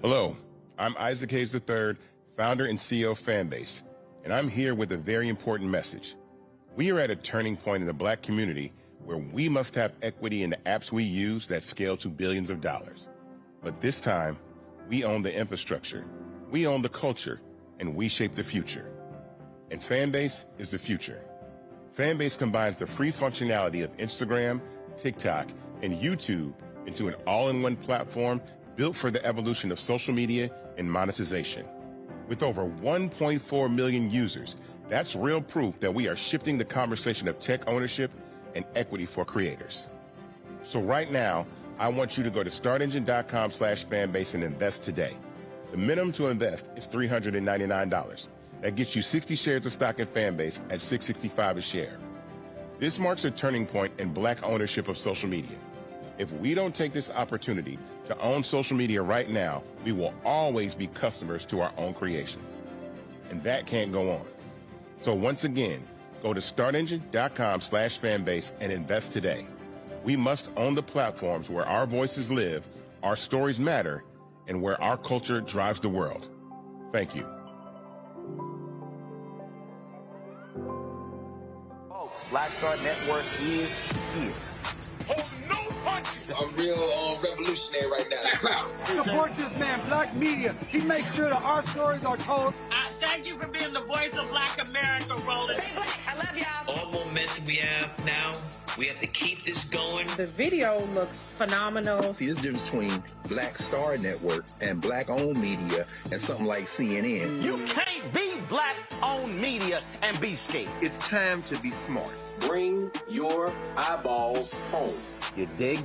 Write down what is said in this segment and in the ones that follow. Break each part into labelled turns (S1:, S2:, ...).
S1: Hello, I'm Isaac Hayes III, founder and CEO of Fanbase, and I'm here with a very important message. We are at a turning point in the Black community where we must have equity in the apps we use that scale to billions of dollars. But this time, we own the infrastructure, we own the culture, and we shape the future. And Fanbase is the future. Fanbase combines the free functionality of Instagram, TikTok, and YouTube into an all-in-one platform built for the evolution of social media and monetization. With over 1.4 million users, that's real proof that we are shifting the conversation of tech ownership and equity for creators. So right now, I want you to go to startengine.com/fanbase and invest today. The minimum to invest is $399. That gets you 60 shares of stock in Fanbase at $665 a share. This marks a turning point in Black ownership of social media. If we don't take this opportunity to own social media right now, we will always be customers to our own creations. And that can't go on. So once again, go to startengine.com/fanbase and invest today. We must own the platforms where our voices live, our stories matter, and where our culture drives the world. Thank you.
S2: Folks, Black Star Network is here.
S3: I'm real revolutionary right now.
S4: Support this man, Black Media. He makes sure that our stories are told.
S5: Thank you for being the voice of Black America, Roland.
S6: I love y'all.
S7: All momentum we have now, we have to keep this going.
S8: The video looks phenomenal.
S9: See, this difference between Black Star Network and Black-owned media and something like CNN.
S2: You can't be Black-owned media and be scared.
S10: It's time to be smart.
S3: Bring your eyeballs home.
S2: You dig?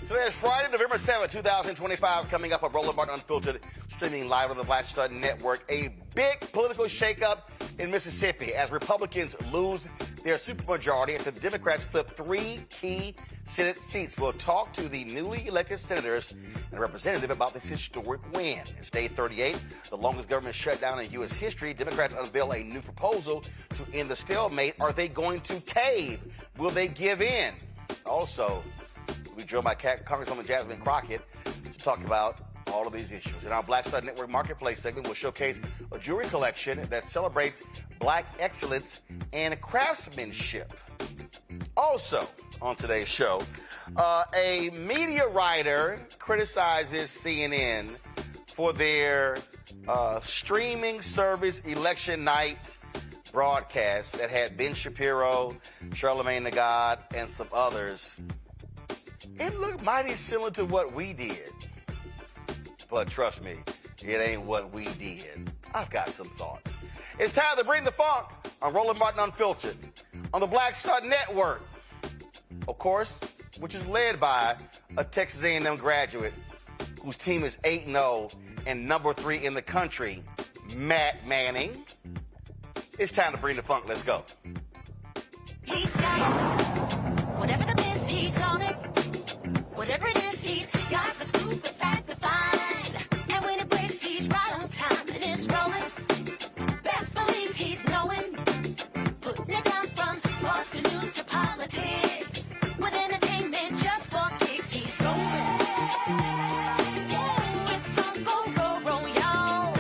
S2: Today is Friday, November 7th, 2025, coming up on Roland Martin Unfiltered, streaming live on the Black Star Network. A big political shakeup in Mississippi as Republicans lose their supermajority and the Democrats flip 3 key Senate seats. We'll talk to the newly elected senators and representative about this historic win. It's day 38, the longest government shutdown in U.S. history. Democrats unveil a new proposal to end the stalemate. Are they going to cave? Will they give in? Also, we joined by Congresswoman Jasmine Crockett to talk about all of these issues. In our Black Star Network Marketplace segment, we'll showcase a jewelry collection that celebrates Black excellence and craftsmanship. Also, on today's show, a media writer criticizes CNN for their streaming service election night broadcast that had Ben Shapiro, Charlamagne Tha God, and some others. It looked mighty similar to what we did. But trust me, it ain't what we did. I've got some thoughts. It's time to bring the funk on Roland Martin Unfiltered on the Black Star Network. Of course, which is led by a Texas A&M graduate whose team is 8-0 and number 3 in the country, Matt Manning. It's time to bring the funk. Let's go.
S6: He's got it. Whatever the miss, he's on it. Whatever it is, he's got the scoop, the fact, the find. And when it breaks, he's right on time and it's rolling. Best believe he's knowing. Putting it down from sports to news to politics. With entertainment just for kicks, he's rolling. It's on go, y'all.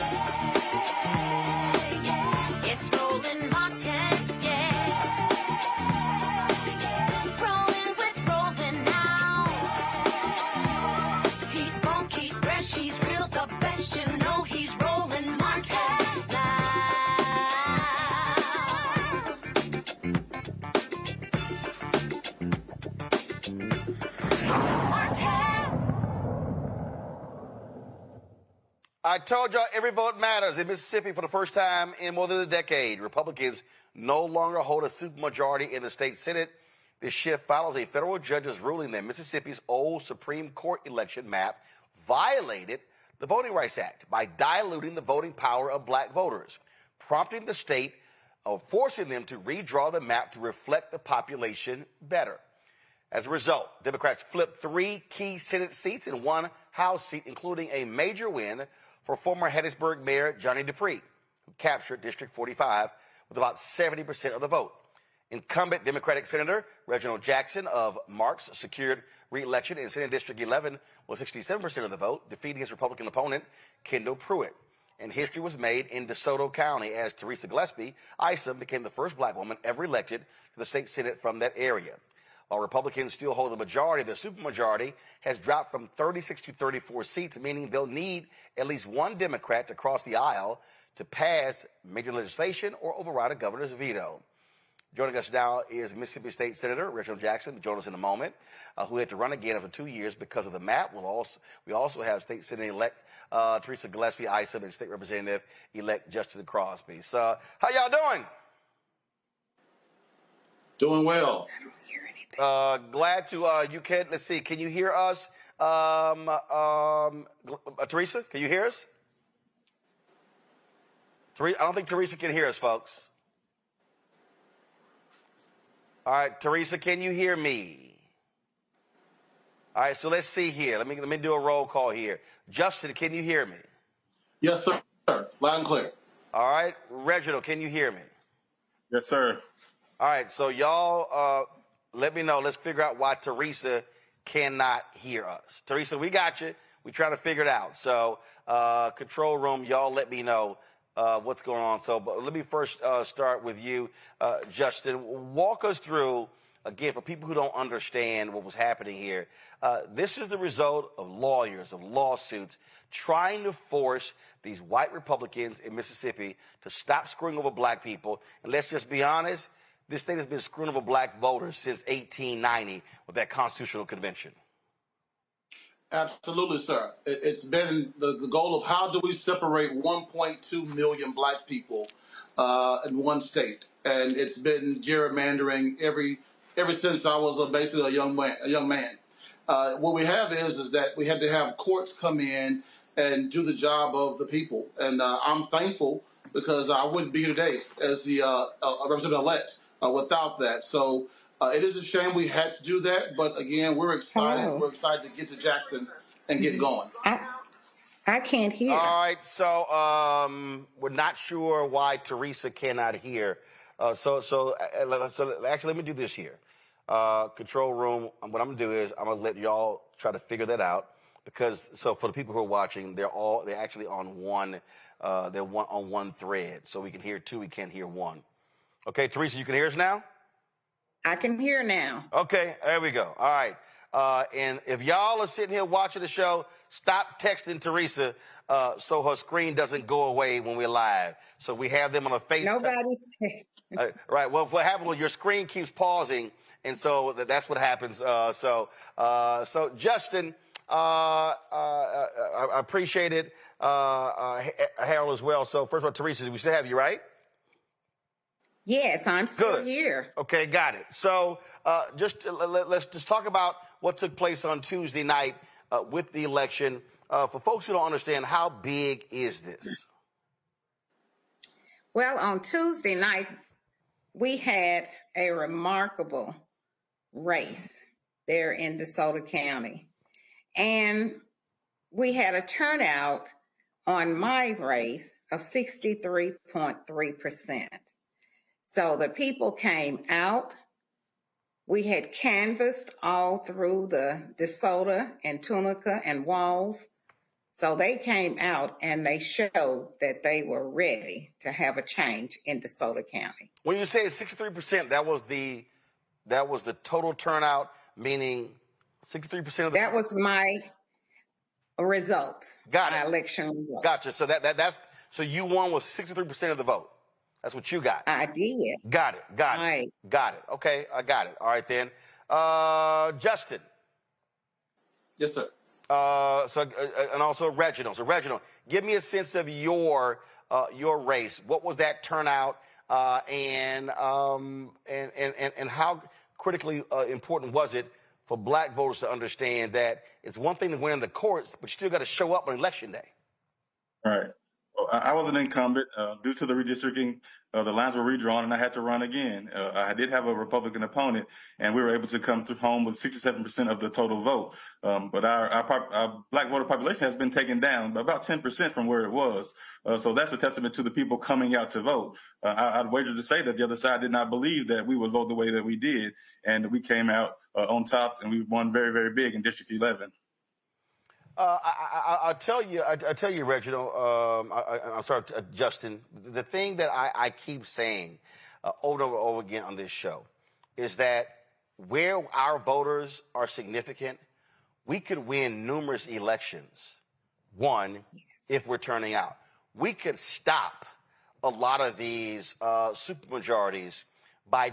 S6: It's Roland Martin, rolling with Roland now. He's funky, he's fresh, he's real, the best, you know he's Roland Martin now.
S2: I told y'all every vote matters in Mississippi for the first time in more than a decade. Republicans no longer hold a supermajority in the state Senate. This shift follows a federal judge's ruling that Mississippi's old Supreme Court election map violated the Voting Rights Act by diluting the voting power of black voters, prompting the state of forcing them to redraw the map to reflect the population better. As a result, Democrats flipped 3 key Senate seats and 1 House seat, including a major win for former Hattiesburg Mayor Johnny Dupree, who captured District 45 with about 70% of the vote. Incumbent Democratic Senator Reginald Jackson of Marks secured re-election in Senate District 11 with 67% of the vote, defeating his Republican opponent, Kendall Pruitt. And history was made in DeSoto County as Teresa Gillespie Isom became the first black woman ever elected to the state Senate from that area. While Republicans still hold the majority, the supermajority has dropped from 36 to 34 seats, meaning they'll need at least 1 Democrat to cross the aisle to pass major legislation or override a governor's veto. Joining us now is Mississippi State Senator Reginald Jackson, join us in a moment, who had to run again after 2 years because of the map. We also have State Senator-elect Teresa Gillespie Isom and State Representative-elect Justin Crosby. So, how y'all doing?
S3: Doing well.
S2: Glad to, let's see, can you hear us? Teresa, can you hear us? I don't think Teresa can hear us, folks. All right, Teresa, can you hear me? All right, so let's see here. Let me do a roll call here. Justin, can you hear me?
S3: Yes, sir. Loud and clear.
S2: All right, Reginald, can you hear me?
S1: Yes, sir.
S2: All right, so y'all, let me know. Let's figure out why Teresa cannot hear us. Teresa, we got you. We're trying to figure it out. So, control room, y'all let me know what's going on. So, but let me first start with you, Justin. Walk us through, again, for people who don't understand what was happening here. This is the result of lawyers, of lawsuits, trying to force these white Republicans in Mississippi to stop screwing over black people. And let's just be honest, this state has been screwing over black voters since 1890 with that constitutional convention.
S3: Absolutely, sir. It's been the goal of how do we separate 1.2 million black people in one state, and it's been gerrymandering ever since I was basically a young man. What we have is that we had to have courts come in and do the job of the people, and I'm thankful because I wouldn't be here today as the representative-elect without that. So it is a shame we had to do that, but again, we're excited.
S8: Hello.
S3: We're excited to get to Jackson and get going.
S8: I can't hear.
S2: All right, so we're not sure why Teresa cannot hear. So actually, let me do this here. Control room, what I'm gonna do is I'm gonna let y'all try to figure that out, because so for the people who are watching, they're actually on one on one thread, so we can hear 2, we can't hear 1. Okay, Teresa, you can hear us now?
S8: I can hear now.
S2: Okay, there we go. All right. And if y'all are sitting here watching the show, stop texting Teresa so her screen doesn't go away when we're live. So we have them on a FaceTime.
S8: Nobody's texting.
S2: Right. Well, what happens when your screen keeps pausing, and so that's what happens. So Justin, I appreciate it. Harold as well. So first of all, Teresa, we still have you, right?
S8: Yes, I'm still here.
S2: Okay, got it. So let's just talk about what took place on Tuesday night with the election. For folks who don't understand, how big is this?
S8: Well, on Tuesday night, we had a remarkable race there in DeSoto County. And we had a turnout on my race of 63.3%. So the people came out. We had canvassed all through the DeSoto and Tunica and Walls. So they came out and they showed that they were ready to have a change in DeSoto County.
S2: When you say 63%, that was the total turnout, meaning 63% of the...
S8: That was my results.
S2: Got it.
S8: My election results.
S2: Gotcha. So that's so you won with 63% of the vote. That's what you got.
S8: I did.
S2: Got it.
S8: Right.
S2: Got it. Okay, I got it. All right then. Justin.
S3: Yes, sir.
S2: And also Reginald. So Reginald, give me a sense of your race. What was that turnout, and how critically important was it for black voters to understand that it's one thing to win in the courts, but you still got to show up on election day?
S10: Right. Well, I was an incumbent. Due to the redistricting, the lines were redrawn, and I had to run again. I did have a Republican opponent, and we were able to come to home with 67% of the total vote. But our black voter population has been taken down by about 10% from where it was. So that's a testament to the people coming out to vote. I'd wager to say that the other side did not believe that we would vote the way that we did, and we came out on top, and we won very, very big in District 11.
S2: I'll tell you, Reginald. I'm sorry, Justin. The thing that I keep saying over and over again on this show is that where our voters are significant, we could win numerous elections. One, if we're turning out, we could stop a lot of these supermajorities by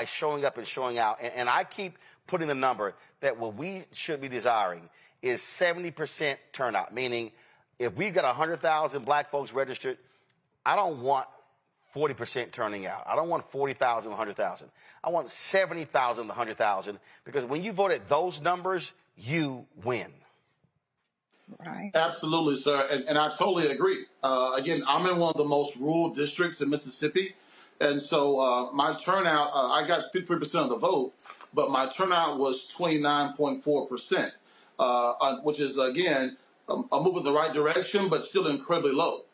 S2: showing up and showing out. And I keep putting the number that what we should be desiring is 70% turnout, meaning if we've got 100,000 black folks registered, I don't want 40% turning out. I don't want 40,000, 100,000. I want 70,000, 100,000, because when you vote at those numbers, you win.
S8: Right.
S3: Absolutely, sir. And I totally agree. Again, I'm in one of the most rural districts in Mississippi. And so my turnout, I got 53% of the vote, but my turnout was 29.4%. Which is, again, a move in the right direction, but still incredibly low.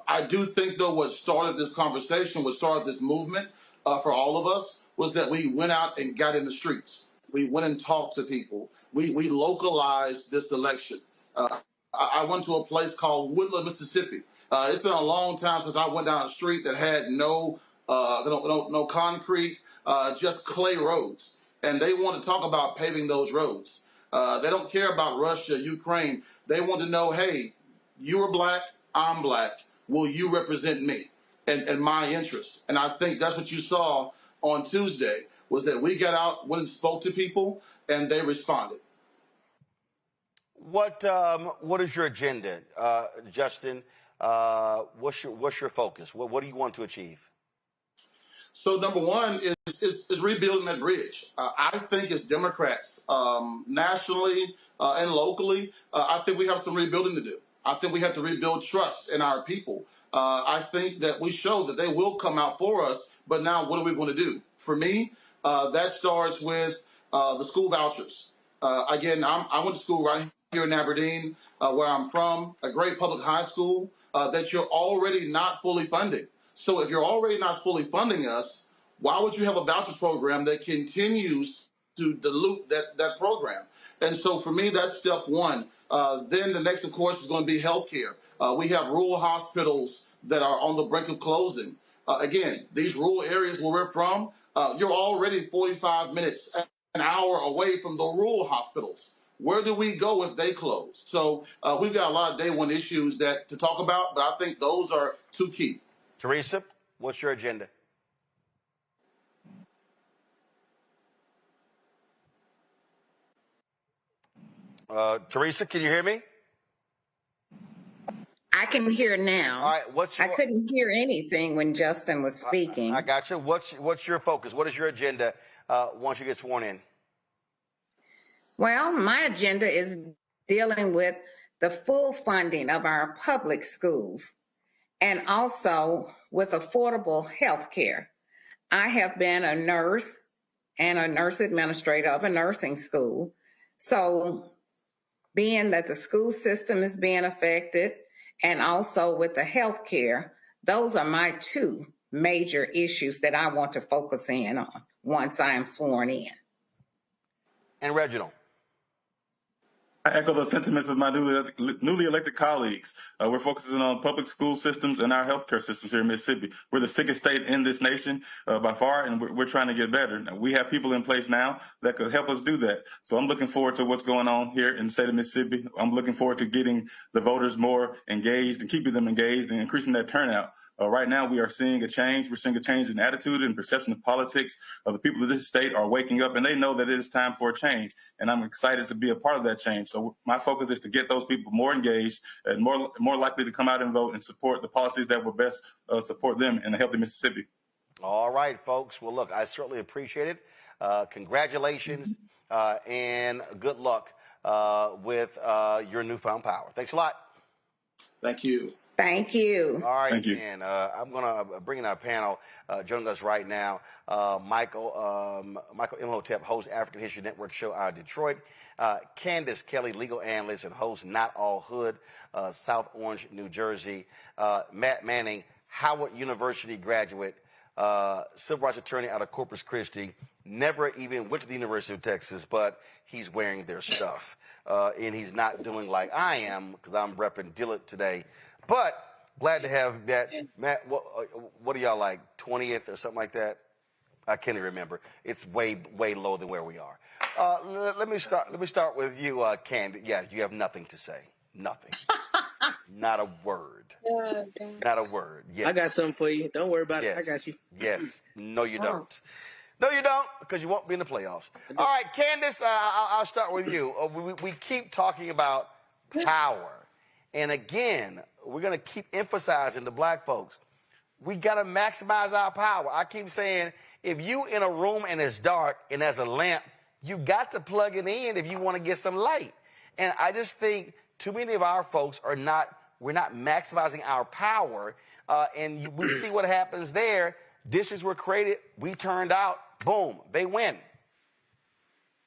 S3: I do think, though, what started this conversation, what started this movement for all of us, was that we went out and got in the streets. We went and talked to people. We localized this election. I went to a place called Woodland, Mississippi. It's been a long time since I went down a street that had no concrete, just clay roads. And they want to talk about paving those roads. They don't care about Russia, Ukraine. They want to know, hey, you are black, I'm black. Will you represent me and my interests? And I think that's what you saw on Tuesday, was that we got out, went and spoke to people, and they responded.
S2: What is your agenda, Justin? What's your focus? What do you want to achieve?
S3: So number one is rebuilding that bridge. I think as Democrats, nationally and locally, I think we have some rebuilding to do. I think we have to rebuild trust in our people. I think that we show that they will come out for us, but now what are we going to do? For me, that starts with the school vouchers. Again, I went to school right here in Aberdeen, where I'm from, a great public high school that you're already not fully funding. So if you're already not fully funding us, why would you have a voucher program that continues to dilute that program? And so for me, that's step one. Then the next, of course, is going to be healthcare. We have rural hospitals that are on the brink of closing. Again, these rural areas where we're from, you're already 45 minutes, an hour away from the rural hospitals. Where do we go if they close? So we've got a lot of day one issues to talk about, but I think those are two key.
S2: Teresa, what's your agenda? Teresa, can you hear me?
S8: I can hear now.
S2: All right,
S8: I couldn't hear anything when Justin was speaking.
S2: I got you. What's your focus? What is your agenda once you get sworn in?
S8: Well, my agenda is dealing with the full funding of our public schools and also with affordable health care. I have been a nurse and a nurse administrator of a nursing school. So being that the school system is being affected and also with the health care, those are my two major issues that I want to focus in on once I am sworn in.
S2: And Reginald.
S10: I echo the sentiments of my newly elected colleagues. We're focusing on public school systems and our healthcare systems here in Mississippi. We're the sickest state in this nation by far, and we're trying to get better. We have people in place now that could help us do that. So I'm looking forward to what's going on here in the state of Mississippi. I'm looking forward to getting the voters more engaged and keeping them engaged and increasing their turnout. Right now, we are seeing a change. We're seeing a change in attitude and perception of politics. The people of this state are waking up, and they know that it is time for a change. And I'm excited to be a part of that change. So my focus is to get those people more engaged and more likely to come out and vote and support the policies that will best support them in a healthy Mississippi.
S2: All right, folks. Well, look, I certainly appreciate it. Congratulations and good luck with your newfound power. Thanks a lot.
S3: Thank you.
S8: Thank you.
S2: All right,
S10: Thank you.
S2: and I'm going to bring in our panel. Joining us right now, Michael Imhotep, host African History Network show out of Detroit. Candace Kelly, legal analyst and host Not All Hood, South Orange, New Jersey. Matt Manning, Howard University graduate, civil rights attorney out of Corpus Christi. Never even went to the University of Texas, but he's wearing their stuff. And he's not doing like I am, because I'm repping Dillard today. But glad to have that. Matt, what are y'all like, 20th or something like that? I can't even remember. It's way lower than where we are. Let me start with you, Candy. Yeah, you have nothing to say. Nothing. Not a word. Not a word. Yes.
S11: I got something for you. Don't worry about it. I got you.
S2: Yes. No, you don't. No, you don't, because you won't be in the playoffs. All right, Candace, I'll start with you. We keep talking about power. And again, we're going to keep emphasizing to black folks, we got to maximize our power. I keep saying, if you in a room and it's dark and there's a lamp, you got to plug it in if you want to get some light. And I just think too many of our folks we're not maximizing our power. And we see what happens there. Districts were created. We turned out. Boom. They win.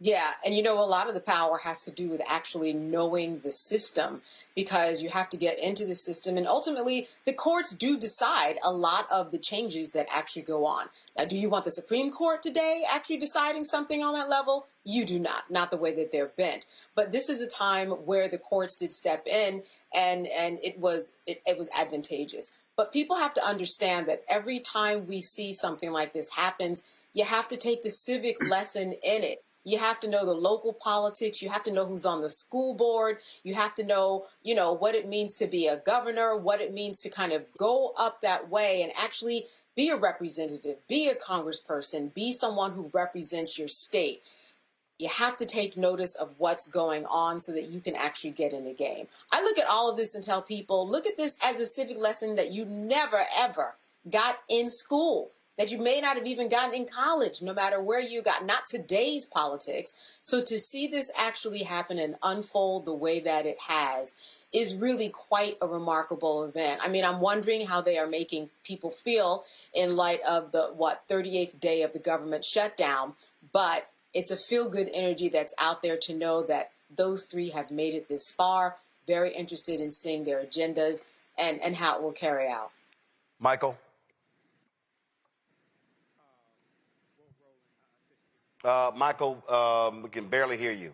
S12: Yeah, and a lot of the power has to do with actually knowing the system, because you have to get into the system, and ultimately the courts do decide a lot of the changes that actually go on. Now, do you want the Supreme Court today actually deciding something on that level? You do not the way that they're bent. But this is a time where the courts did step in, and it was advantageous. But people have to understand that every time we see something like this happens, you have to take the civic lesson in it. You have to know the local politics. You have to know who's on the school board. You have to know, what it means to be a governor, what it means to kind of go up that way and actually be a representative, be a congressperson, be someone who represents your state. You have to take notice of what's going on so that you can actually get in the game. I look at all of this and tell people, look at this as a civic lesson that you never, ever got in school, that you may not have even gotten in college, no matter where you got, not today's politics. So to see this actually happen and unfold the way that it has is really quite a remarkable event. I mean, I'm wondering how they are making people feel in light of the, 38th day of the government shutdown. But it's a feel-good energy that's out there to know that those three have made it this far, very interested in seeing their agendas and how it will carry out.
S2: Michael? Michael, we can barely hear you.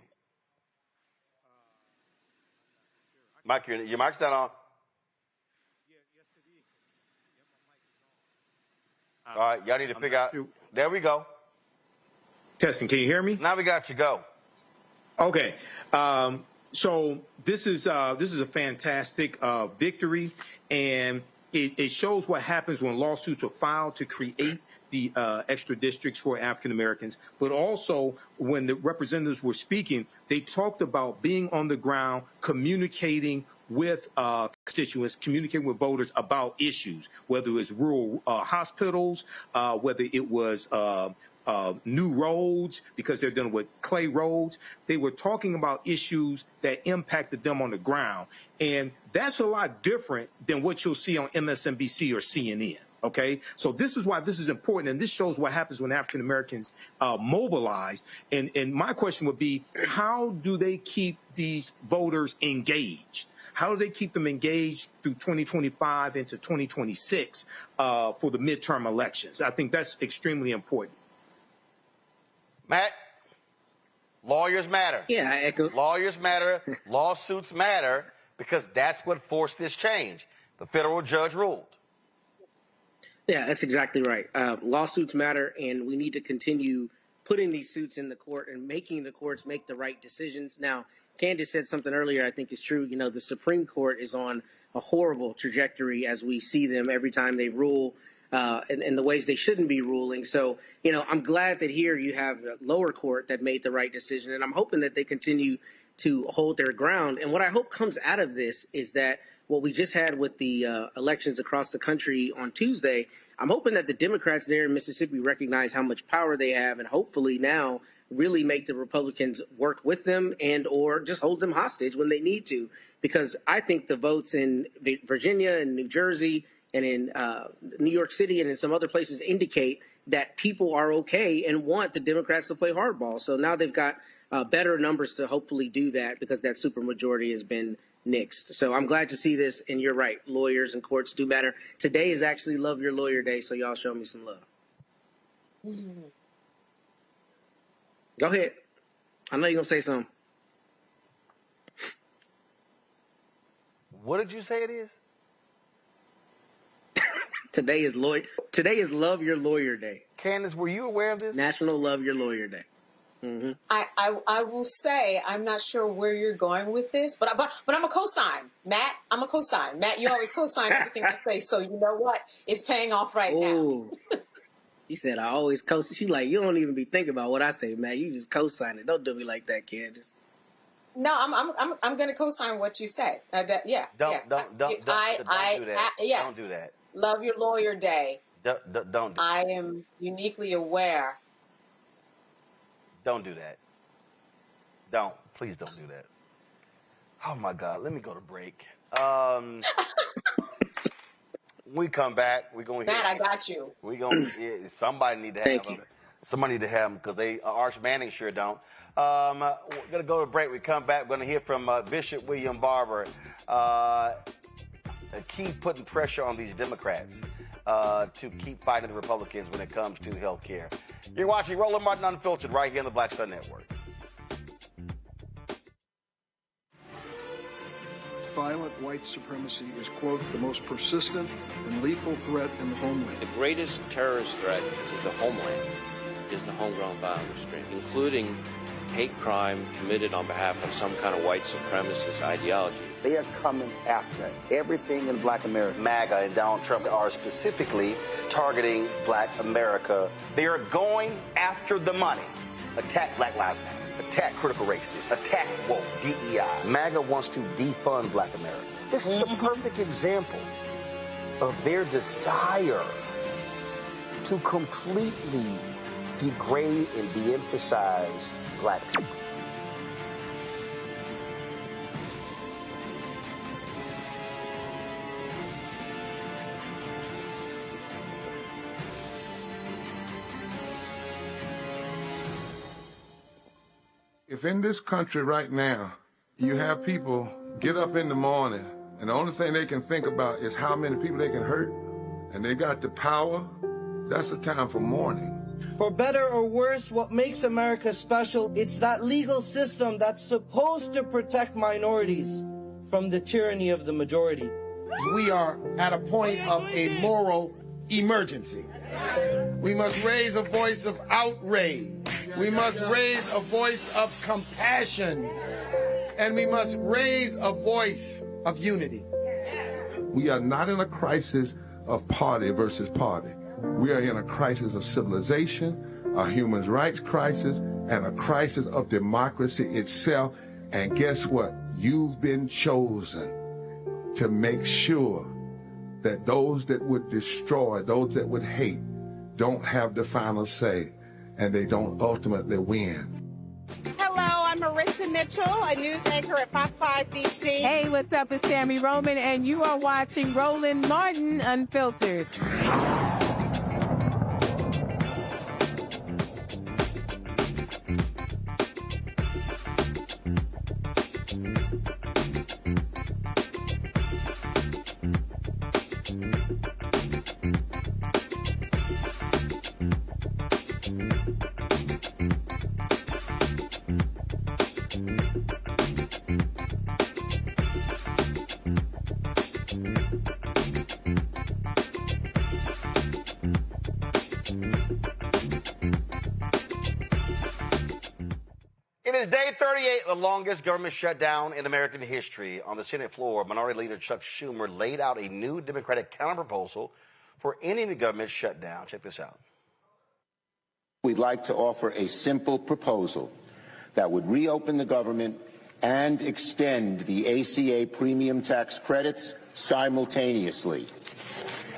S2: Mike, your mic's not on. All right, y'all need to figure out. There we go.
S13: Testing, can you hear me?
S2: Now we got you. Go.
S13: Okay. So this is a fantastic victory, and it shows what happens when lawsuits are filed to create the extra districts for African Americans. But also, when the representatives were speaking, they talked about being on the ground, communicating with constituents, communicating with voters about issues, whether it was rural hospitals, whether it was new roads, because they're dealing with clay roads. They were talking about issues that impacted them on the ground. And that's a lot different than what you'll see on MSNBC or CNN. Okay, so this is why this is important, and this shows what happens when African Americans mobilize. And my question would be, how do they keep these voters engaged? How do they keep them engaged through 2025 into 2026 for the midterm elections? I think that's extremely important.
S2: Matt, lawyers matter.
S11: Yeah, I echo.
S2: Lawyers matter. Lawsuits matter, because that's what forced this change. The federal judge ruled.
S11: Yeah, that's exactly right. Lawsuits matter, and we need to continue putting these suits in the court and making the courts make the right decisions. Now, Candace said something earlier I think is true. You know, the Supreme Court is on a horrible trajectory as we see them every time they rule in the ways they shouldn't be ruling. So, you know, I'm glad that here you have a lower court that made the right decision, and I'm hoping that they continue to hold their ground. And what I hope comes out of this is that what we just had with the elections across the country on Tuesday, I'm hoping that the Democrats there in Mississippi recognize how much power they have, and hopefully now really make the Republicans work with them and or just hold them hostage when they need to. Because I think the votes in Virginia and New Jersey and in New York City and in some other places indicate that people are okay and want the Democrats to play hardball. So now they've got better numbers to hopefully do that, because that supermajority has been nixed. So I'm glad to see this, and you're right. Lawyers and courts do matter. Today is actually Love Your Lawyer Day, so y'all show me some love.
S12: Mm-hmm.
S11: Go ahead. I know you're going to say something.
S2: What did you say it is?
S11: Today is Love Your Lawyer Day.
S2: Candace, were you aware of this?
S11: National Love Your Lawyer Day. Mm-hmm.
S12: I will say I'm not sure where you're going with this, but I'm a co-sign. Matt, I'm a co-sign. Matt, you always co-sign everything I say, so you know what? It's paying off right now.
S11: You said I always co-sign. She's like, you don't even be thinking about what I say, Matt. You just co-sign it. Don't do me like that, Candace.
S12: No, I'm going to co-sign what you say.
S2: Don't do that.
S12: Yes.
S2: Don't do that.
S12: Love Your Lawyer Day.
S2: Don't do that.
S12: I am uniquely aware.
S2: Don't do that. Please don't do that. Oh my God, let me go to break. We come back, we're going to
S12: Matt, I got you.
S2: We're going somebody need to have them. Somebody need to have them, because Arch Manning sure don't. We're going to go to break. We come back, we're going to hear from Bishop William Barber. Keep putting pressure on these Democrats to keep fighting the Republicans when it comes to health care. You're watching Roland Martin Unfiltered right here on the Black Star Network.
S14: Violent white supremacy is, quote, the most persistent and lethal threat in the homeland.
S15: The greatest terrorist threat to the homeland is the homegrown violent restraint, including hate crime committed on behalf of some kind of white supremacist ideology.
S16: They are coming after everything in Black America.
S2: MAGA and Donald Trump are specifically targeting Black America. They are going after the money. Attack Black Lives Matter. Attack critical race theory. Attack woke, DEI. MAGA wants to defund Black America. This is a perfect example of their desire to completely degrade and de-emphasize Black people.
S17: If in this country right now, you have people get up in the morning and the only thing they can think about is how many people they can hurt, and they got the power, that's a time for mourning.
S18: For better or worse, what makes America special, it's that legal system that's supposed to protect minorities from the tyranny of the majority.
S19: We are at a point of a moral emergency. We must raise a voice of outrage. We must raise a voice of compassion. And we must raise a voice of unity.
S17: We are not in a crisis of party versus party. We are in a crisis of civilization, a human rights crisis, and a crisis of democracy itself. And guess what? You've been chosen to make sure that those that would destroy, those that would hate, don't have the final say, and they don't ultimately win.
S20: Hello, I'm Marissa Lisa Mitchell, a news anchor at Fox 5 DC.
S21: Hey, what's up? It's Tammy Roman, and you are watching Roland Martin Unfiltered.
S2: It is day 38, the longest government shutdown in American history. On the Senate floor, Minority Leader Chuck Schumer laid out a new Democratic counterproposal for ending the government shutdown. Check this out.
S22: We'd like to offer a simple proposal that would reopen the government and extend the ACA premium tax credits simultaneously,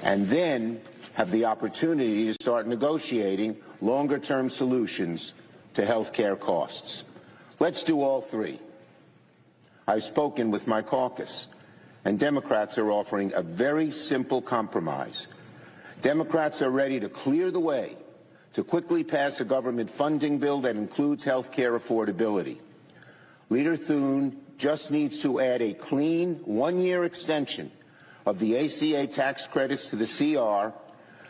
S22: and then have the opportunity to start negotiating longer-term solutions to health care costs. Let's do all three. I've spoken with my caucus, and Democrats are offering a very simple compromise. Democrats are ready to clear the way to quickly pass a government funding bill that includes health care affordability. Leader Thune just needs to add a clean one-year extension of the ACA tax credits to the CR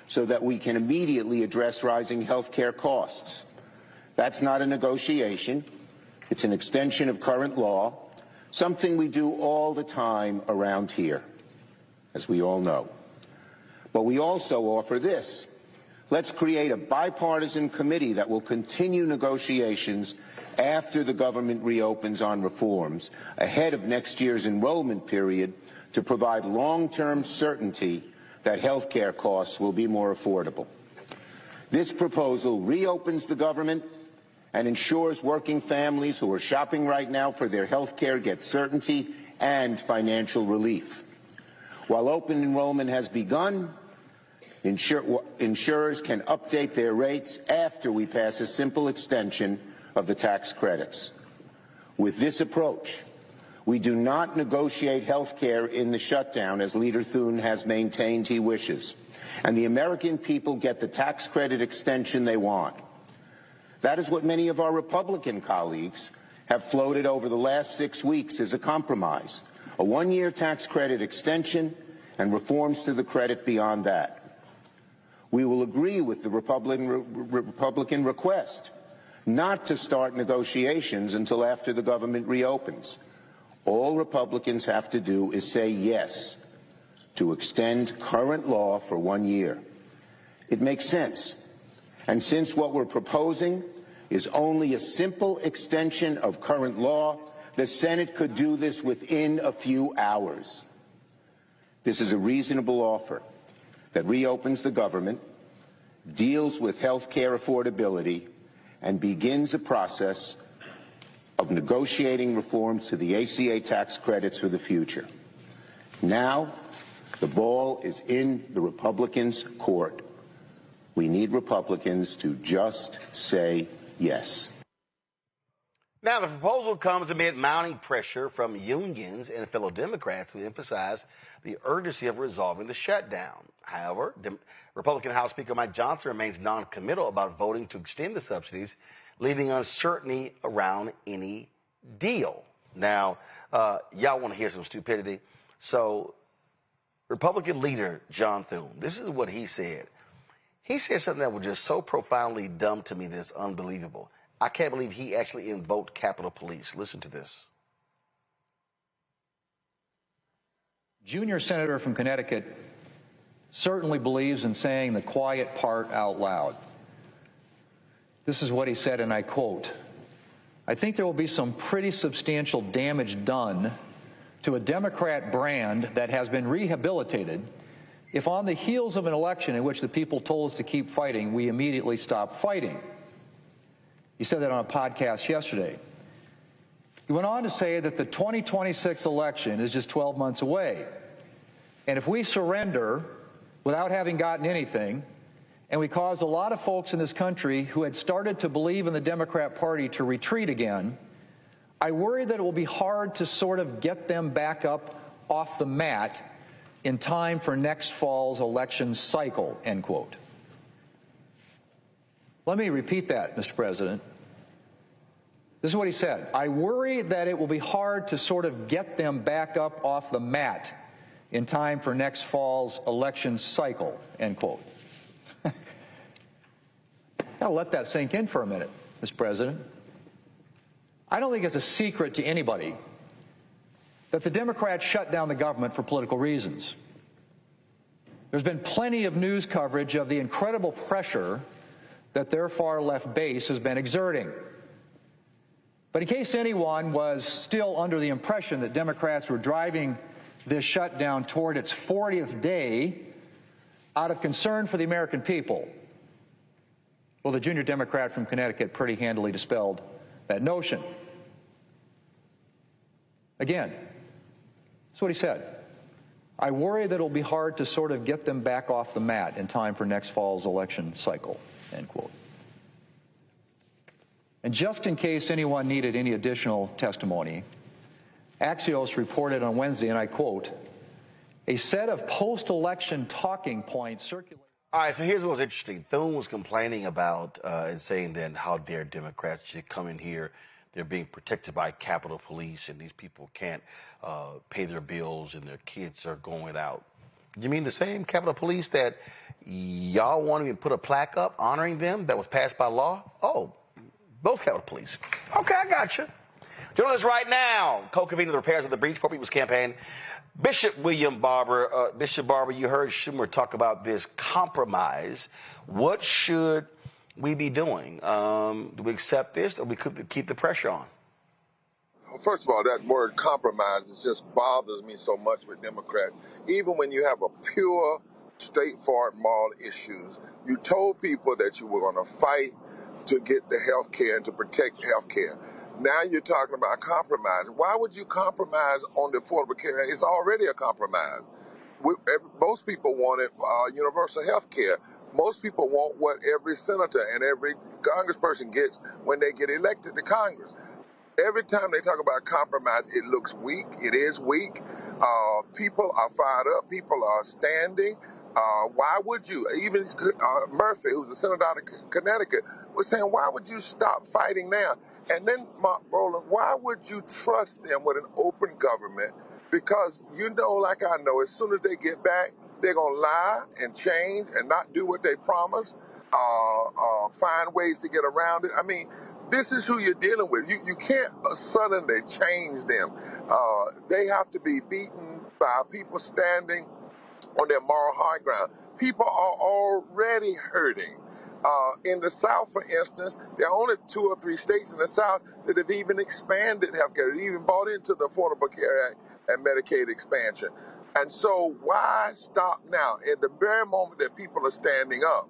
S22: so that we can immediately address rising health care costs. That's not a negotiation. It's an extension of current law, something we do all the time around here, as we all know. But we also offer this. Let's create a bipartisan committee that will continue negotiations after the government reopens on reforms, ahead of next year's enrollment period, to provide long-term certainty that health care costs will be more affordable. This proposal reopens the government and ensures working families who are shopping right now for their health care get certainty and financial relief. While open enrollment has begun, insurers can update their rates after we pass a simple extension of the tax credits. With this approach, we do not negotiate health care in the shutdown, as Leader Thune has maintained he wishes, and the American people get the tax credit extension they want. That is what many of our Republican colleagues have floated over the last 6 weeks as a compromise, a one-year tax credit extension and reforms to the credit beyond that. We will agree with the Republican request not to start negotiations until after the government reopens. All Republicans have to do is say yes to extend current law for 1 year. It makes sense. And since what we're proposing is only a simple extension of current law, the Senate could do this within a few hours. This is a reasonable offer that reopens the government, deals with health care affordability, and begins a process of negotiating reforms to the ACA tax credits for the future. Now, the ball is in the Republicans' court. We need Republicans to just say yes.
S2: Now, the proposal comes amid mounting pressure from unions and fellow Democrats who emphasize the urgency of resolving the shutdown. However, Republican House Speaker Mike Johnson remains non-committal about voting to extend the subsidies, leaving uncertainty around any deal. Now, y'all want to hear some stupidity? So, Republican leader John Thune, this is what he said. He said something that was just so profoundly dumb to me that it's unbelievable. I can't believe he actually invoked Capitol Police. Listen to this.
S23: Junior senator from Connecticut certainly believes in saying the quiet part out loud. This is what he said, and I quote, "I think there will be some pretty substantial damage done to a Democrat brand that has been rehabilitated if on the heels of an election in which the people told us to keep fighting, we immediately stop fighting." He said that on a podcast yesterday. He went on to say that the 2026 election is just 12 months away. And if we surrender without having gotten anything, and we cause a lot of folks in this country who had started to believe in the Democrat Party to retreat again, I worry that it will be hard to sort of get them back up off the mat in time for next fall's election cycle, end quote. Let me repeat that, Mr. President. This is what he said. I worry that it will be hard to sort of get them back up off the mat in time for next fall's election cycle, end quote. I'll let that sink in for a minute, Mr. President. I don't think it's a secret to anybody that the Democrats shut down the government for political reasons. There's been plenty of news coverage of the incredible pressure that their far-left base has been exerting. But in case anyone was still under the impression that Democrats were driving this shutdown toward its 40th day out of concern for the American people, well, the junior Democrat from Connecticut pretty handily dispelled that notion. Again, that's what he said. I worry that it'll be hard to sort of get them back off the mat in time for next fall's election cycle, end quote. And just in case anyone needed any additional testimony, Axios reported on Wednesday, and I quote, a set of post-election talking points circulated.
S2: All right, so here's what was interesting. Thune was complaining about and saying then how dare Democrats should come in here. They're being protected by Capitol Police, and these people can't pay their bills, and their kids are going out. You mean the same Capitol Police that y'all want to put a plaque up honoring them that was passed by law? Oh, both Capitol Police. Okay, I got you. Joining us right now, co-convening the Repairs of the Breach Poor People's Campaign, Bishop William Barber. Bishop Barber, you heard Schumer talk about this compromise. What should we be doing? Do we accept this, or we could keep the pressure on?
S4: Well, first of all, that word compromise just bothers me so much with Democrats. Even when you have a pure, straightforward moral issues, you told people that you were going to fight to get the health care and to protect health care. Now you're talking about compromise. Why would you compromise on the Affordable Care Act? It's already a compromise. Most people wanted universal health care. Most people want what every senator and every congressperson gets when they get elected to Congress. Every time they talk about compromise, it looks weak. It is weak. People are fired up. People are standing. Why would you? Even Murphy, who's a senator out of Connecticut, was saying, why would you stop fighting now? And then, Roland, why would you trust them with an open government? Because you know, like I know, as soon as they get back, they're going to lie and change and not do what they promised, find ways to get around it. I mean, this is who you're dealing with. You can't suddenly change them. They have to be beaten by people standing on their moral high ground. People are already hurting. In the South, for instance, there are only 2 or 3 states in the South that have even expanded healthcare, that even bought into the Affordable Care Act and Medicaid expansion. And so why stop now? At the very moment that people are standing up,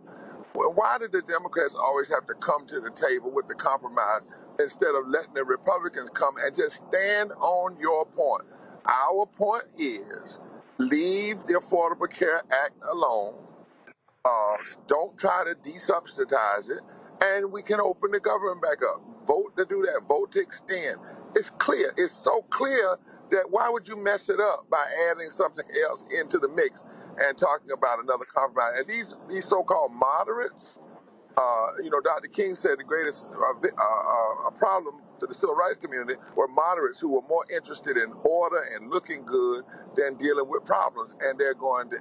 S4: why did the Democrats always have to come to the table with the compromise instead of letting the Republicans come and just stand on your point? Our point is leave the Affordable Care Act alone. Don't try to desubsidize it, and we can open the government back up. Vote to do that. Vote to extend. It's clear. It's so clear that why would you mess it up by adding something else into the mix and talking about another compromise? And these so-called moderates, Dr. King said the greatest problem to the civil rights community were moderates who were more interested in order and looking good than dealing with problems. And they're going to,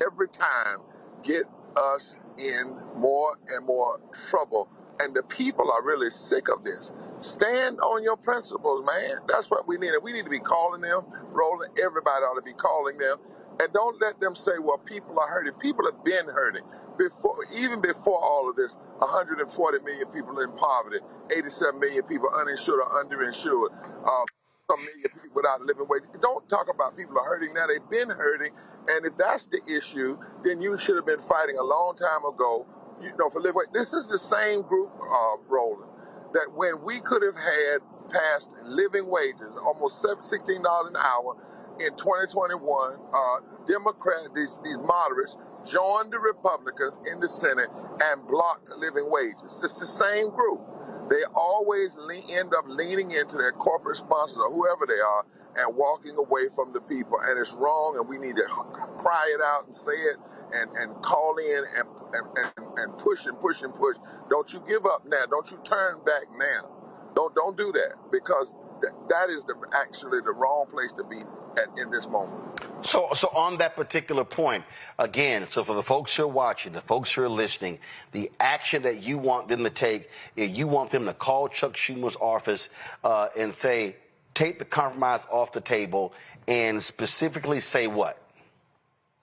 S4: every time, get us in more and more trouble. And the people are really sick of this. Stand on your principles, man. That's what we need. And we need to be calling them. Roland, everybody ought to be calling them. And don't let them say, well, people are hurting. People have been hurting. Even before all of this, 140 million people in poverty, 87 million people uninsured or underinsured, some million people without a living wage. Don't talk about people are hurting now. They've been hurting. And if that's the issue, then you should have been fighting a long time ago, for living wage. This is the same group, Roland, that when we could have had passed living wages, almost $16 an hour in 2021, Democrats, these moderates, joined the Republicans in the Senate and blocked living wages. It's the same group. They always end up leaning into their corporate sponsors or whoever they are and walking away from the people. And it's wrong, and we need to cry it out and say it and call in and push and push and push. Don't you give up now. Don't you turn back now. Don't do that, because that is actually the wrong place to be in this moment.
S2: So on that particular point, again, so for the folks who are watching, the folks who are listening, the action that you want them to take, you want them to call Chuck Schumer's office and say, take the compromise off the table, and specifically say what?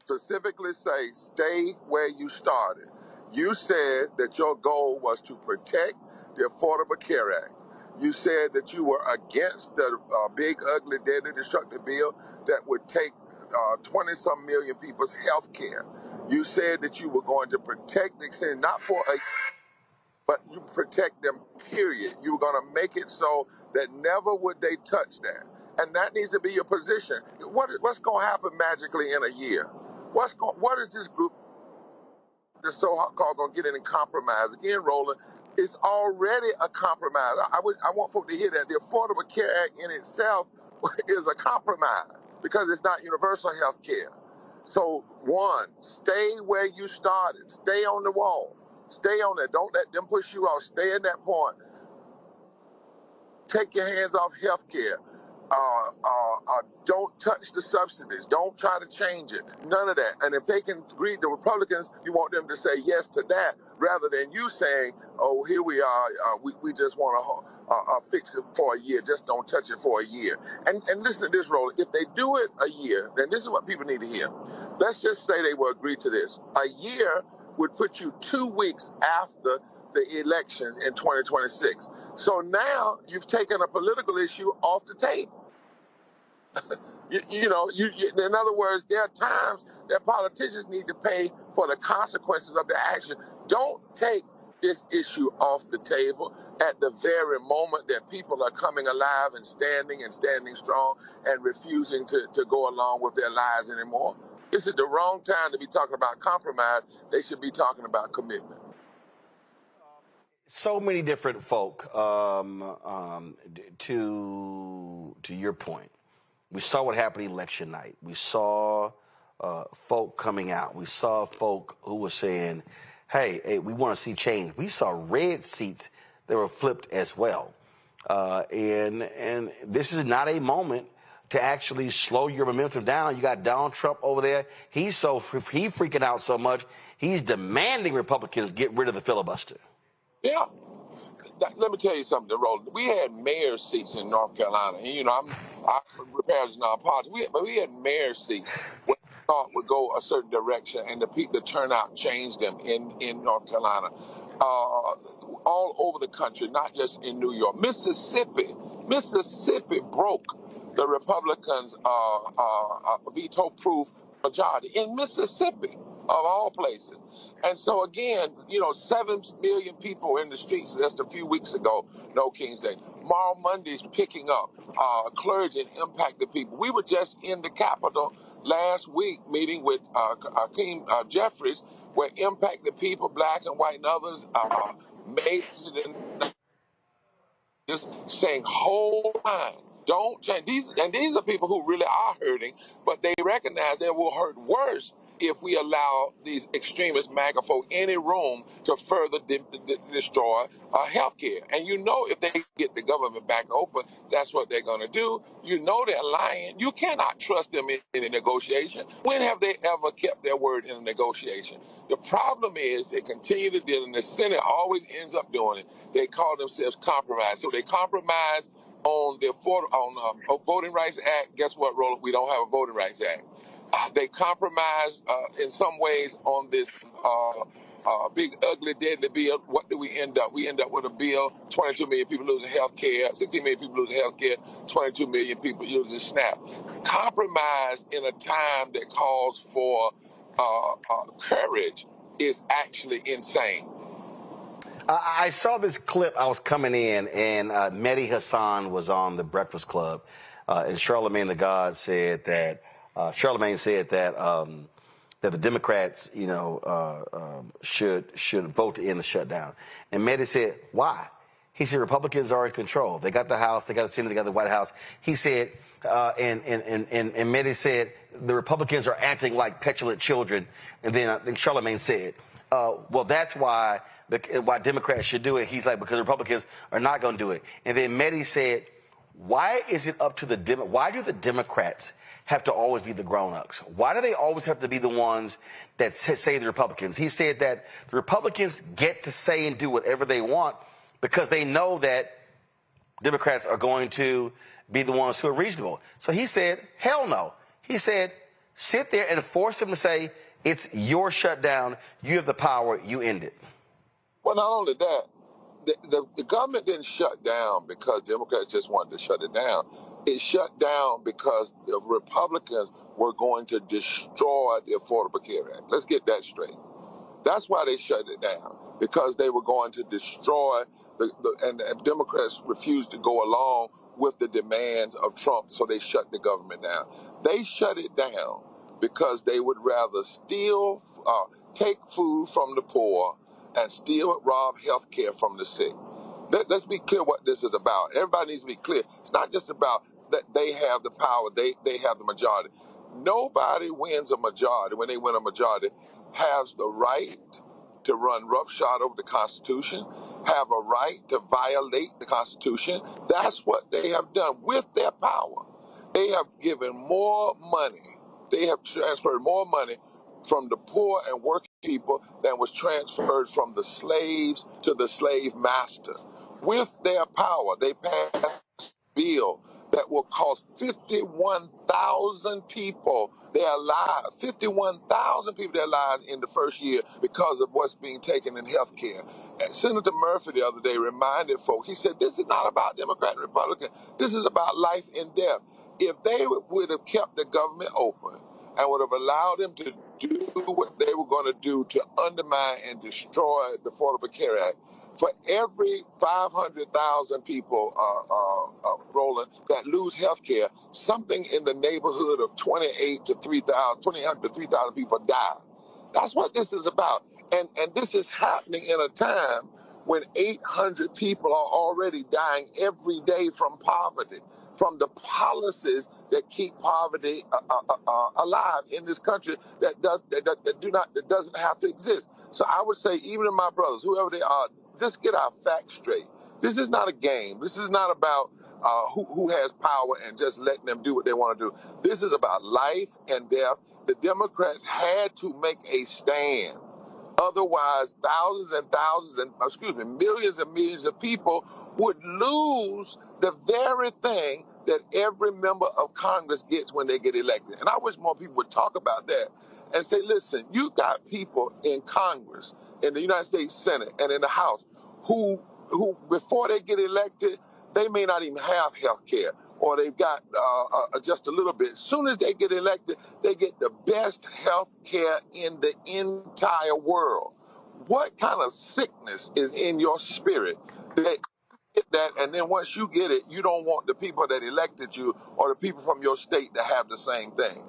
S4: Specifically say, stay where you started. You said that your goal was to protect the Affordable Care Act. You said that you were against the big, ugly, deadly, destructive bill that would take 20-some million people's health care. You said that you were going to protect the extended, not for but you protect them, period. You were going to make it so that never would they touch that. And that needs to be your position. What's going to happen magically in a year? What is this group that's so-called going to get in compromise? Again, Roland, it's already a compromise. I want folks to hear that. The Affordable Care Act in itself is a compromise because it's not universal health care. So, one, stay where you started. Stay on the wall. Stay on there. Don't let them push you off. Stay at that point. Take your hands off health care. Don't touch the subsidies. Don't try to change it. None of that. And if they can agree, the Republicans, you want them to say yes to that rather than you saying, oh, here we are. We just want to fix it for a year. Just don't touch it for a year. And listen to this, Roland. If they do it a year, then this is what people need to hear. Let's just say they will agree to this. A year would put you 2 weeks after the elections in 2026. So now you've taken a political issue off the table. In other words, there are times that politicians need to pay for the consequences of their action. Don't take this issue off the table at the very moment that people are coming alive and standing strong and refusing to go along with their lives anymore. This is the wrong time to be talking about compromise. They should be talking about commitment.
S2: So many different folk, to your point. We saw what happened election night. We saw folk coming out. We saw folk who were saying, hey, we want to see change. We saw red seats that were flipped as well. And this is not a moment to actually slow your momentum down. You got Donald Trump over there. He's freaking out so much, he's demanding Republicans get rid of the filibuster.
S4: Yeah. Let me tell you something, Roland. We had mayor seats in North Carolina. And, I'm repairs non-politics. But we had mayor seats where we thought would go a certain direction, and the turnout changed them in North Carolina. All over the country, not just in New York. Mississippi broke the Republicans' veto-proof majority in Mississippi, of all places. And so again, 7 million people in the streets just a few weeks ago, no King's Day. Tomorrow Monday's picking up, clergy and impacted people. We were just in the Capitol last week meeting with Hakeem Jeffries, where impacted people, black and white and others, made just saying, hold on. Don't change. These are people who really are hurting, but they recognize they will hurt worse if we allow these extremist MAGA folk any room to further destroy health care. And if they get the government back open, that's what they're going to do. They're lying. You cannot trust them in a negotiation. When have they ever kept their word in a negotiation? The problem is they continue to deal, and the Senate always ends up doing it. They call themselves compromise. So they compromise on the Voting Rights Act. Guess what, Roland? We don't have a Voting Rights Act. They compromise in some ways on this big, ugly, deadly bill. What do we end up? We end up with a bill, 22 million people losing health care, 16 million people losing health care, 22 million people using SNAP. Compromise in a time that calls for courage is actually insane.
S2: I saw this clip. I was coming in, and Mehdi Hasan was on the Breakfast Club, and Charlemagne the God said that that the Democrats, should vote to end the shutdown. And Mehdi said, why? He said Republicans are in control. They got the House, they got the Senate, they got the White House. He said, and Mehdi said the Republicans are acting like petulant children. And then I think Charlemagne said, well, that's why Democrats should do it. He's like, because Republicans are not going to do it. And then Mehdi said, why is it up to why do the Democrats have to always be the grown-ups? Why do they always have to be the ones that say the Republicans? He said that the Republicans get to say and do whatever they want because they know that Democrats are going to be the ones who are reasonable. So he said, hell no. He said, sit there and force them to say, it's your shutdown, you have the power, you end it.
S4: Well, not only that, the government didn't shut down because Democrats just wanted to shut it down. It shut down because the Republicans were going to destroy the Affordable Care Act. Let's get that straight. That's why they shut it down, because they were going to destroy and Democrats refused to go along with the demands of Trump, so they shut the government down. They shut it down because they would rather steal, take food from the poor and rob health care from the sick. Let's be clear what this is about. Everybody needs to be clear. It's not just about that they have the power, they have the majority. Nobody wins a majority. When they win a majority, has the right to run roughshod over the Constitution, have a right to violate the Constitution. That's what they have done with their power. They have given more money. They have transferred more money from the poor and working people than was transferred from the slaves to the slave master. With their power, they passed a bill that will cost 51,000 people their lives, 51,000 people their lives in the first year because of what's being taken in health care. And Senator Murphy the other day reminded folks, he said, this is not about Democrat and Republican. This is about life and death. If they would have kept the government open and would have allowed them to do what they were going to do to undermine and destroy the Affordable Care Act, for every 500,000 people, Roland, that lose health care, something in the neighborhood of 2,800 to 3,000 people die. That's what this is about. And this is happening in a time when 800 people are already dying every day from poverty, from the policies that keep poverty alive in this country that doesn't have to exist. So I would say, even to my brothers, whoever they are, just get our facts straight. This is not a game. This is not about who has power and just letting them do what they want to do. This is about life and death. The Democrats had to make a stand. Otherwise, millions and millions of people would lose the very thing that every member of Congress gets when they get elected. And I wish more people would talk about that and say, listen, you got people in Congress, in the United States Senate, and in the House who before they get elected, they may not even have health care, or they've got just a little bit. As soon as they get elected, they get the best health care in the entire world. What kind of sickness is in your spirit that get that, and then once you get it, you don't want the people that elected you or the people from your state to have the same thing?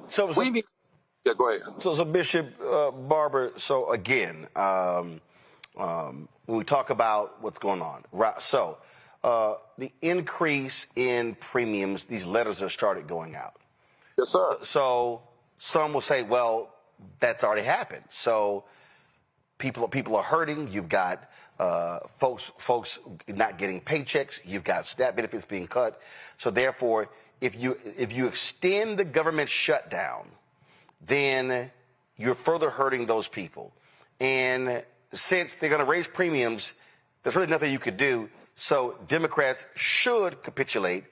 S4: Yeah, go ahead.
S2: So Bishop Barber, so again, when we talk about what's going on, right? So the increase in premiums, these letters have started going out.
S4: Yes, sir.
S2: So some will say, well, that's already happened. So people are hurting. You've got folks not getting paychecks. You've got SNAP benefits being cut. So therefore, if you extend the government shutdown, then you're further hurting those people. And since they're going to raise premiums, there's really nothing you could do. So Democrats should capitulate.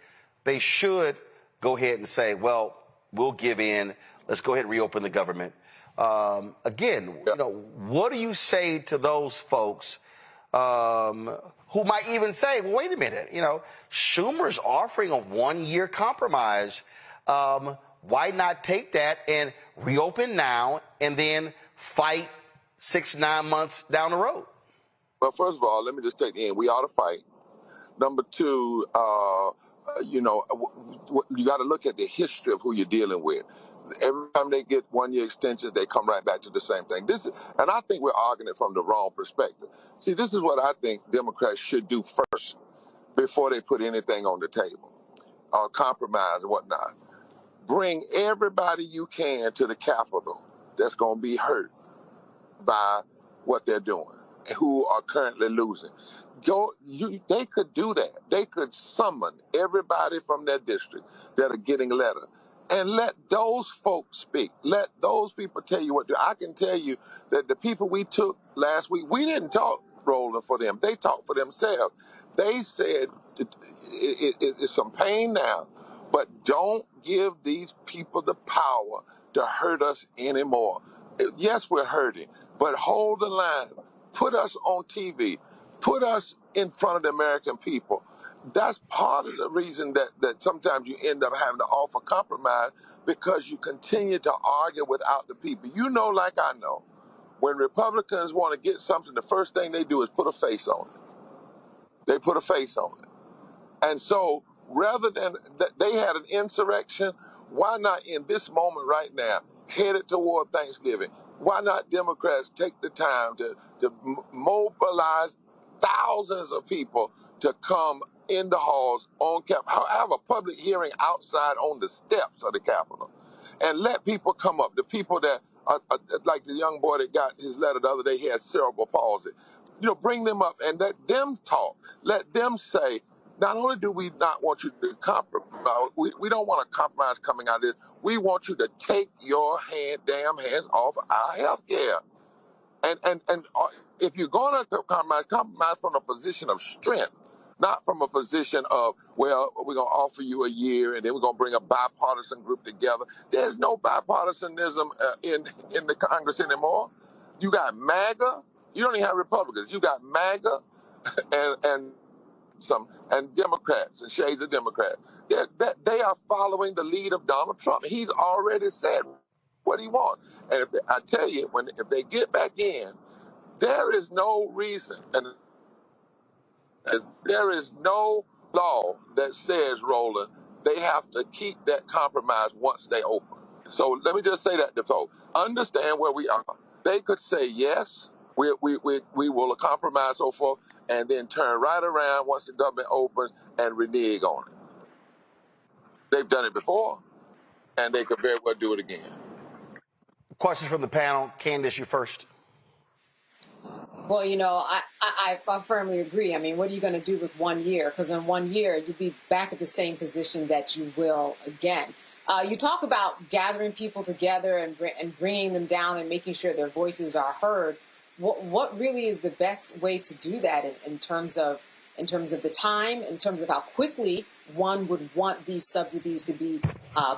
S2: They should go ahead and say, well, we'll give in. Let's go ahead and reopen the government. Again, what do you say to those folks who might even say, well, wait a minute, Schumer's offering a 1-year compromise. Why not take that and reopen now and then fight 6-9 months down the road?
S4: Well, first of all, let me just take the end. We ought to fight. Number two, you got to look at the history of who you're dealing with. Every time they get 1-year extensions, they come right back to the same thing. And I think we're arguing it from the wrong perspective. See, this is what I think Democrats should do first. before they put anything on the table or compromise and whatnot. Bring everybody you can to the Capitol that's going to be hurt by what they're doing, who are currently losing. They could do that. They could summon everybody from their district that are getting letter and let those folks speak. Let those people tell you what to do. I can tell you that the people we took last week, we didn't talk, Roland, for them. They talked for themselves. They said it's some pain now, but don't give these people the power to hurt us anymore. Yes, we're hurting, but hold the line. Put us on TV. Put us in front of the American people. That's part of the reason that sometimes you end up having to offer compromise, because you continue to argue without the people. You know, like I know, when Republicans want to get something, the first thing they do is put a face on it. They put a face on it. And so rather than they had an insurrection, why not in this moment right now, headed toward Thanksgiving, why not Democrats take the time to mobilize thousands of people to come in the halls on Capitol, have a public hearing outside on the steps of the Capitol, and let people come up, the people that are like the young boy that got his letter the other day, he has cerebral palsy. You know, bring them up and let them talk. Let them say, not only do we not want you to compromise, we don't want a compromise coming out of this. We want you to take your damn hands off our health care. And if you're going to compromise from a position of strength, not from a position of, well, we're going to offer you a year and then we're going to bring a bipartisan group together. There's no bipartisanism in the Congress anymore. You got MAGA. You don't even have Republicans. You got MAGA and Democrats and shades of Democrats. They are following the lead of Donald Trump. He's already said what he wants. And I tell you, if they get back in, there is no reason, and there is no law that says, Roland, they have to keep that compromise once they open. So let me just say that to folks. Understand where we are. They could say, yes, we will compromise, so forth, and then turn right around once the government opens and renege on it. They've done it before, and they could very well do it again.
S2: Questions from the panel. Candace, you first.
S12: Well, you know, I firmly agree. I mean, what are you going to do with 1 year? Because in 1 year, you'll be back at the same position that you will again. You talk about gathering people together and bringing them down and making sure their voices are heard. What really is the best way to do that in terms of the time, in terms of how quickly one would want these subsidies to be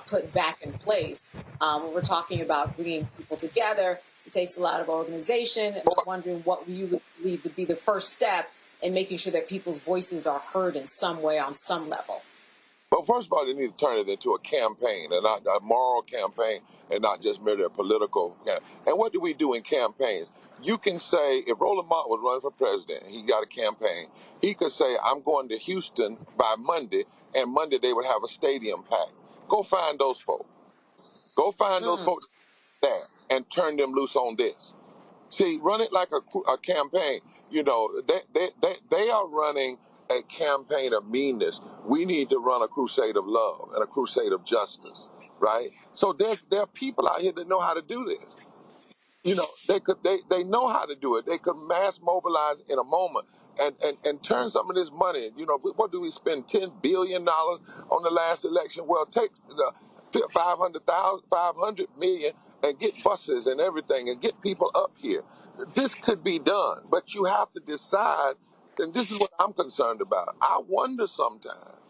S12: put back in place? When we're talking about bringing people together, it takes a lot of organization. And I'm wondering what you would believe would be the first step in making sure that people's voices are heard in some way, on some level.
S4: Well, first of all, they need to turn it into a campaign, and not a moral campaign, and not just merely a political campaign. And what do we do in campaigns? You can say, if Roland Martin was running for president and he got a campaign, he could say, I'm going to Houston by Monday, and Monday they would have a stadium packed. Go find those folks. Go find those folks there and turn them loose on this. See, run it like a campaign. You know, they are running a campaign of meanness. We need to run a crusade of love and a crusade of justice, right? So there are people out here that know how to do this. You know, they know how to do it. They could mass mobilize in a moment and turn some of this money. You know, what do we spend $10 billion on the last election? Well, take the $500 million and get buses and everything and get people up here. This could be done, but you have to decide. And this is what I'm concerned about. I wonder sometimes,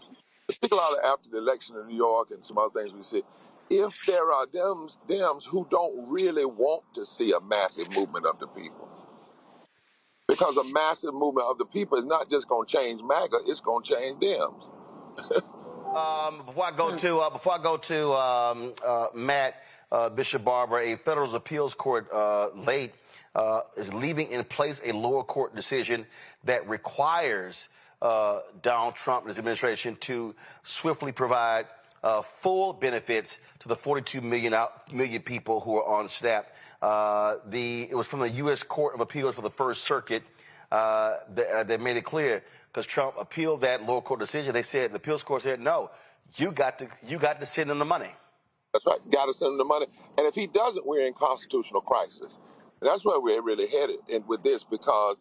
S4: particularly after the election in New York and some other things we see, if there are Dems who don't really want to see a massive movement of the people. Because a massive movement of the people is not just going to change MAGA, it's going to change Dems.
S2: Before I go to Matt, Bishop Barber, a federal appeals court is leaving in place a lower court decision that requires Donald Trump and his administration to swiftly provide full benefits to the 42 million people who are on SNAP. It was from the U.S. Court of Appeals for the First Circuit. They made it clear because Trump appealed that lower court decision. They said, the appeals court said, no, you got to send them the money.
S4: That's right. Got to send him the money. And if he doesn't, we're in constitutional crisis. And that's where we're really headed with this, because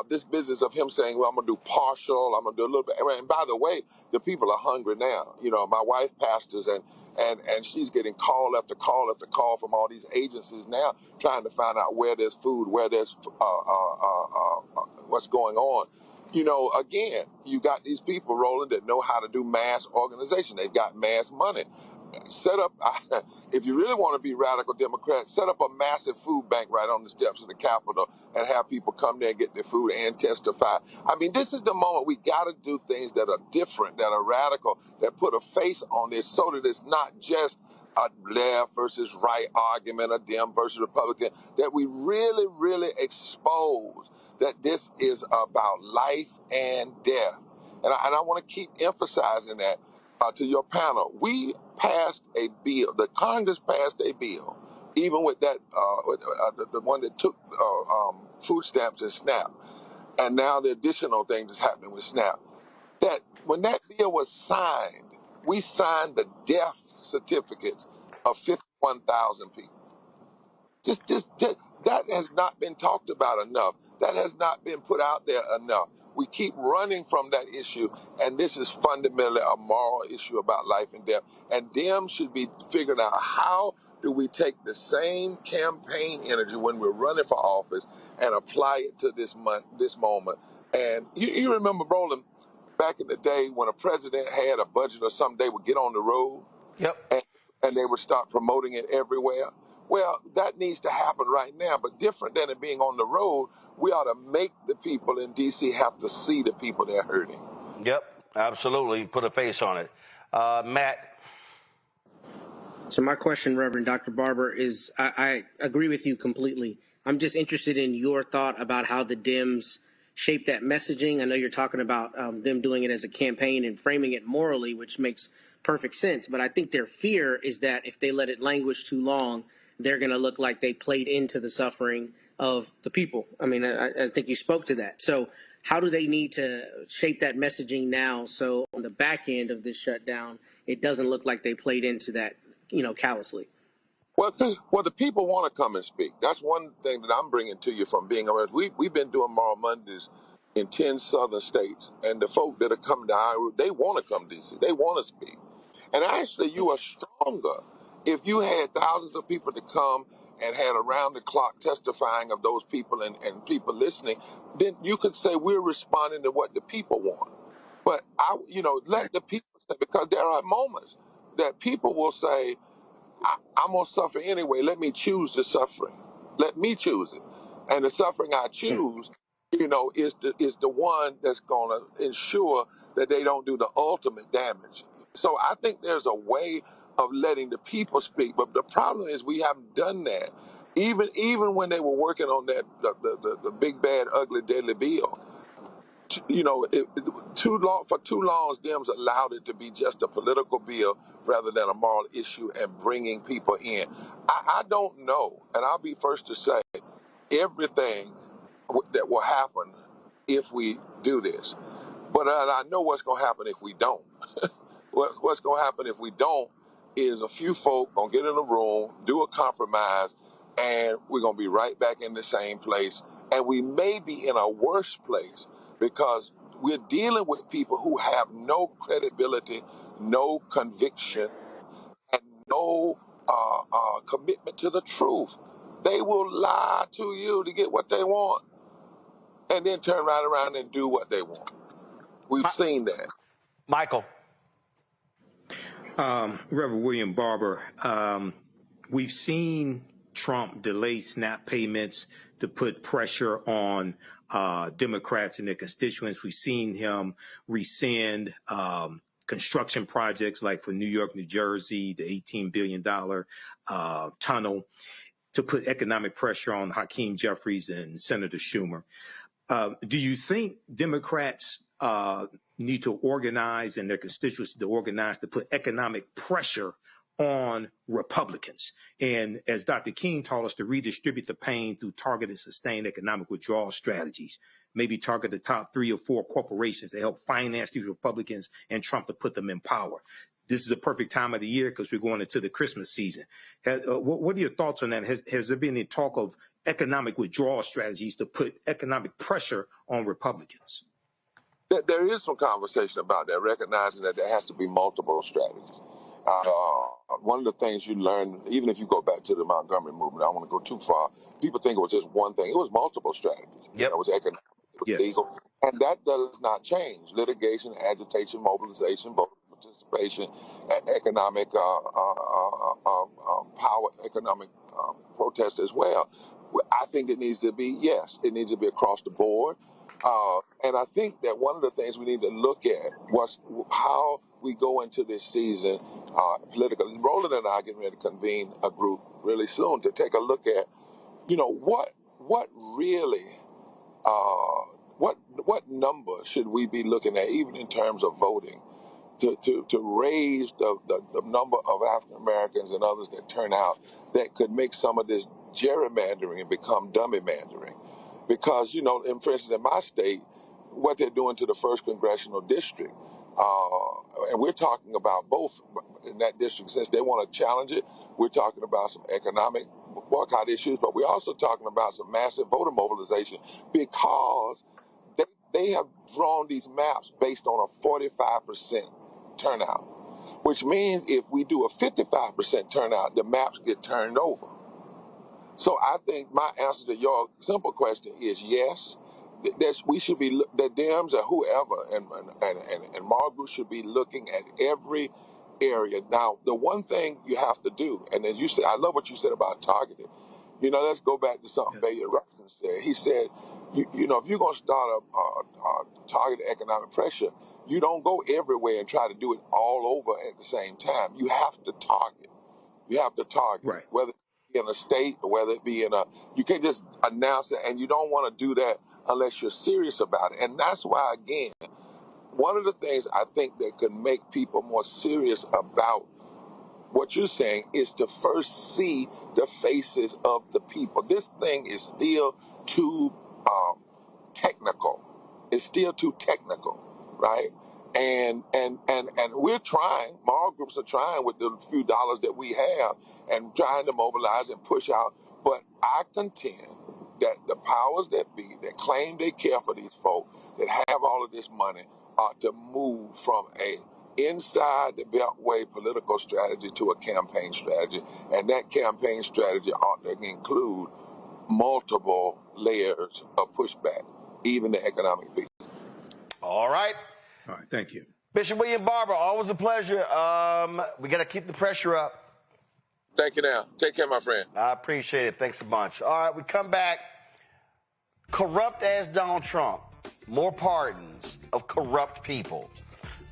S4: this business of him saying, well, I'm going to do partial, I'm going to do a little bit. And by the way, the people are hungry now. You know, my wife pastors, and she's getting call after call after call from all these agencies now trying to find out where there's food, where there's what's going on. You know, again, you got these people, Roland, that know how to do mass organization. They've got mass money. Set up, if you really want to be radical Democrat, set up a massive food bank right on the steps of the Capitol and have people come there and get their food and testify. I mean, this is the moment we got to do things that are different, that are radical, that put a face on this so that it's not just a left versus right argument, a Dem versus Republican, that we really, really expose that this is about life and death. And I want to keep emphasizing that. To your panel, we passed a bill, the Congress passed a bill, even with that, the one that took food stamps and SNAP, and now the additional things that's happening with SNAP, that when that bill was signed, we signed the death certificates of 51,000 people. Just that has not been talked about enough. That has not been put out there enough. We keep running from that issue, and this is fundamentally a moral issue about life and death. And Dems should be figuring out, how do we take the same campaign energy when we're running for office and apply it to this moment. And you remember, Roland, back in the day when a president had a budget or something, they would get on the road.
S2: Yep.
S4: And they would start promoting it everywhere. Well, that needs to happen right now, but different than it being on the road, we ought to make the people in D.C. have to see the people they're hurting.
S2: Yep, absolutely. Put a face on it. Matt.
S11: So my question, Reverend Dr. Barber, is I agree with you completely. I'm just interested in your thought about how the Dems shape that messaging. I know you're talking about them doing it as a campaign and framing it morally, which makes perfect sense. But I think their fear is that if they let it languish too long, they're going to look like they played into the suffering of the people. I mean, I think you spoke to that. So how do they need to shape that messaging now so on the back end of this shutdown, it doesn't look like they played into that, callously?
S4: Well, the people want to come and speak. That's one thing that I'm bringing to you from being around. We've been doing Moral Mondays in 10 southern states, and the folk that are coming to Iowa, they want to come to D.C. They want to speak. And actually, you are stronger if you had thousands of people to come and had around-the-clock testifying of those people and people listening, then you could say we're responding to what the people want. But, let the people say, because there are moments that people will say, I'm going to suffer anyway. Let me choose the suffering. Let me choose it. And the suffering I choose, is the one that's going to ensure that they don't do the ultimate damage. So I think there's a way of letting the people speak, but the problem is we haven't done that. Even when they were working on that the big bad ugly deadly bill, for too long Dems allowed it to be just a political bill rather than a moral issue and bringing people in. I don't know, and I'll be first to say everything that will happen if we do this, but I know what's going to happen if we don't. What's going to happen if we don't is a few folk going to get in a room, do a compromise, and we're going to be right back in the same place. And we may be in a worse place because we're dealing with people who have no credibility, no conviction, and no commitment to the truth. They will lie to you to get what they want and then turn right around and do what they want. We've seen that.
S2: Michael.
S13: Reverend William Barber, we've seen Trump delay SNAP payments to put pressure on Democrats and their constituents. We've seen him rescind construction projects like for New York, New Jersey, the $18 billion tunnel to put economic pressure on Hakeem Jeffries and Senator Schumer. Do you think Democrats need to organize and their constituents to organize to put economic pressure on Republicans? And as Dr. King taught us, to redistribute the pain through targeted, sustained economic withdrawal strategies. maybe target the top 3 or 4 corporations that help finance these Republicans and Trump to put them in power. This is a perfect time of the year because we're going into the Christmas season. What are your thoughts on that? Has there been any talk of economic withdrawal strategies to put economic pressure on Republicans?
S4: There is some conversation about that, recognizing that there has to be multiple strategies. One of the things you learn, even if you go back to the Montgomery movement, I don't want to go too far, people think it was just one thing. It was multiple strategies.
S2: Yep.
S4: It was economic, it was legal, and that does not change. Litigation, agitation, mobilization, voter participation, economic power, economic protest as well. I think it needs to be, yes, it needs to be across the board. And I think that one of the things we need to look at was how we go into this season politically. Roland and I are getting ready to convene a group really soon to take a look at, what really, what number should we be looking at, even in terms of voting, to raise the number of African Americans and others that turn out that could make some of this gerrymandering become dummymandering. Because, for instance, in my state, what they're doing to the 1st Congressional District, and we're talking about both in that district, since they want to challenge it, we're talking about some economic boycott issues, but we're also talking about some massive voter mobilization because they have drawn these maps based on a 45% turnout, which means if we do a 55% turnout, the maps get turned over. So I think my answer to your simple question is yes. We should be, the Dems or whoever and Margaret should be looking at every area. Now, the one thing you have to do, and as you said, I love what you said about targeting. Let's go back to something Bayard Rustin said. He said, if you're going to start a targeted economic pressure, you don't go everywhere and try to do it all over at the same time. You have to target. Right. Whether in a state or whether it be you can't just announce it, and you don't want to do that unless you're serious about it. And that's why, again, one of the things I think that could make people more serious about what you're saying is to first see the faces of the people. This thing is still too technical. It's still too technical, right? And we're trying, moral groups are trying with the few dollars that we have and trying to mobilize and push out. But I contend that the powers that be that claim they care for these folk, that have all of this money, are to move from a inside the beltway political strategy to a campaign strategy. And that campaign strategy ought to include multiple layers of pushback, even the economic piece.
S2: All right.
S13: All right, thank you.
S2: Bishop William Barber, always a pleasure. We got to keep the pressure up.
S4: Thank you now. Take care, my friend.
S2: I appreciate it. Thanks a bunch. All right, we come back. Corrupt as Donald Trump. More pardons of corrupt people.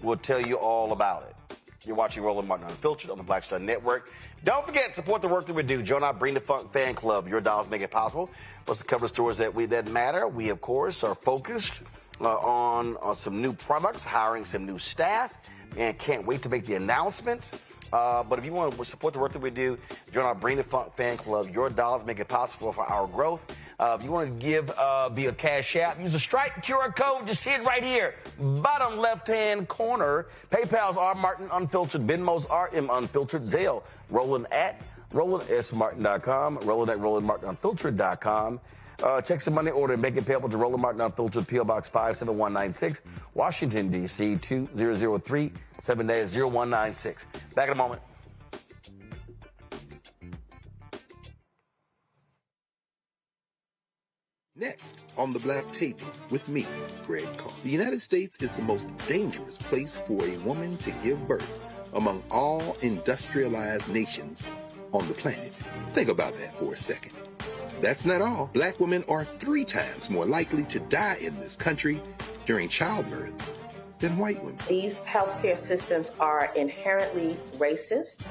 S2: We'll tell you all about it. You're watching Roland Martin Unfiltered on the Black Star Network. Don't forget, support the work that we do. Join our Bring the Funk fan club. Your dollars make it possible. Plus to cover stories that matter. We, of course, are focused on some new products, hiring some new staff, and can't wait to make the announcements. But if you want to support the work that we do, join our Bring the Funk fan club. Your dollars make it possible for our growth. If you want to give via Cash App, use a Stripe QR code. Just see it right here, bottom left-hand corner. PayPal's R Martin Unfiltered, Venmo's RM Unfiltered, Zelle, Roland at RolandSMartin.com, Roland at RolandMartinUnfiltered.com. Check some money order and make it payable to Roland Martin Unfiltered, P.O. Box 57196, Washington, D.C. 2003 7-0196. Back in a moment.
S5: Next on the Black Table with me, Greg Carr. The United States is the most dangerous place for a woman to give birth among all industrialized nations on the planet. Think about that for a second. That's not all. Black women are 3 times more likely to die in this country during childbirth than white women.
S7: These healthcare systems are inherently racist.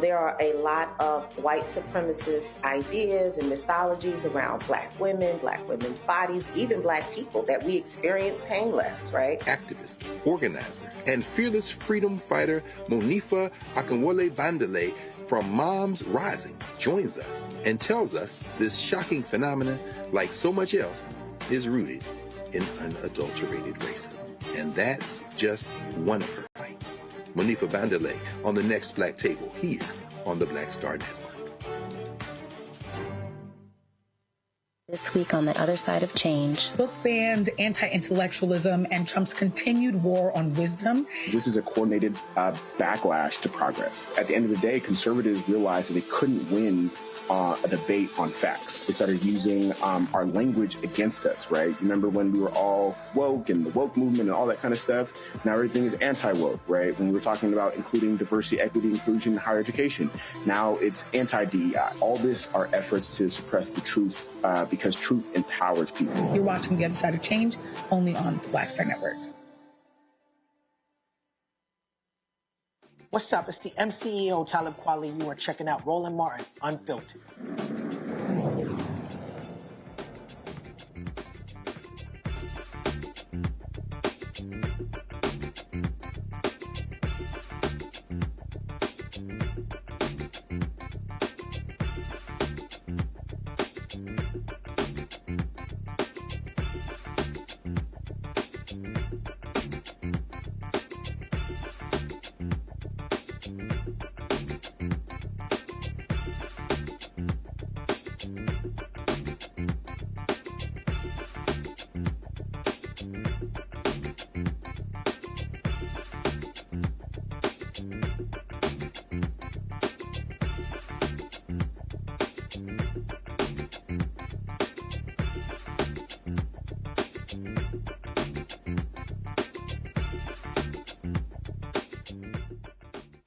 S7: There are a lot of white supremacist ideas and mythologies around black women, black women's bodies, even black people, that we experience pain less, right?
S5: Activist, organizer, and fearless freedom fighter Monifa Akinwole Bandele from Moms Rising joins us and tells us this shocking phenomenon, like so much else, is rooted in unadulterated racism. And that's just one of her fights. Monifa Vanderlei on the next Black Table here on the Black Star Network.
S1: This week on The Other Side of Change.
S6: Book bans, anti-intellectualism, and Trump's continued war on wisdom.
S9: This is a coordinated backlash to progress. At the end of the day, conservatives realized that they couldn't win a debate on facts. They started using our language against us, right? Remember when we were all woke and the woke movement and all that kind of stuff? Now everything is anti-woke, right? When we were talking about including diversity, equity, inclusion, higher education, now it's anti-DEI. All this are efforts to suppress the truth because truth empowers people.
S6: You're watching The Other Side of Change only on the Black Star Network.
S24: What's up? It's the MCEO Talib Kweli. You are checking out Roland Martin Unfiltered.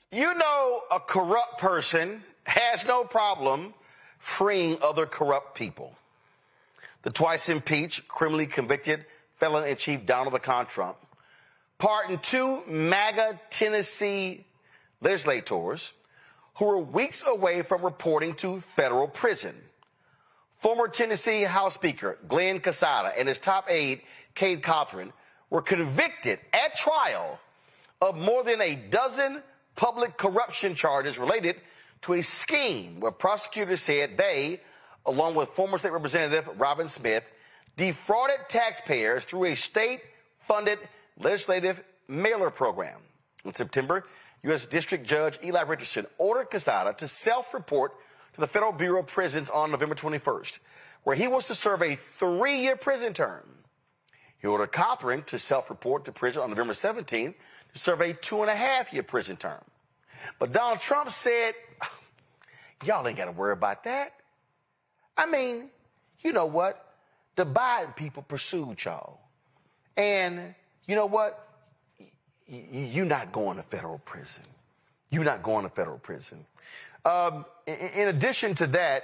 S2: You know, a corrupt person has no problem freeing other corrupt people. The twice impeached, criminally convicted felon-in-chief Donald the Con Trump pardoned two MAGA Tennessee legislators who were weeks away from reporting to federal prison. Former Tennessee House Speaker Glenn Quesada and his top aide, Cade Cothran, were convicted at trial of more than a dozen public corruption charges related to a scheme where prosecutors said they, along with former state representative Robin Smith, defrauded taxpayers through a state-funded legislative mailer program. In September, U.S. District Judge Eli Richardson ordered Quesada to self-report to the Federal Bureau of Prisons on November 21st, where he was to serve a 3-year prison term. He ordered Cothran to self-report to prison on November 17th to serve a 2.5-year prison term. But Donald Trump said, y'all ain't got to worry about that. I mean, you know what? The Biden people pursued y'all. And you know what? You're not going to federal prison. You're not going to federal prison. In addition to that,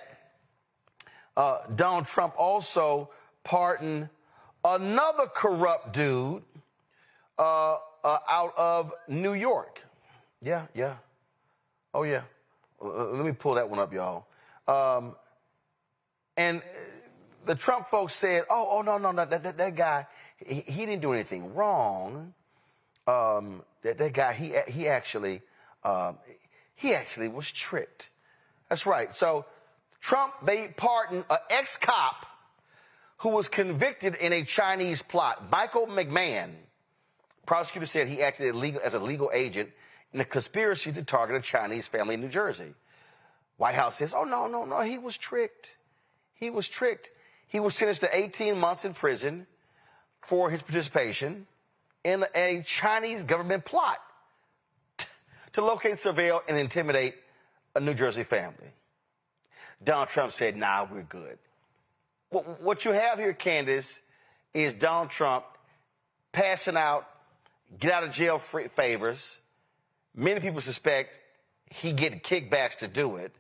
S2: Donald Trump also pardoned another corrupt dude out of New York. Yeah. Oh, yeah. Let me pull that one up, y'all. And the Trump folks said, no, that guy, he didn't do anything wrong. That guy, he actually was tricked. That's right. So Trump, they pardoned an ex-cop who was convicted in a Chinese plot. Michael McMahon. Prosecutors said he acted as a legal agent in a conspiracy to target a Chinese family in New Jersey. White House says, no, he was tricked. He was tricked. He was sentenced to 18 months in prison for his participation in a Chinese government plot to locate, surveil, and intimidate a New Jersey family. Donald Trump said, nah, we're good. What you have here, Candace, is Donald Trump passing out get-out-of-jail favors. Many people suspect he getting kickbacks to do it.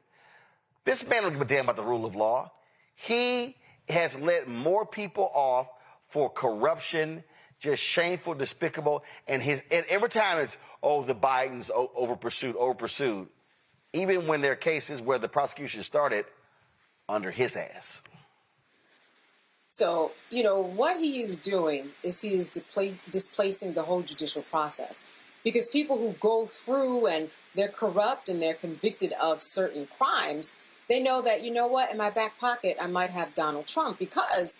S2: This man don't give a damn about the rule of law. He has let more people off for corruption, just shameful, despicable, and every time it's, the Bidens over-pursued, even when there are cases where the prosecution started under his ass.
S12: So, what he is doing is he is displacing the whole judicial process. Because people who go through and they're corrupt and they're convicted of certain crimes, they know that, in my back pocket, I might have Donald Trump, because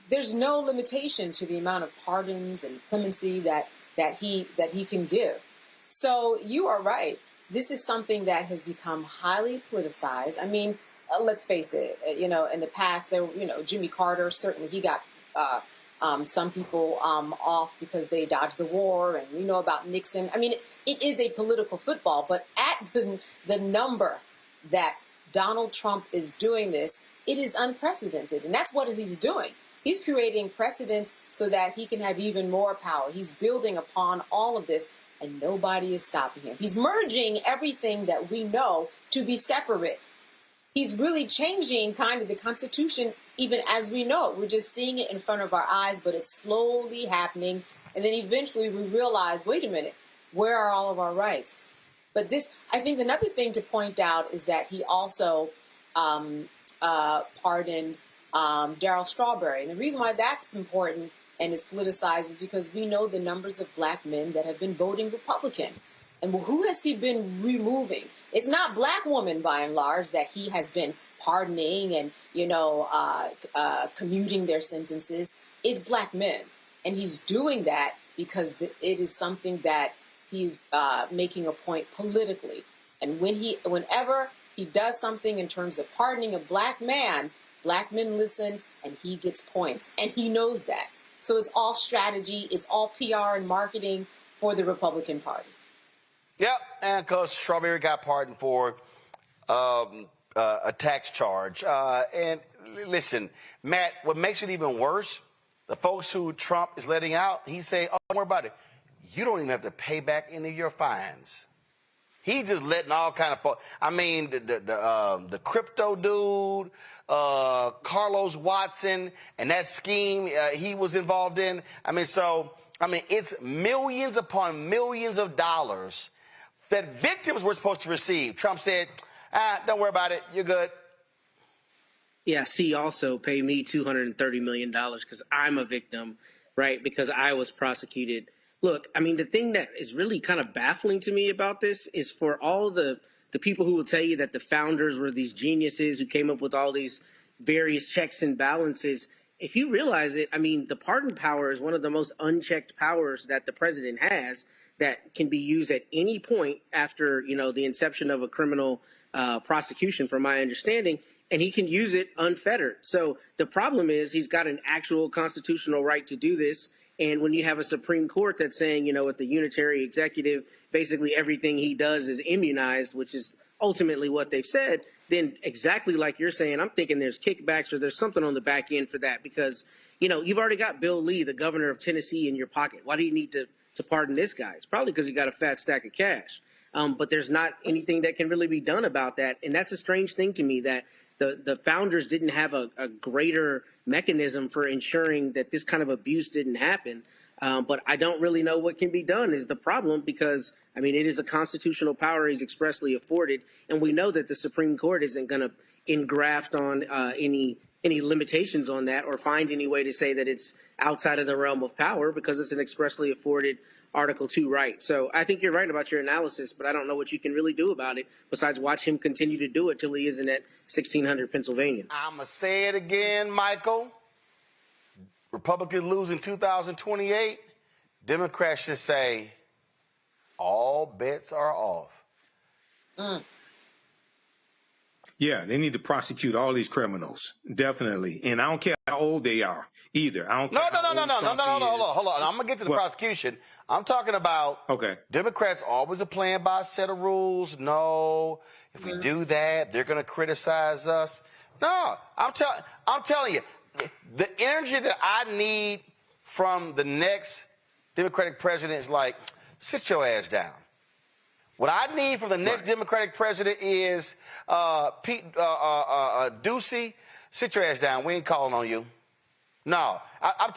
S12: there's no limitation to the amount of pardons and clemency that he can give. So you are right. This is something that has become highly politicized. I mean, let's face it, in the past, Jimmy Carter, certainly he got some people off because they dodged the war, and we know about Nixon. I mean, it is a political football, but at the number that Donald Trump is doing this, it is unprecedented, and that's what he's doing. He's creating precedents so that he can have even more power. He's building upon all of this, and nobody is stopping him. He's merging everything that we know to be separate. He's really changing kind of the Constitution even as we know it. We're just seeing it in front of our eyes, but it's slowly happening. And then eventually we realize, wait a minute, where are all of our rights? But I think another thing to point out is that he also pardoned Darryl Strawberry. And the reason why that's important and is politicized is because we know the numbers of black men that have been voting Republican. And who has he been removing? It's not black women, by and large, that he has been pardoning and, commuting their sentences. It's black men. And he's doing that because it is something that he's making a point politically. And whenever he does something in terms of pardoning a black man, black men listen and he gets points. And he knows that. So it's all strategy. It's all PR and marketing for the Republican Party.
S2: Yep, and because Strawberry got pardoned for a tax charge. And listen, Matt, what makes it even worse, the folks who Trump is letting out, he say, oh, don't worry about it. You don't even have to pay back any of your fines. He's just letting all kind of folks. I mean, the crypto dude, Carlos Watson, and that scheme he was involved in. It's millions upon millions of dollars that victims were supposed to receive. Trump said, don't worry about it. You're good.
S11: Yeah, also pay me $230 million because I'm a victim, right? Because I was prosecuted. Look, I mean, the thing that is really kind of baffling to me about this is for all the people who will tell you that the founders were these geniuses who came up with all these various checks and balances. If you realize it, I mean, the pardon power is one of the most unchecked powers that the president has that can be used at any point after, the inception of a criminal prosecution, from my understanding, and he can use it unfettered. So the problem is he's got an actual constitutional right to do this. And when you have a Supreme Court that's saying, with the unitary executive, basically everything he does is immunized, which is ultimately what they've said, then exactly like you're saying, I'm thinking there's kickbacks or there's something on the back end for that because, you've already got Bill Lee, the governor of Tennessee, in your pocket. Why do you need to pardon this guy? It's probably because you got a fat stack of cash. But there's not anything that can really be done about that. And that's a strange thing to me that the founders didn't have a greater mechanism for ensuring that this kind of abuse didn't happen. But I don't really know what can be done is the problem because, it is a constitutional power he's expressly afforded. And we know that the Supreme Court isn't going to engraft on any limitations on that or find any way to say that it's outside of the realm of power because it's an expressly afforded Article 2 right. So I think you're right about your analysis, but I don't know what you can really do about it besides watch him continue to do it till he isn't at 1600 Pennsylvania.
S2: I'm going to say it again, Michael. Republicans lose in 2028. Democrats should say, all bets are off.
S13: Yeah, they need to prosecute all these criminals, definitely. And I don't care how old they are either. I don't care. No,
S2: hold on. I'm going to get to the prosecution. I'm talking about Democrats always are playing by a set of rules. No, if we do that, they're going to criticize us. No, I'm telling you, the energy that I need from the next Democratic president is like, sit your ass down. What I need from the next Democratic president is Pete Ducey, sit your ass down. We ain't calling on you. No, I'm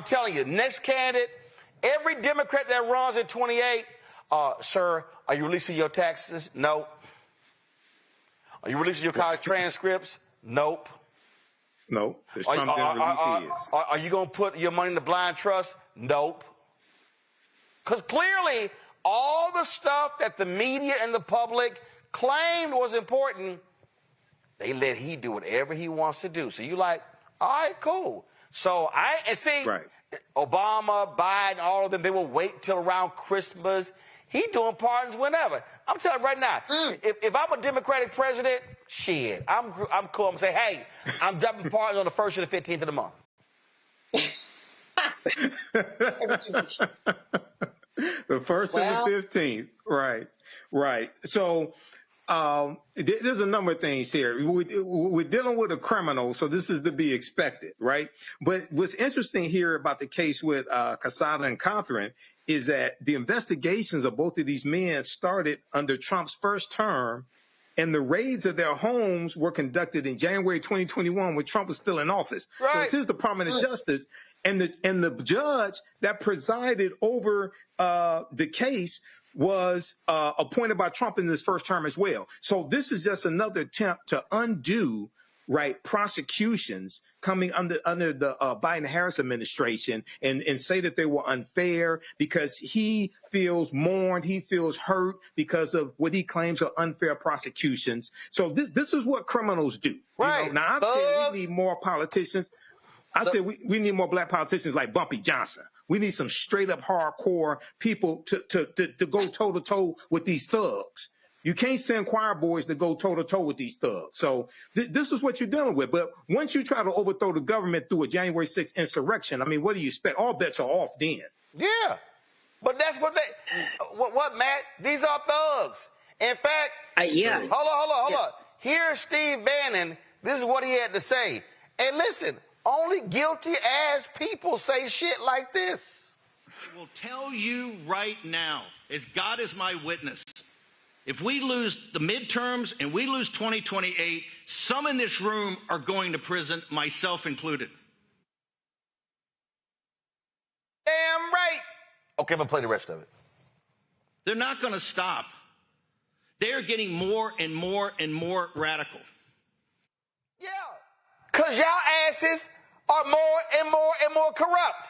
S2: telling you, next candidate, every Democrat that runs at 28, sir, are you releasing your taxes? Nope. Are you releasing your college transcripts? Nope.
S13: No. Are
S2: you going to put your money in the blind trust? Nope. Because clearly, all the stuff that the media and the public claimed was important, they let he do whatever he wants to do. So you like, All right, cool. So Obama, Biden, all of them, they will wait till around Christmas. He doing pardons whenever. I'm telling you right now, if I'm a Democratic president, shit, I'm cool. I'm saying, hey, I'm dropping pardons on the 1st and the 15th of the month.
S13: The 1st and the 15th. Right. So there's a number of things here. We're dealing with a criminal, so this is to be expected, right? But what's interesting here about the case with Casada and Catherine is that the investigations of both of these men started under Trump's first term, and the raids of their homes were conducted in January 2021 when Trump was still in office. Right. So it's his Department of Justice, and the judge that presided over the case was appointed by Trump in his first term as well. So this is just another attempt to undo prosecutions coming under the Biden-Harris administration and say that they were unfair because he feels mourned, he feels hurt because of what he claims are unfair prosecutions. So this is what criminals do. Right. You know? Now, I'm saying we need more politicians. I said we need more black politicians like Bumpy Johnson. We need some straight up hardcore people to go toe to toe with these thugs. You can't send choir boys to go toe to toe with these thugs. So this is what you're dealing with. But once you try to overthrow the government through a January 6th insurrection, I mean, what do you expect? All bets are off then.
S2: Yeah, but that's what what Matt? These are thugs. In fact, hold on. Here's Steve Bannon. This is what he had to say. And listen, only guilty ass people say shit like this.
S3: I will tell you right now, as God is my witness, if we lose the midterms and we lose 2028, some in this room are going to prison, myself included.
S2: Damn right. Okay, I'm going to play the rest of it.
S3: They're not going to stop. They're getting more and more and more radical.
S2: Yeah, because y'all asses are more and more and more corrupt.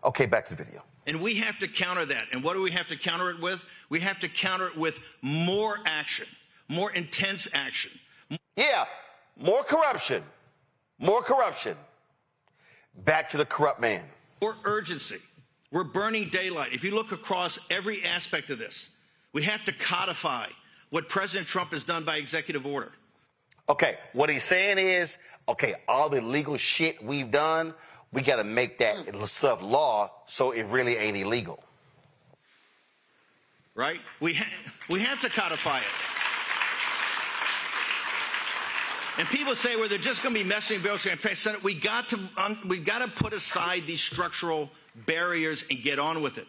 S2: Okay, back to the video.
S3: And we have to counter that. And what do we have to counter it with? We have to counter it with more action, more intense action.
S2: Yeah, more corruption. More corruption. Back to the corrupt man.
S3: More urgency. We're burning daylight. If you look across every aspect of this, we have to codify what President Trump has done by executive order.
S2: Okay, what he's saying is, okay, all the illegal shit we've done, we got to make that stuff law so it really ain't illegal.
S3: Right? We have to codify it. And people say, well, they're just going to be messing bills and pay Senate. We got to put aside these structural barriers and get on with it.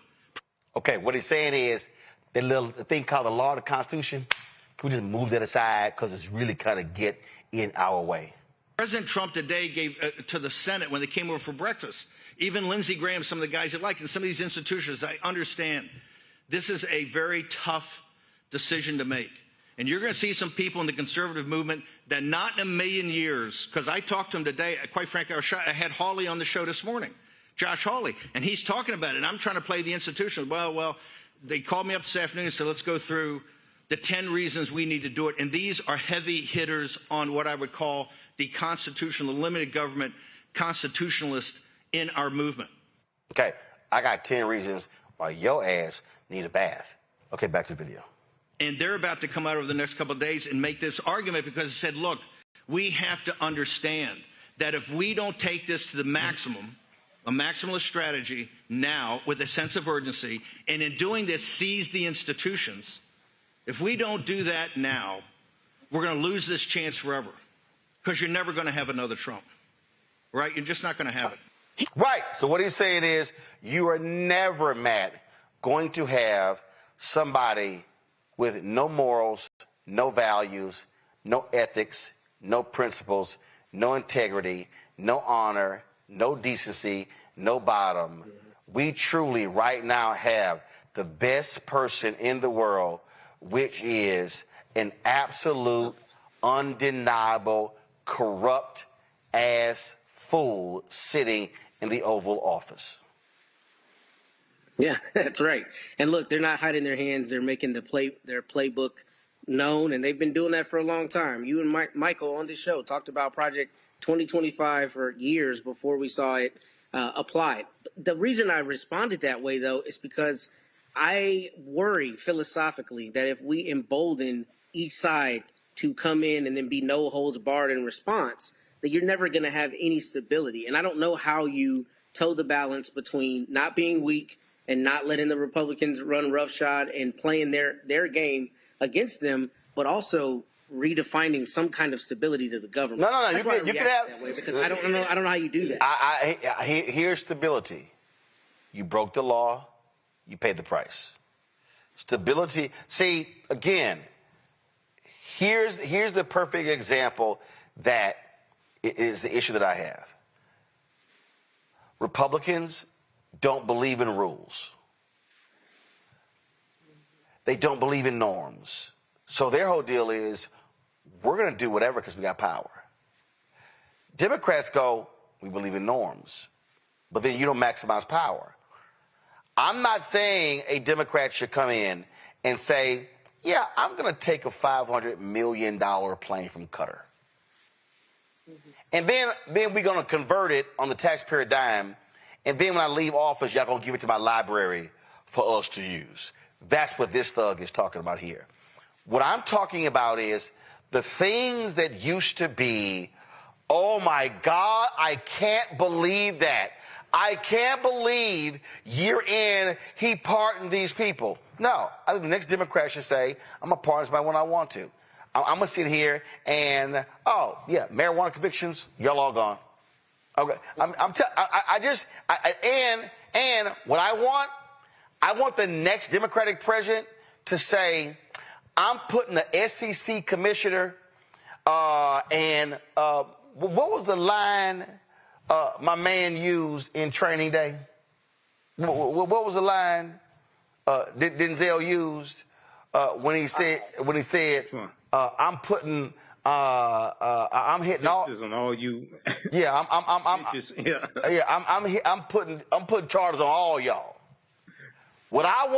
S2: Okay, what he's saying is the thing called the law of the Constitution, can we just move that aside because it's really kind of get in our way?
S3: President Trump today gave to the Senate when they came over for breakfast, even Lindsey Graham, some of the guys he liked, and some of these institutions, I understand this is a very tough decision to make. And you're going to see some people in the conservative movement that not in a million years, because I talked to him today, quite frankly, I had Hawley on the show this morning, Josh Hawley, and he's talking about it. And I'm trying to play the institution. Well, they called me up this afternoon and said, let's go through the 10 reasons we need to do it. And these are heavy hitters on what I would call the constitutional, the limited government constitutionalist in our movement.
S2: Okay, I got 10 reasons why your ass need a bath. Okay, back to the video.
S3: And they're about to come out over the next couple of days and make this argument because it said, look, we have to understand that if we don't take this to the maximum, a maximalist strategy now with a sense of urgency, and in doing this seize the institutions, if we don't do that now, we're going to lose this chance forever. Because you're never going to have another Trump, right? You're just not going to have it.
S2: Right. So what he's saying is you are never, Matt, going to have somebody with no morals, no values, no ethics, no principles, no integrity, no honor, no decency, no bottom. We truly right now have the best person in the world, which is an absolute, undeniable, corrupt ass fool sitting in the Oval Office.
S11: Yeah, that's right. And look, they're not hiding their hands. They're making their playbook known, and they've been doing that for a long time. You and Michael on this show talked about Project 2025 for years before we saw it applied. The reason I responded that way, though, is because I worry philosophically that if we embolden each side to come in and then be no holds barred in response, that you're never going to have any stability. And I don't know how you toe the balance between not being weak and not letting the Republicans run roughshod and playing their game against them, but also redefining some kind of stability to the government.
S2: No.
S11: That's
S2: You can have
S11: that way, because I don't know how you do that.
S2: Here's stability. You broke the law. You paid the price. Stability. See, again, here's the perfect example that is the issue that I have. Republicans don't believe in rules. They don't believe in norms. So their whole deal is, we're going to do whatever because we got power. Democrats go, we believe in norms, but then you don't maximize power. I'm not saying a Democrat should come in and say, yeah, I'm going to take a $500 million plane from Qatar. And then we're going to convert it on the taxpayer dime. And then when I leave office, y'all going to give it to my library for us to use. That's what this thug is talking about here. What I'm talking about is the things that used to be, oh my God, I can't believe that. I can't believe year in he pardoned these people. No, I think the next Democrat should say, I'm going to pardon somebody when I want to. I'm going to sit here and, oh, yeah, marijuana convictions, y'all all gone. Okay, and what I want the next Democratic president to say, I'm putting the SEC commissioner, what was the line my man used in Training Day? What was the line Denzel used when he said, I'm putting, I'm hitting all
S13: on all you.
S2: Yeah, I'm putting charges on all y'all. What I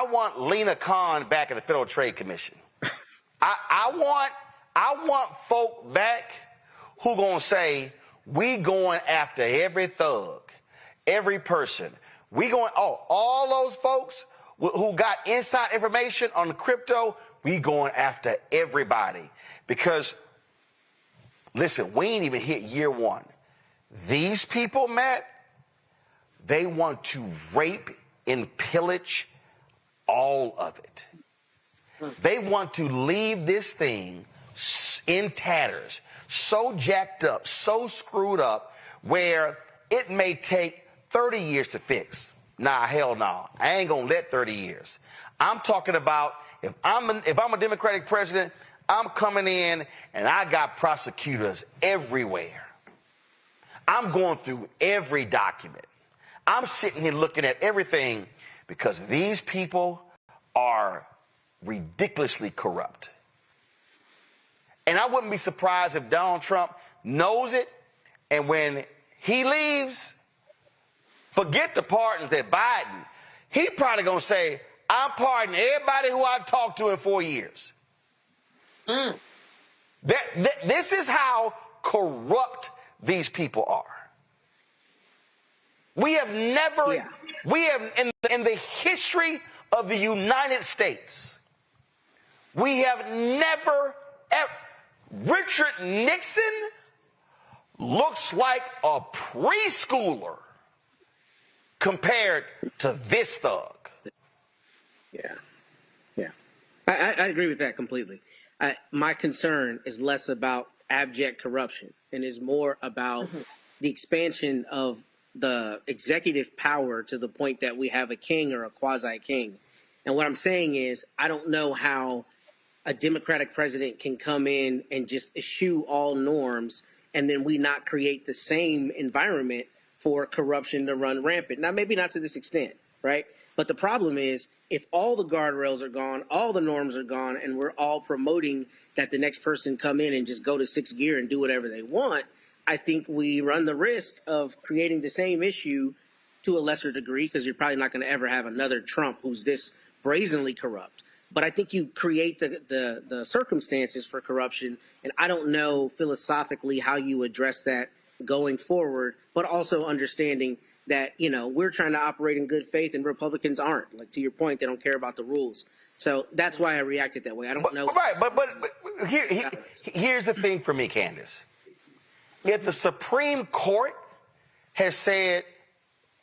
S2: want Lena Khan back at the Federal Trade Commission. I want folk back who gonna say, we going after every thug, every person. We going, all those folks who got inside information on the crypto, we going after everybody. Because, listen, we ain't even hit year one. These people, Matt, they want to rape and pillage all of it. They want to leave this thing in tatters, so jacked up, so screwed up, where it may take 30 years to fix. Nah, hell no. I ain't gonna let 30 years. I'm talking about if I'm a Democratic president, I'm coming in and I got prosecutors everywhere. I'm going through every document. I'm sitting here looking at everything because these people are ridiculously corrupt. And I wouldn't be surprised if Donald Trump knows it, and when he leaves, forget the pardons that Biden, he probably going to say, I'm pardoning everybody who I've talked to in 4 years. This is how corrupt these people are. We have never, in the history of the United States, we have never, ever, Richard Nixon looks like a preschooler compared to this thug.
S11: Yeah. I agree with that completely. My concern is less about abject corruption and is more about the expansion of the executive power to the point that we have a king or a quasi-king. And what I'm saying is, I don't know how a Democratic president can come in and just eschew all norms and then we not create the same environment for corruption to run rampant. Now, maybe not to this extent, right? But the problem is, if all the guardrails are gone, all the norms are gone, and we're all promoting that the next person come in and just go to sixth gear and do whatever they want, I think we run the risk of creating the same issue to a lesser degree, because you're probably not going to ever have another Trump who's this brazenly corrupt. But I think you create the circumstances for corruption, and I don't know philosophically how you address that going forward, but also understanding that, you know, we're trying to operate in good faith and Republicans aren't. Like, to your point, they don't care about the rules. So that's why I reacted that way. I don't know.
S2: Right, but here's the thing for me, Candace. If the Supreme Court has said,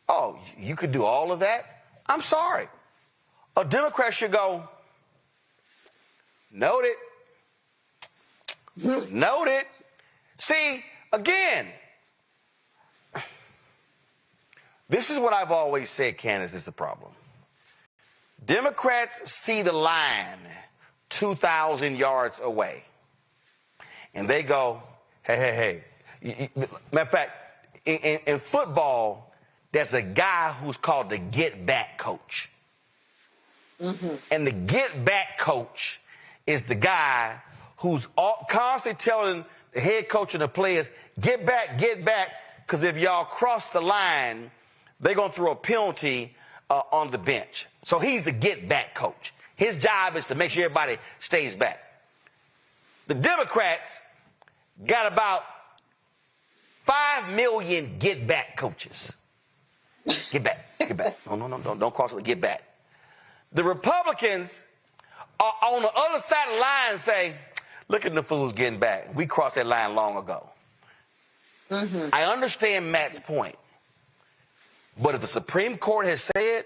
S2: oh, you could do all of that, I'm sorry. A Democrat should go, noted. Noted. See, again, this is what I've always said, Candace, is the problem. Democrats see the line 2,000 yards away, and they go, hey. Matter of fact, in football, there's a guy who's called the get-back coach. Mm-hmm. And the get-back coach is the guy who's constantly telling the head coach and the players, get back, because if y'all cross the line, they're going to throw a penalty on the bench. So he's the get-back coach. His job is to make sure everybody stays back. The Democrats got about 5 million get-back coaches. Get back. No, don't cross it. Get back. The Republicans are on the other side of the line say, look at the fools getting back. We crossed that line long ago. Mm-hmm. I understand Matt's point. But if the Supreme Court has said,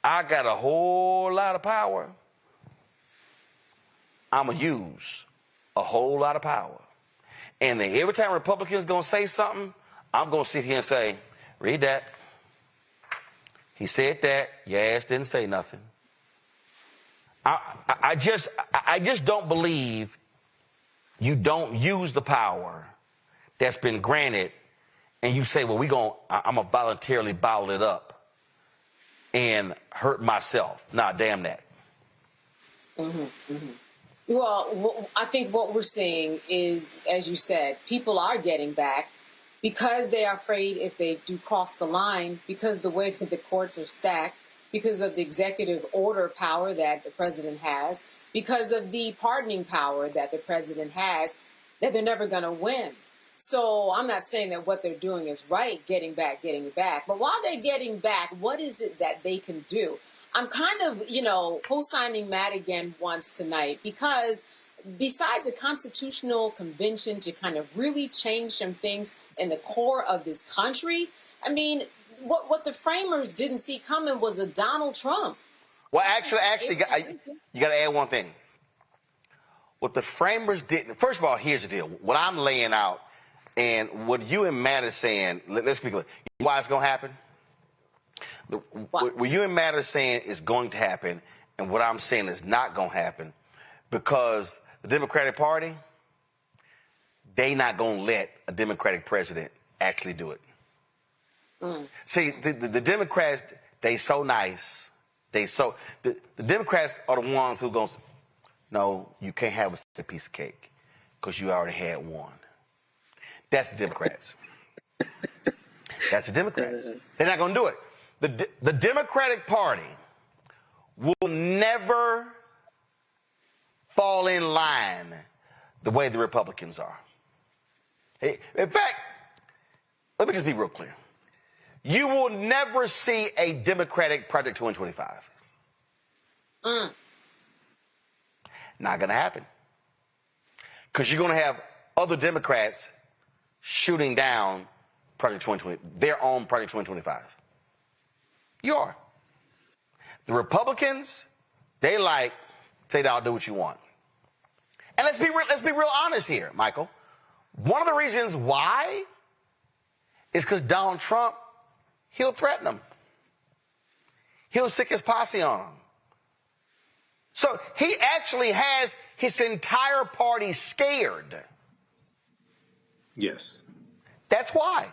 S2: I got a whole lot of power, I'm going to use a whole lot of power. And then every time Republicans going to say something, I'm going to sit here and say, read that. He said that. Your ass didn't say nothing. I just don't believe you don't use the power that's been granted and you say, well, I'm going to voluntarily bottle it up and hurt myself. Nah, damn that.
S12: Mm-hmm, mm-hmm. Well, I think what we're seeing is, as you said, people are getting back because they are afraid if they do cross the line, because the way that the courts are stacked, because of the executive order power that the president has, because of the pardoning power that the president has, that they're never going to win. So I'm not saying that what they're doing is right, getting back. But while they're getting back, what is it that they can do? I'm kind of, co-signing Matt again once tonight, because besides a constitutional convention to kind of really change some things in the core of this country, I mean, what the framers didn't see coming was a Donald Trump.
S2: Well, actually, you got to add one thing. What the framers didn't, first of all, here's the deal. What I'm laying out and what you and Matt are saying, let's be clear. You know why it's going to happen? What you and Matt are saying is going to happen, and what I'm saying is not going to happen, because the Democratic Party, they not going to let a Democratic president actually do it. Mm. See, the Democrats, they so nice. The Democrats are the ones who going to, no, you can't have a piece of cake because you already had one. That's the Democrats. That's the Democrats. They're not going to do it. The Democratic Party will never fall in line the way the Republicans are. In fact, let me just be real clear. You will never see a Democratic Project 2025. Not going to happen. Because you're going to have other Democrats shooting down Project 2020, their own Project 2025. You are. The Republicans, they say, I'll do what you want. And let's be real honest here, Michael. One of the reasons why is because Donald Trump, he'll threaten them. He'll sick his posse on them. So he actually has his entire party scared.
S13: Yes.
S2: That's why.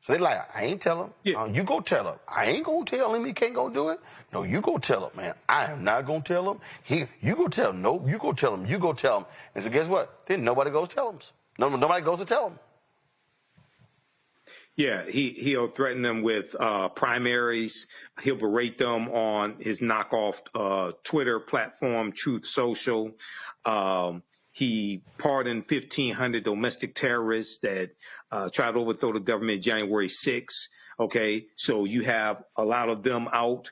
S2: So they're like, I ain't tell him. Yeah. You go tell him. I ain't going to tell him he can't go do it. No, you go tell him, man. I am not going to tell him. You go tell him. No, you go tell him. You go tell him. And so guess what? Then nobody goes to tell him. Nobody goes to tell him.
S13: Yeah, he'll threaten them with primaries. He'll berate them on his knockoff Twitter platform, Truth Social. He pardoned 1,500 domestic terrorists that tried to overthrow the government January 6th. Okay, so you have a lot of them out.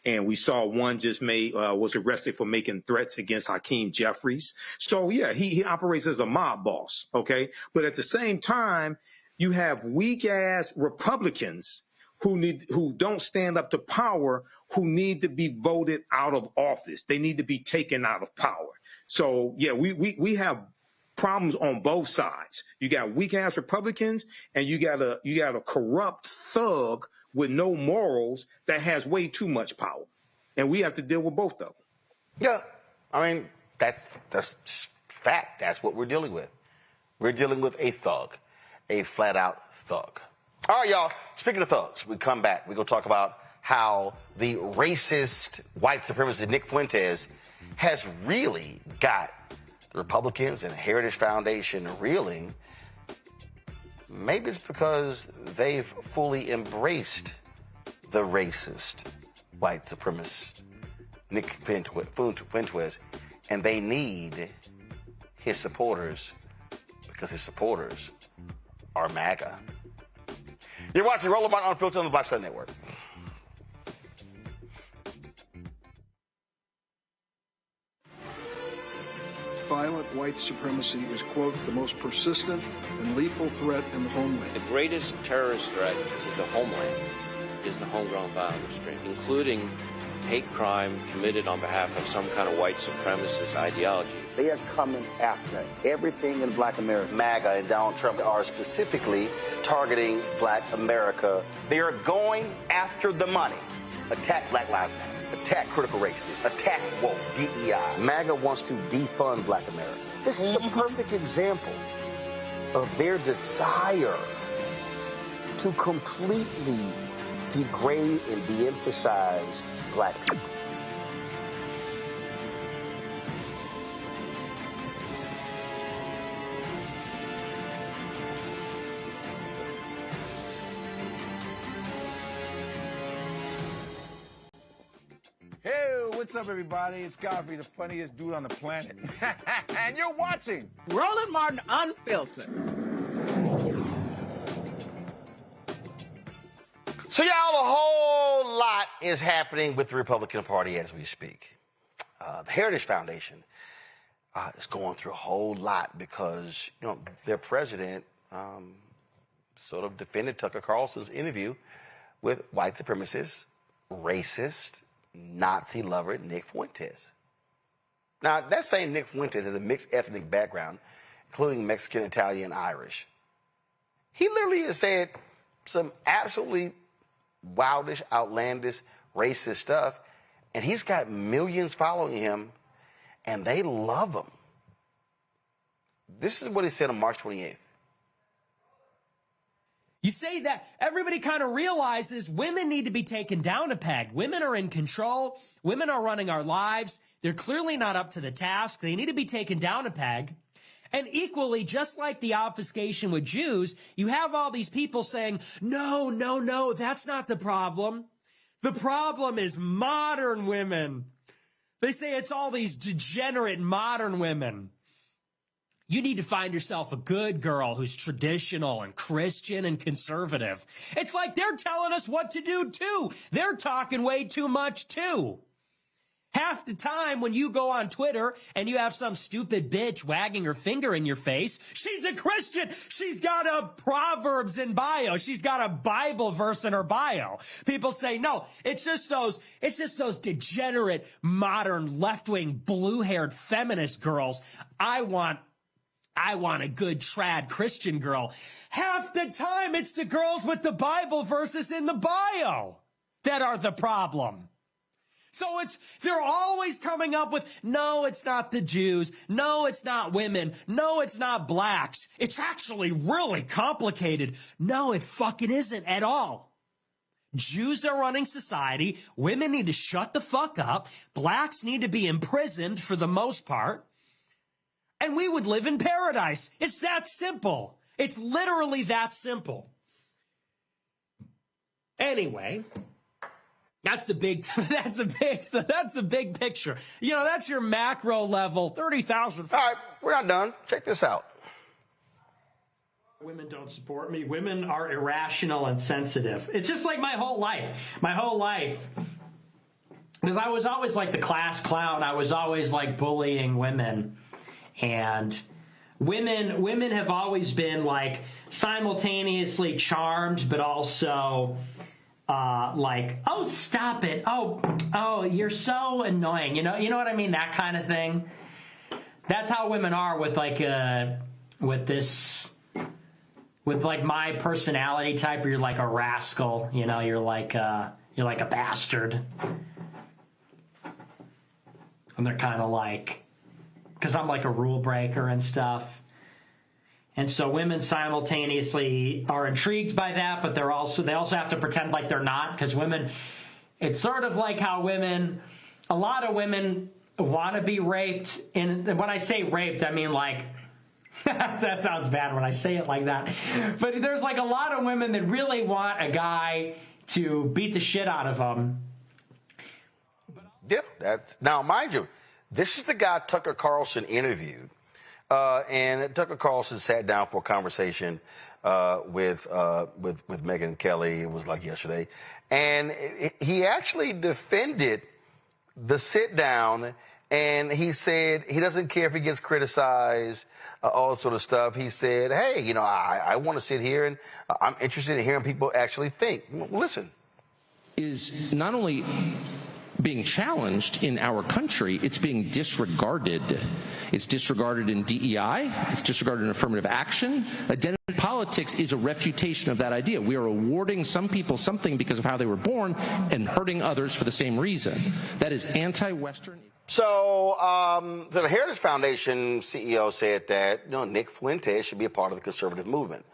S13: And we saw one just was arrested for making threats against Hakeem Jeffries. So, yeah, he operates as a mob boss. Okay, but at the same time, you have weak-ass Republicans who don't stand up to power, who need to be voted out of office. They need to be taken out of power. So, yeah, we have problems on both sides. You got weak-ass Republicans, and you got a corrupt thug with no morals that has way too much power. And we have to deal with both of them.
S2: Yeah, I mean, that's just fact. That's what we're dealing with. We're dealing with a thug. A flat-out thug. All right, y'all. Speaking of thugs, we come back. We're going to talk about how the racist white supremacist Nick Fuentes has really got the Republicans and Heritage Foundation reeling. Maybe it's because they've fully embraced the racist white supremacist Nick Fuentes, and they need his supporters because his supporters are MAGA. You're watching Roland Martin Unfiltered on the Black Star Network.
S8: Violent white supremacy is, quote, the most persistent and lethal threat in the homeland.
S10: The greatest terrorist threat to the homeland is the homegrown violence stream, including hate crime committed on behalf of some kind of white supremacist ideology.
S16: They are coming after everything in Black America.
S2: MAGA and Donald Trump are specifically targeting Black America. They are going after the money. Attack Black Lives Matter. Attack critical race theory. Attack woke, DEI. MAGA wants to defund Black America. This is a perfect example of their desire to completely degrade and de-emphasize Black people.
S14: Hey, what's up, everybody? It's Godfrey, the funniest dude on the planet. And you're watching
S24: Roland Martin Unfiltered.
S2: So, y'all, a whole lot is happening with the Republican Party as we speak. The Heritage Foundation is going through a whole lot because, you know, their president sort of defended Tucker Carlson's interview with white supremacist, racist, Nazi lover Nick Fuentes. Now, that same Nick Fuentes has a mixed ethnic background, including Mexican, Italian, Irish. He literally has said some absolutely wildish, outlandish, racist stuff, and he's got millions following him, and they love him. This is what he said on March 28th.
S15: You say that everybody kind of realizes women need to be taken down a peg. Women are in control. Women are running our lives. They're clearly not up to the task. They need to be taken down a peg. And equally, just like the obfuscation with Jews, you have all these people saying, no, that's not the problem. The problem is modern women. They say it's all these degenerate modern women. You need to find yourself a good girl who's traditional and Christian and conservative. It's like they're telling us what to do, too. They're talking way too much, too. Half the time when you go on Twitter and you have some stupid bitch wagging her finger in your face, she's a Christian. She's got a Proverbs in bio. She's got a Bible verse in her bio. People say, no, it's just those degenerate, modern, left-wing, blue-haired feminist girls. I want a good trad Christian girl. Half the time it's the girls with the Bible verses in the bio that are the problem. So they're always coming up with, no, it's not the Jews. No, it's not women. No, it's not blacks. It's actually really complicated. No, it fucking isn't at all. Jews are running society. Women need to shut the fuck up. Blacks need to be imprisoned for the most part. And we would live in paradise. It's that simple. It's literally that simple. Anyway, that's the big picture. You know, that's your macro level, 30,000.
S2: All right, we're not done. Check this out.
S15: Women don't support me. Women are irrational and sensitive. It's just like my whole life. Because I was always like the class clown. I was always like bullying women. And women have always been like simultaneously charmed, but also like, oh, stop it. Oh, you're so annoying. You know what I mean? That kind of thing. That's how women are with like with my personality type. You're like a rascal. You know, you're like a bastard. And they're kind of like, because I'm like a rule breaker and stuff. And so women simultaneously are intrigued by that, but they also have to pretend like they're not, because women, it's sort of like how a lot of women want to be raped. And when I say raped, I mean like, that sounds bad when I say it like that. But there's like a lot of women that really want a guy to beat the shit out of them.
S2: Yeah, now, mind you, this is the guy Tucker Carlson interviewed. And Tucker Carlson sat down for a conversation with Megyn Kelly. It was like yesterday. And he actually defended the sit down. And he said he doesn't care if he gets criticized, all that sort of stuff. He said, hey, you know, I want to sit here and I'm interested in hearing people actually think. Listen.
S17: Is not only being challenged in our country, it's being disregarded. It's disregarded in DEI. It's disregarded in affirmative action. Identity politics is a refutation of that idea. We are awarding some people something because of how they were born and hurting others for the same reason. That is anti-Western.
S2: So the Heritage Foundation CEO said that Nick Fuentes should be a part of the conservative movement.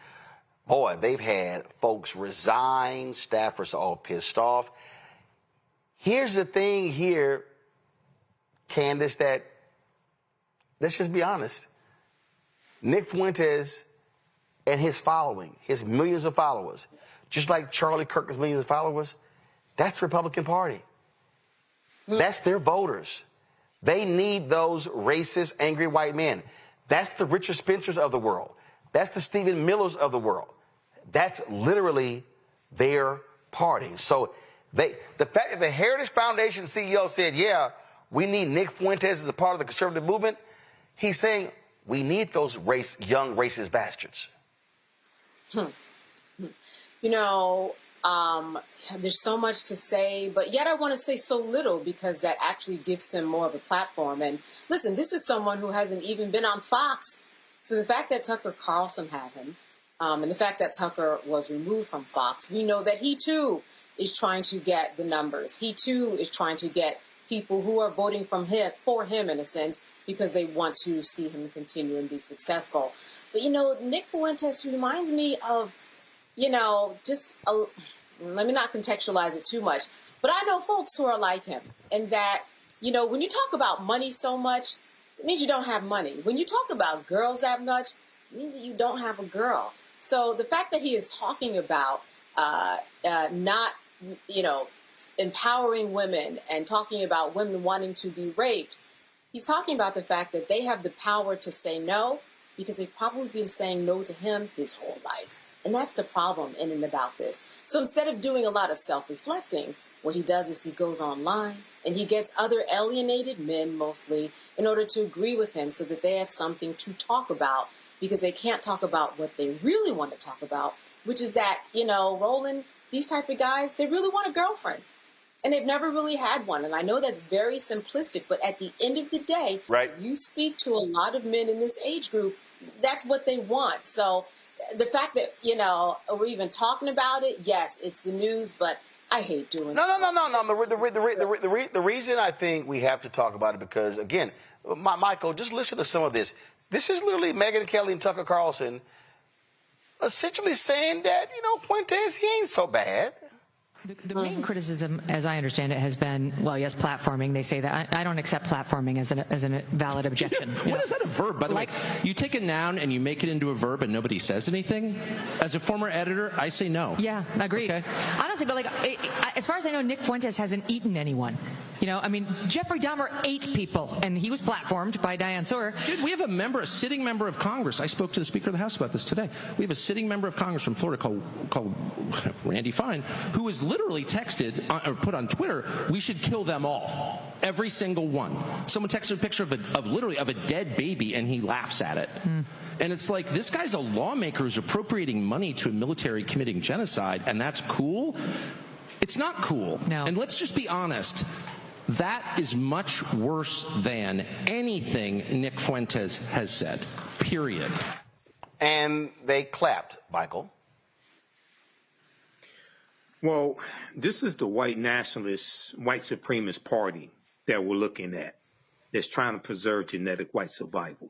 S2: Boy, they've had folks resign, staffers are all pissed off. Here's the thing here, Candace, that let's just be honest. Nick Fuentes and his following, his millions of followers, just like Charlie Kirk's millions of followers, that's the Republican Party. That's their voters. They need those racist, angry white men. That's the Richard Spencers of the world. That's the Stephen Millers of the world. That's literally their party. So the fact that the Heritage Foundation CEO said, yeah, we need Nick Fuentes as a part of the conservative movement, he's saying we need those young racist bastards.
S12: You know, there's so much to say, but yet I want to say so little because that actually gives him more of a platform. And listen, this is someone who hasn't even been on Fox. So the fact that Tucker Carlson had him, and the fact that Tucker was removed from Fox, we know that he too is trying to get the numbers. He too is trying to get people who are voting for him in a sense, because they want to see him continue and be successful. But, Nick Fuentes reminds me of, let me not contextualize it too much, but I know folks who are like him, and that, when you talk about money so much, it means you don't have money. When you talk about girls that much, it means that you don't have a girl. So the fact that he is talking about not, empowering women and talking about women wanting to be raped, he's talking about the fact that they have the power to say no because they've probably been saying no to him his whole life. And that's the problem in and about this. So instead of doing a lot of self-reflecting, what he does is he goes online and he gets other alienated men mostly in order to agree with him so that they have something to talk about, because they can't talk about what they really want to talk about, which is that, Roland, these type of guys, they really want a girlfriend. And they've never really had one. And I know that's very simplistic, but at the end of the day, right, you speak to a lot of men in this age group, that's what they want. So the fact that, we're even talking about it, yes, it's the news, but I hate doing it.
S2: No. The reason I think we have to talk about it, because, again, Michael, just listen to some of this. This is literally Megyn Kelly and Tucker Carlson essentially saying that, Fuentes, he ain't so bad.
S18: The main criticism, as I understand it, has been, well, yes, platforming. They say that. I don't accept platforming as a valid objection.
S17: What is that a verb, by the way? You take a noun and you make it into a verb and nobody says anything? As a former editor, I say no.
S18: Yeah, agreed. Okay. Honestly, but as far as I know, Nick Fuentes hasn't eaten anyone. I mean, Jeffrey Dahmer ate people, and he was platformed by Diane Sawyer.
S17: Dude, we have a sitting member of Congress. I spoke to the Speaker of the House about this today. We have a sitting member of Congress from Florida called Randy Fine, who is literally texted or put on Twitter, we should kill them all. Every single one. Someone texted a picture of a dead baby, and he laughs at it. And it's like, this guy's a lawmaker who's appropriating money to a military committing genocide, and that's cool? It's not cool.
S18: No.
S17: And let's just be honest. That is much worse than anything Nick Fuentes has said. Period.
S2: And they clapped, Michael.
S13: Well, this is the white nationalist, white supremacist party that we're looking at that's trying to preserve genetic white survival.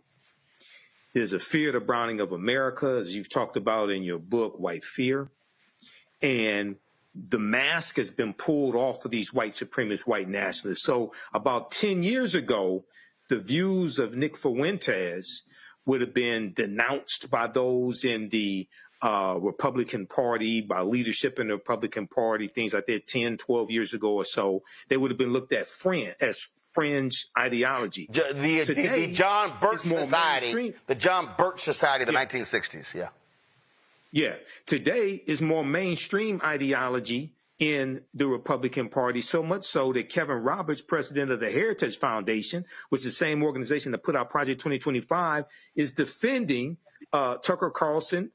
S13: There's a fear of the browning of America, as you've talked about in your book, White Fear. And the mask has been pulled off of these white supremacist, white nationalists. So about 10 years ago, the views of Nick Fuentes would have been denounced by those in the Republican Party, by leadership in the Republican Party, things like that 10, 12 years ago or so. They would have been looked at as fringe ideology.
S2: The John Birch Society, the John Birch Society of the 1960s, yeah.
S13: Yeah. Today is more mainstream ideology in the Republican Party, so much so that Kevin Roberts, president of the Heritage Foundation, which is the same organization that put out Project 2025, is defending Tucker Carlson,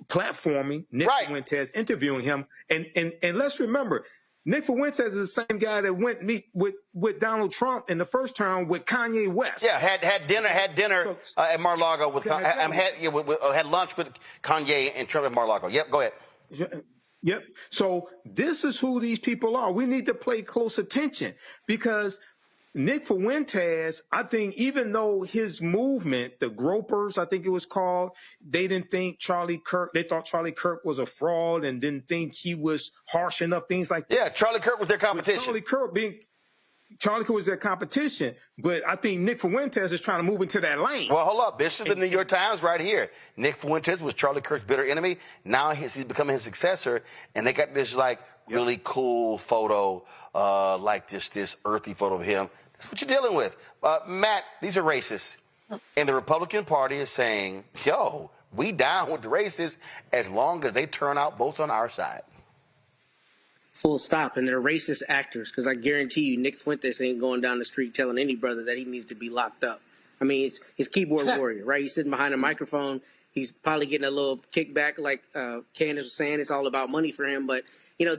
S13: platforming Nick Fuentes, interviewing him. And let's remember, Nick Fuentes is the same guy that went meet with Donald Trump in the first term with Kanye West.
S2: Yeah, had dinner at Mar-a-Lago with had lunch with Kanye and Trump at Mar-a-Lago. Yep, go ahead.
S13: Yep. So this is who these people are. We need to pay close attention because Nick Fuentes, I think, even though his movement, the Gropers, I think it was called, they didn't think Charlie Kirk, they thought Charlie Kirk was a fraud and didn't think he was harsh enough, things like that.
S2: Yeah, Charlie Kirk was their competition.
S13: Charlie Kirk was their competition, but I think Nick Fuentes is trying to move into that lane.
S2: Well, hold up. This is the New York Times right here. Nick Fuentes was Charlie Kirk's bitter enemy. Now he's becoming his successor, and they got this really cool photo, this earthy photo of him. That's what you're dealing with. Matt, these are racists. And the Republican Party is saying, yo, we down with the racists as long as they turn out votes on our side.
S11: Full stop. And they're racist actors because I guarantee you Nick Fuentes ain't going down the street telling any brother that he needs to be locked up. I mean, it's his keyboard warrior, right? He's sitting behind a microphone. He's probably getting a little kickback like Candace was saying. It's all about money for him. But,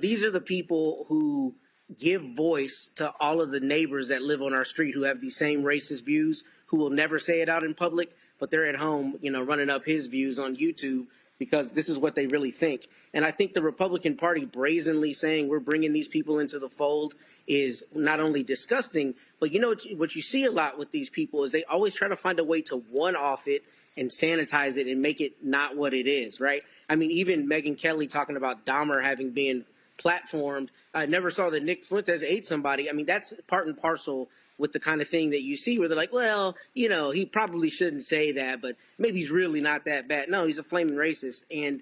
S11: these are the people who give voice to all of the neighbors that live on our street who have these same racist views, who will never say it out in public, but they're at home, running up his views on YouTube because this is what they really think. And I think the Republican Party brazenly saying we're bringing these people into the fold is not only disgusting, but what you see a lot with these people is they always try to find a way to one-off it and sanitize it and make it not what it is, right? I mean, even Megyn Kelly talking about Dahmer having been platformed. I never saw that Nick Fuentes ate somebody. I mean, that's part and parcel with the kind of thing that you see where they're like, well, he probably shouldn't say that, but maybe he's really not that bad. No, he's a flaming racist. And,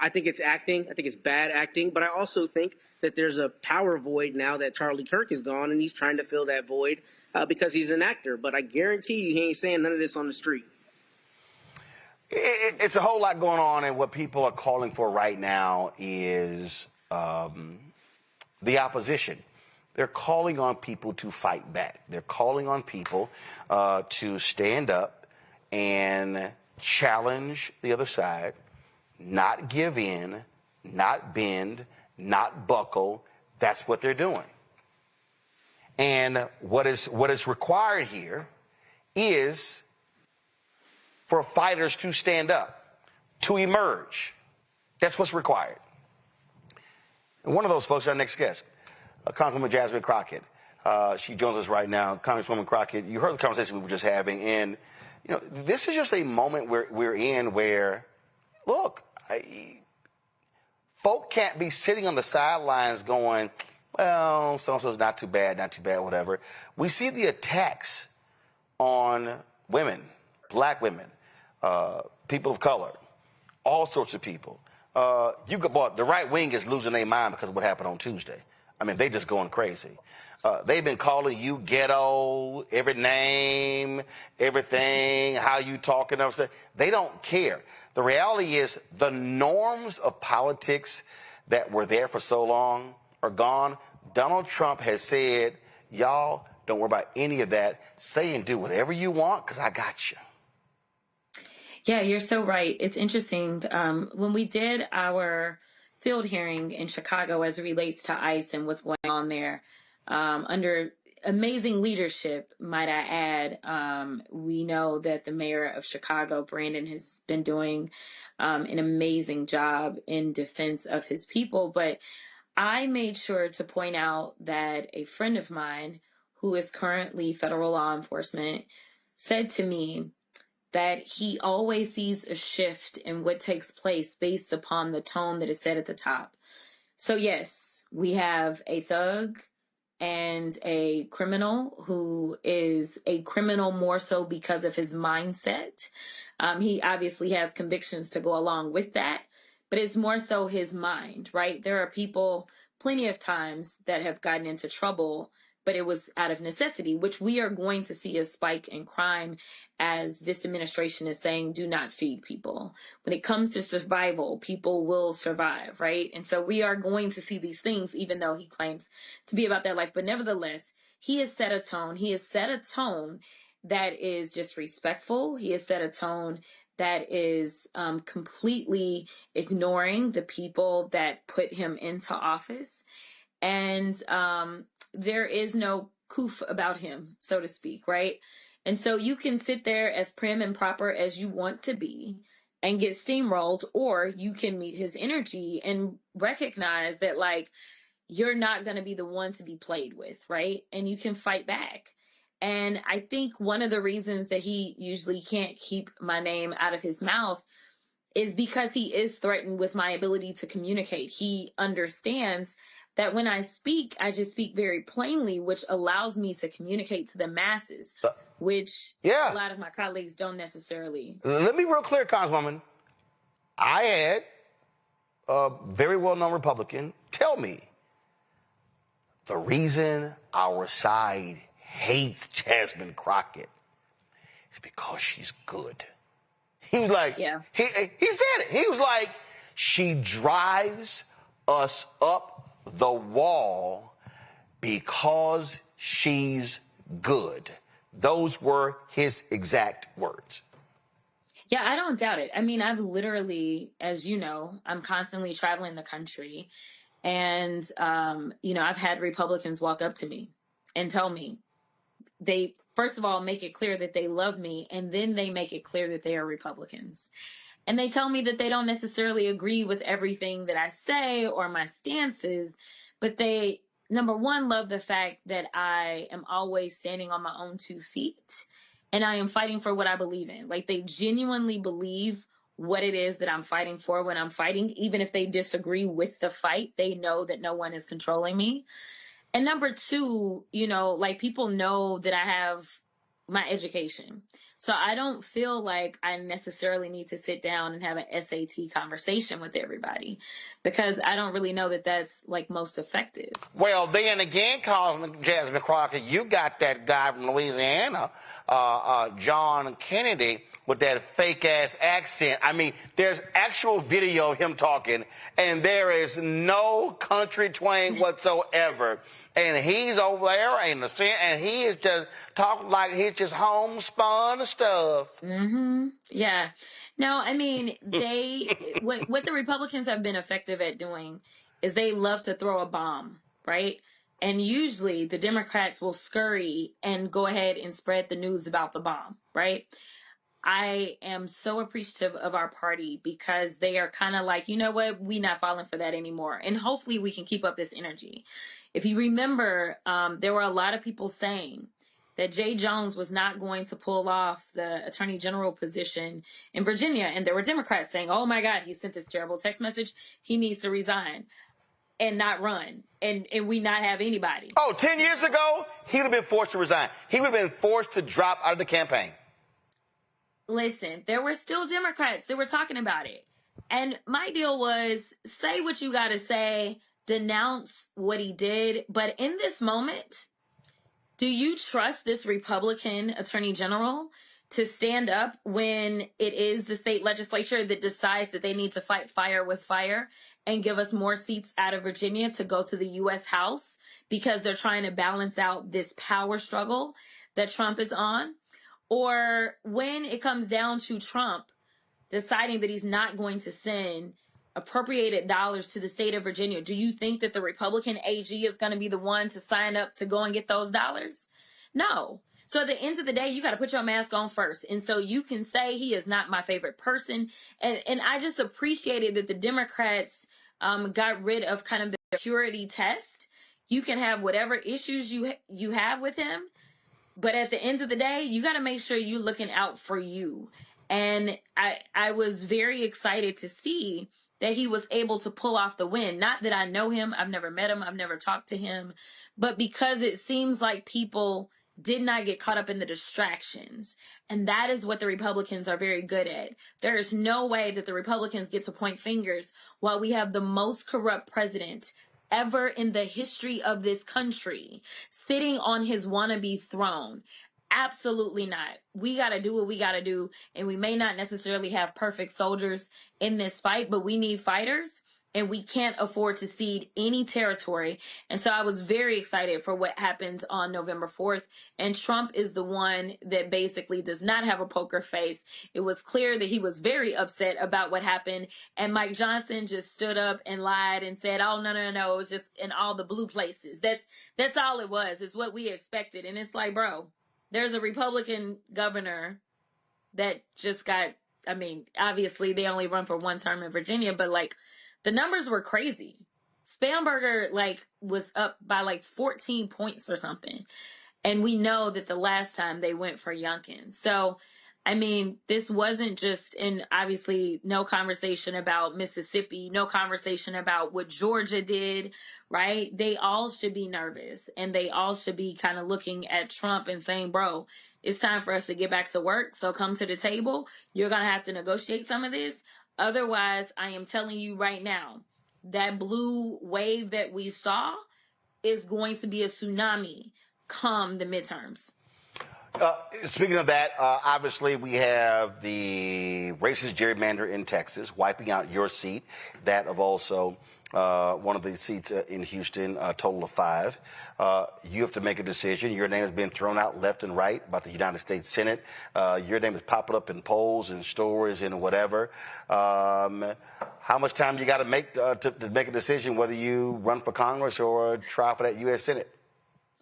S11: I think it's acting. I think it's bad acting. But I also think that there's a power void now that Charlie Kirk is gone, and he's trying to fill that void because he's an actor. But I guarantee you he ain't saying none of this on the street.
S2: It's a whole lot going on, and what people are calling for right now is the opposition. They're calling on people to fight back. They're calling on people to stand up and challenge the other side, not give in, not bend, not buckle. That's what they're doing. And what is required here is for fighters to stand up, to emerge. That's what's required. And one of those folks is our next guest, Congresswoman Jasmine Crockett. She joins us right now. Congresswoman Crockett, you heard the conversation we were just having, and this is just a moment we're in where, look, folk can't be sitting on the sidelines going, well, so-and-so's not too bad, whatever. We see the attacks on women, black women, people of color, all sorts of people. The right wing is losing their mind because of what happened on Tuesday. I mean, they just going crazy. They've been calling you ghetto, every name, everything, how you talking, everything. They don't care. The reality is the norms of politics that were there for so long are gone. Donald Trump has said, y'all don't worry about any of that. Say and do whatever you want because I got you.
S19: Yeah, you're so right. It's interesting. When we did our field hearing in Chicago as it relates to ICE and what's going on there, under amazing leadership, might I add, we know that the mayor of Chicago, Brandon, has been doing an amazing job in defense of his people. But I made sure to point out that a friend of mine who is currently federal law enforcement said to me that he always sees a shift in what takes place based upon the tone that is set at the top. So yes, we have a thug and a criminal who is a criminal more so because of his mindset. He obviously has convictions to go along with that, but it's more so his mind, right? There are people plenty of times that have gotten into trouble, but it was out of necessity, which we are going to see a spike in crime as this administration is saying, do not feed people. When it comes to survival, people will survive, right? And so we are going to see these things, even though he claims to be about that life. But nevertheless, he has set a tone. He has set a tone that is disrespectful. He has set a tone that is completely ignoring the people that put him into office. And there is no coof about him, so to speak, right? And so you can sit there as prim and proper as you want to be and get steamrolled, or you can meet his energy and recognize that, like, you're not going to be the one to be played with, right? And you can fight back. And I think one of the reasons that he usually can't keep my name out of his mouth is because he is threatened with my ability to communicate. He understands that when I speak, I just speak very plainly, which allows me to communicate to the masses, which a lot of my colleagues don't necessarily.
S2: Let me be real clear, Congresswoman. I had a very well-known Republican tell me the reason our side hates Jasmine Crockett is because she's good. He was like, he said it. He was like, she drives us up the wall because she's good. Those were his exact words.
S19: Yeah, I don't doubt it. I mean, I've literally, as you know, I'm constantly traveling the country. And, I've had Republicans walk up to me and tell me, they, first of all, make it clear that they love me. And then they make it clear that they are Republicans. And they tell me that they don't necessarily agree with everything that I say or my stances, but they, number one, love the fact that I am always standing on my own 2 feet and I am fighting for what I believe in. Like, they genuinely believe what it is that I'm fighting for when I'm fighting. Even if they disagree with the fight, they know that no one is controlling me. And number two, people know that I have my education. So I don't feel like I necessarily need to sit down and have an SAT conversation with everybody because I don't really know that that's like most effective.
S2: Well, then again, Congresswoman Jasmine Crockett, you got that guy from Louisiana, John Kennedy, with that fake ass accent. I mean, there's actual video of him talking and there is no country twang whatsoever. And he's over there and he is just talking like he's just homespun stuff.
S19: Mm-hmm. Yeah. No, I mean, what the Republicans have been effective at doing is they love to throw a bomb, right? And usually the Democrats will scurry and go ahead and spread the news about the bomb, right? I am so appreciative of our party because they are kind of like, you know what, we're not falling for that anymore. And hopefully we can keep up this energy. If you remember, there were a lot of people saying that Jay Jones was not going to pull off the attorney general position in Virginia. And there were Democrats saying, oh my God, he sent this terrible text message. He needs to resign and not run. And we not have anybody.
S2: Oh, 10 years ago, he would have been forced to resign. He would have been forced to drop out of the campaign.
S19: Listen, there were still Democrats that were talking about it. And my deal was, say what you got to say, denounce what he did. But in this moment, do you trust this Republican attorney general to stand up when it is the state legislature that decides that they need to fight fire with fire and give us more seats out of Virginia to go to the U.S. House because they're trying to balance out this power struggle that Trump is on? Or when it comes down to Trump deciding that he's not going to send appropriated dollars to the state of Virginia, do you think that the Republican AG is going to be the one to sign up to go and get those dollars? No. So at the end of the day, you got to put your mask on first. And so you can say he is not my favorite person. And I just appreciated that the Democrats got rid of kind of the purity test. You can have whatever issues you have with him, but at the end of the day, you got to make sure you're looking out for you. And I was very excited to see that he was able to pull off the win. Not that I know him. I've never met him. I've never talked to him. But because it seems like people did not get caught up in the distractions. And that is what the Republicans are very good at. There is no way that the Republicans get to point fingers while we have the most corrupt president ever in the history of this country sitting on his wannabe throne. Absolutely not. We got to do what we got to do. And we may not necessarily have perfect soldiers in this fight, but we need fighters. And we can't afford to cede any territory. And so I was very excited for what happened on November 4th. And Trump is the one that basically does not have a poker face. It was clear that he was very upset about what happened. And Mike Johnson just stood up and lied and said, oh, no. It was just in all the blue places. That's all it was. It's what we expected. And it's like, bro, there's a Republican governor that just got, I mean, obviously they only run for one term in Virginia, but like, the numbers were crazy. Spamberger was up by 14 points or something. And we know that the last time they went for Youngkin. So, I mean, this wasn't just, and obviously no conversation about Mississippi, no conversation about what Georgia did, right? They all should be nervous and they all should be kind of looking at Trump and saying, bro, it's time for us to get back to work. So come to the table. You're going to have to negotiate some of this. Otherwise, I am telling you right now, that blue wave that we saw is going to be a tsunami come the midterms.
S2: Speaking of that, obviously we have the racist gerrymander in Texas wiping out your seat, that of also one of the seats in Houston, a total of 5. You have to make a decision. Your name has been thrown out left and right by the United States Senate. Your name is popping up in polls and stories and whatever. How much time you got to make a decision whether you run for Congress or try for that U.S. Senate?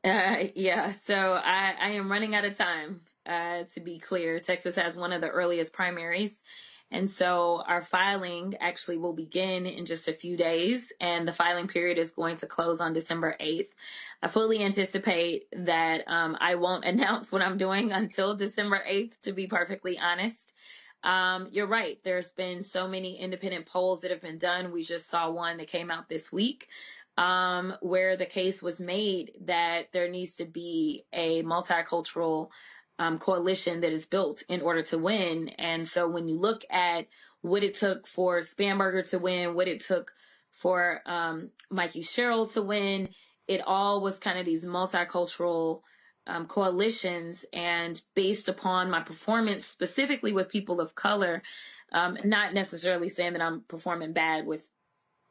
S19: Yeah, so I am running out of time, to be clear. Texas has one of the earliest primaries. And so our filing actually will begin in just a few days, and the filing period is going to close on December 8th. I fully anticipate that I won't announce what I'm doing until December 8th, to be perfectly honest. You're right. There's been so many independent polls that have been done. We just saw one that came out this week where the case was made that there needs to be a multicultural coalition that is built in order to win. And so when you look at what it took for Spamberger to win, what it took for Mikey Sherrill to win, it all was kind of these multicultural coalitions. And based upon my performance, specifically with people of color, not necessarily saying that I'm performing bad with,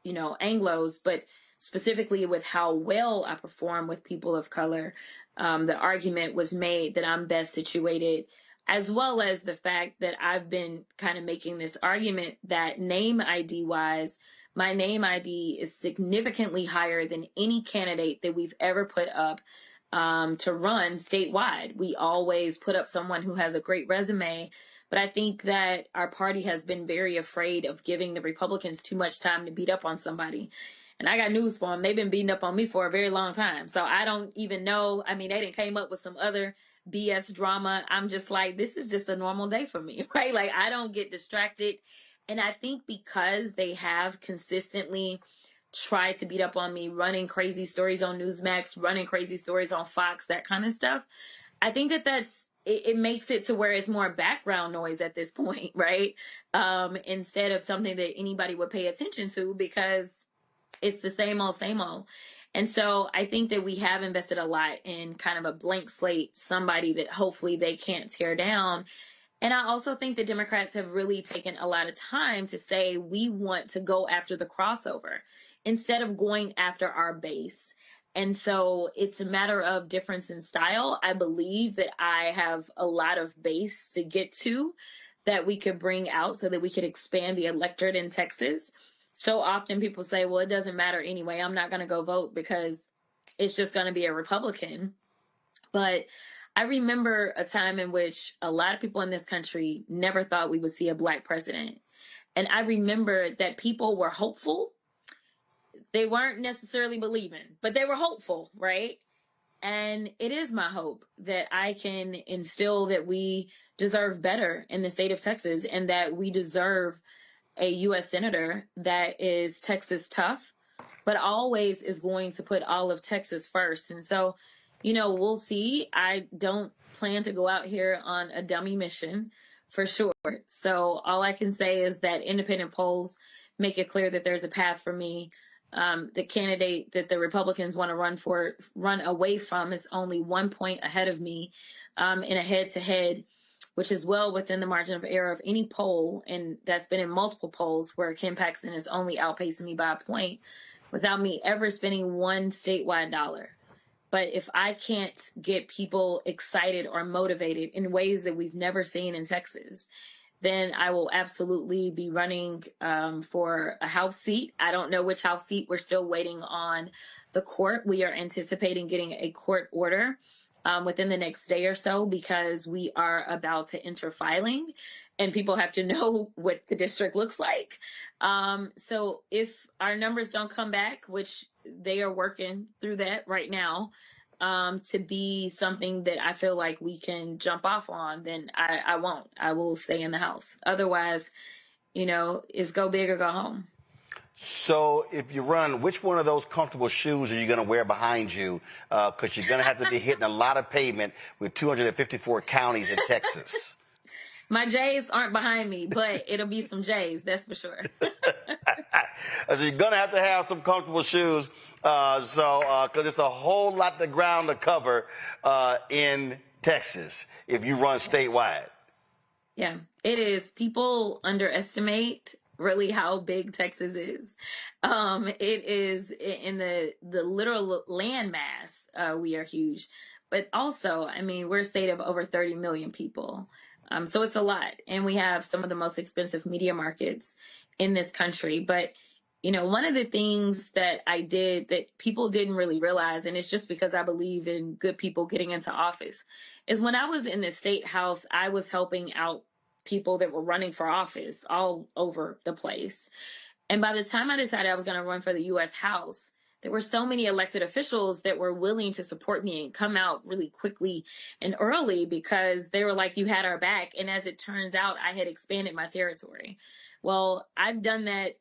S19: Anglos, but specifically with how well I perform with people of color, the argument was made that I'm best situated, as well as the fact that I've been kind of making this argument that name ID wise, my name ID is significantly higher than any candidate that we've ever put up to run statewide. We always put up someone who has a great resume, but I think that our party has been very afraid of giving the Republicans too much time to beat up on somebody. And I got news for them. They've been beating up on me for a very long time. So I don't even know. I mean, they didn't came up with some other BS drama, I'm just like, this is just a normal day for me, right? Like, I don't get distracted. And I think because they have consistently tried to beat up on me, running crazy stories on Newsmax, running crazy stories on Fox, that kind of stuff, I think it makes it to where it's more background noise at this point, right? Instead of something that anybody would pay attention to, because it's the same old, same old. And so I think that we have invested a lot in kind of a blank slate, somebody that hopefully they can't tear down. And I also think the Democrats have really taken a lot of time to say we want to go after the crossover instead of going after our base. And so it's a matter of difference in style. I believe that I have a lot of base to get to that we could bring out so that we could expand the electorate in Texas. So often people say, well, it doesn't matter anyway. I'm not going to go vote because it's just going to be a Republican. But I remember a time in which a lot of people in this country never thought we would see a Black president. And I remember that people were hopeful. They weren't necessarily believing, but they were hopeful, right? And it is my hope that I can instill that we deserve better in the state of Texas and that we deserve a U.S. senator that is Texas tough, but always is going to put all of Texas first. And so, we'll see. I don't plan to go out here on a dummy mission for sure. So all I can say is that independent polls make it clear that there's a path for me. The candidate that the Republicans want to run away from is only 1 point ahead of me in a head-to-head, which is well within the margin of error of any poll. And that's been in multiple polls where Ken Paxton is only outpacing me by a point without me ever spending one statewide dollar. But if I can't get people excited or motivated in ways that we've never seen in Texas, then I will absolutely be running for a House seat. I don't know which House seat. We're still waiting on the court. We are anticipating getting a court order within the next day or so because we are about to enter filing and people have to know what the district looks like. So if our numbers don't come back, which they are working through that right now, to be something that I feel like we can jump off on, then I won't. I will stay in the House. Otherwise, it's go big or go home.
S2: So if you run, which one of those comfortable shoes are you going to wear behind you? Because you're going to have to be hitting a lot of pavement with 254 counties in Texas.
S19: My J's aren't behind me, but it'll be some J's, that's for sure.
S2: So you're going to have some comfortable shoes. Because it's a whole lot of ground to cover in Texas if you run statewide.
S19: Yeah, it is. People underestimate really how big Texas is. It is in the literal land mass. We are huge, but also, we're a state of over 30 million people. So it's a lot. And we have some of the most expensive media markets in this country. But, one of the things that I did that people didn't really realize, and it's just because I believe in good people getting into office, is when I was in the state house, I was helping out people that were running for office all over the place. And by the time I decided I was going to run for the U.S. House, there were so many elected officials that were willing to support me and come out really quickly and early because they were like, you had our back. And as it turns out, I had expanded my territory. Well, I've done that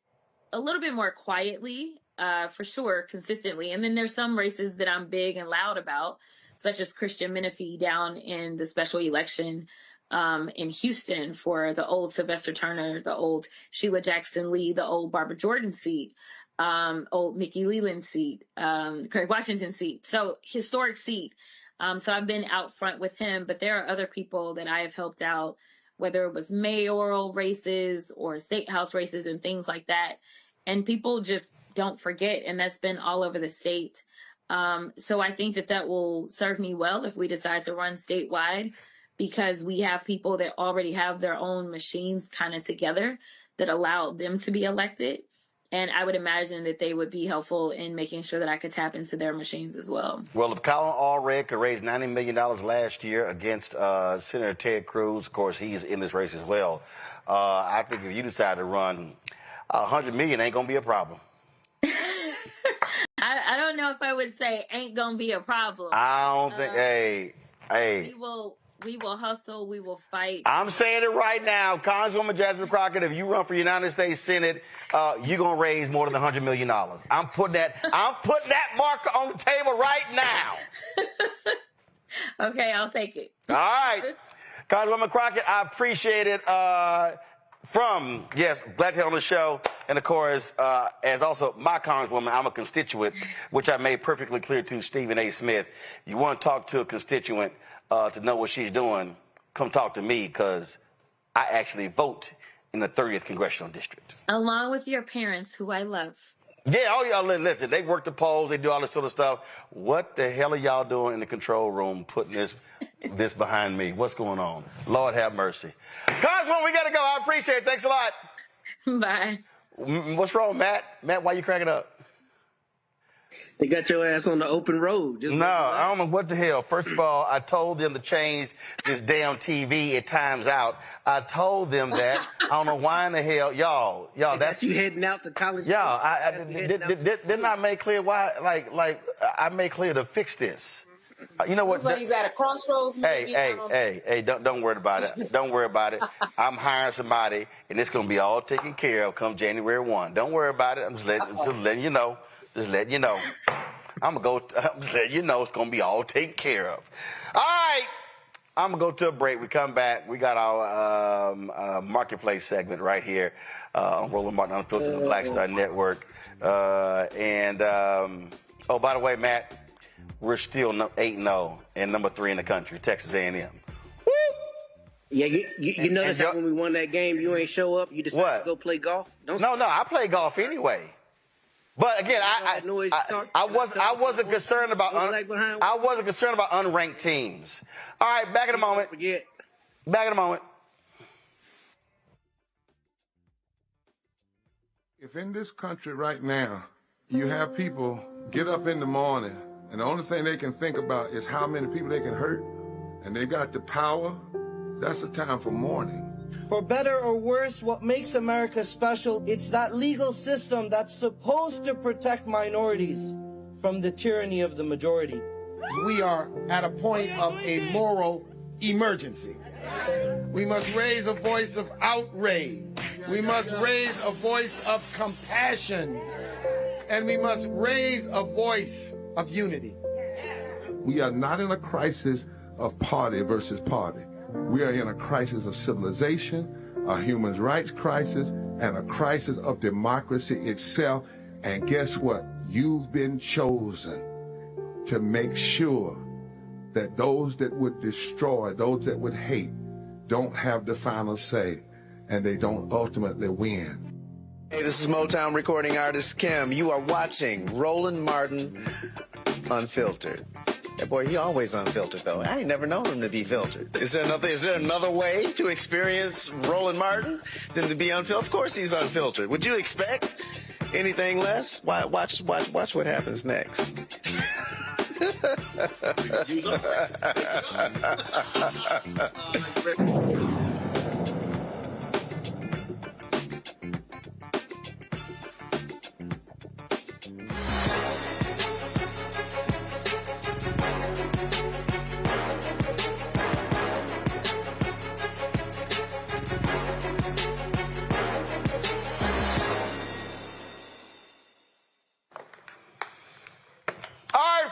S19: a little bit more quietly, for sure, consistently. And then there's some races that I'm big and loud about, such as Christian Menifee down in the special election in Houston for the old Sylvester Turner, the old Sheila Jackson Lee, the old Barbara Jordan seat, old Mickey Leland seat, Craig Washington seat. So historic seat. So I've been out front with him, but there are other people that I have helped out, whether it was mayoral races or state house races and things like that. And people just don't forget. And that's been all over the state. So I think that will serve me well if we decide to run statewide, because we have people that already have their own machines kind of together that allow them to be elected. And I would imagine that they would be helpful in making sure that I could tap into their machines as well.
S2: Well, if Colin Allred could raise $90 million last year against Senator Ted Cruz, of course, he's in this race as well. I think if you decide to run, $100 million ain't going to be a problem.
S19: I don't know if I would say ain't going to be a problem.
S2: I don't think, Hey.
S19: We will hustle. We will fight.
S2: I'm saying it right now. Congresswoman Jasmine Crockett, if you run for United States Senate, you're going to raise more than $100 million. I'm putting that marker on the table right now.
S19: Okay, I'll take it.
S2: All right. Congresswoman Crockett, I appreciate it. Glad to have on the show. And, of course, as also my Congresswoman, I'm a constituent, which I made perfectly clear to Stephen A. Smith. If you want to talk to a constituent to know what she's doing, come talk to me, because I actually vote in the 30th Congressional District.
S19: Along with your parents, who I love.
S2: Yeah, all y'all, listen, they work the polls, they do all this sort of stuff. What the hell are y'all doing in the control room putting this behind me? What's going on? Lord have mercy. Congresswoman, we got to go. I appreciate it. Thanks a lot.
S19: Bye.
S2: What's wrong, Matt? Matt, why you cracking up?
S11: They got your ass on the open road.
S2: No, I don't know what the hell. First of all, I told them to change this damn TV at times out. I told them that. I don't know why in the hell, y'all. That's
S11: you heading out to college.
S2: Didn't I make clear why? Like I made clear to fix this. You know what?
S12: Looks like he's at a crossroads. Maybe.
S2: Hey! Don't worry about it. Don't worry about it. I'm hiring somebody, and it's gonna be all taken care of come January 1. Don't worry about it. I'm just letting you know. Just letting you know. I'm just letting you know it's going to be all taken care of. All right. I'm going to go to a break. We come back. We got our marketplace segment right here on Roland Martin Unfiltered, the Black Star Network. Oh, by the way, Matt, we're still 8-0 and number 3 in the country, Texas A&M. Woo!
S11: Yeah, you noticed that when we won that game, you ain't show up. You decided to go play golf.
S2: No, I play golf anyway. But again, I wasn't concerned about unranked teams. All right, back in a moment. Back in a moment.
S20: If in this country right now you have people get up in the morning and the only thing they can think about is how many people they can hurt, and they got the power, that's a time for mourning.
S21: For better or worse, what makes America special, it's that legal system that's supposed to protect minorities from the tyranny of the majority.
S22: We are at a point of a moral emergency. We must raise a voice of outrage. We must raise a voice of compassion. And we must raise a voice of unity.
S20: We are not in a crisis of party versus party. We are in a crisis of civilization, a human rights crisis, and a crisis of democracy itself. And guess what? You've been chosen to make sure that those that would destroy, those that would hate, don't have the final say, and they don't ultimately win.
S23: Hey, this is Motown recording artist Kim. You are watching Roland Martin Unfiltered. That boy, he always unfiltered, though. I ain't never known him to be filtered. Is there another way to experience Roland Martin than to be unfiltered? Of course he's unfiltered. Would you expect anything less? Watch what happens next.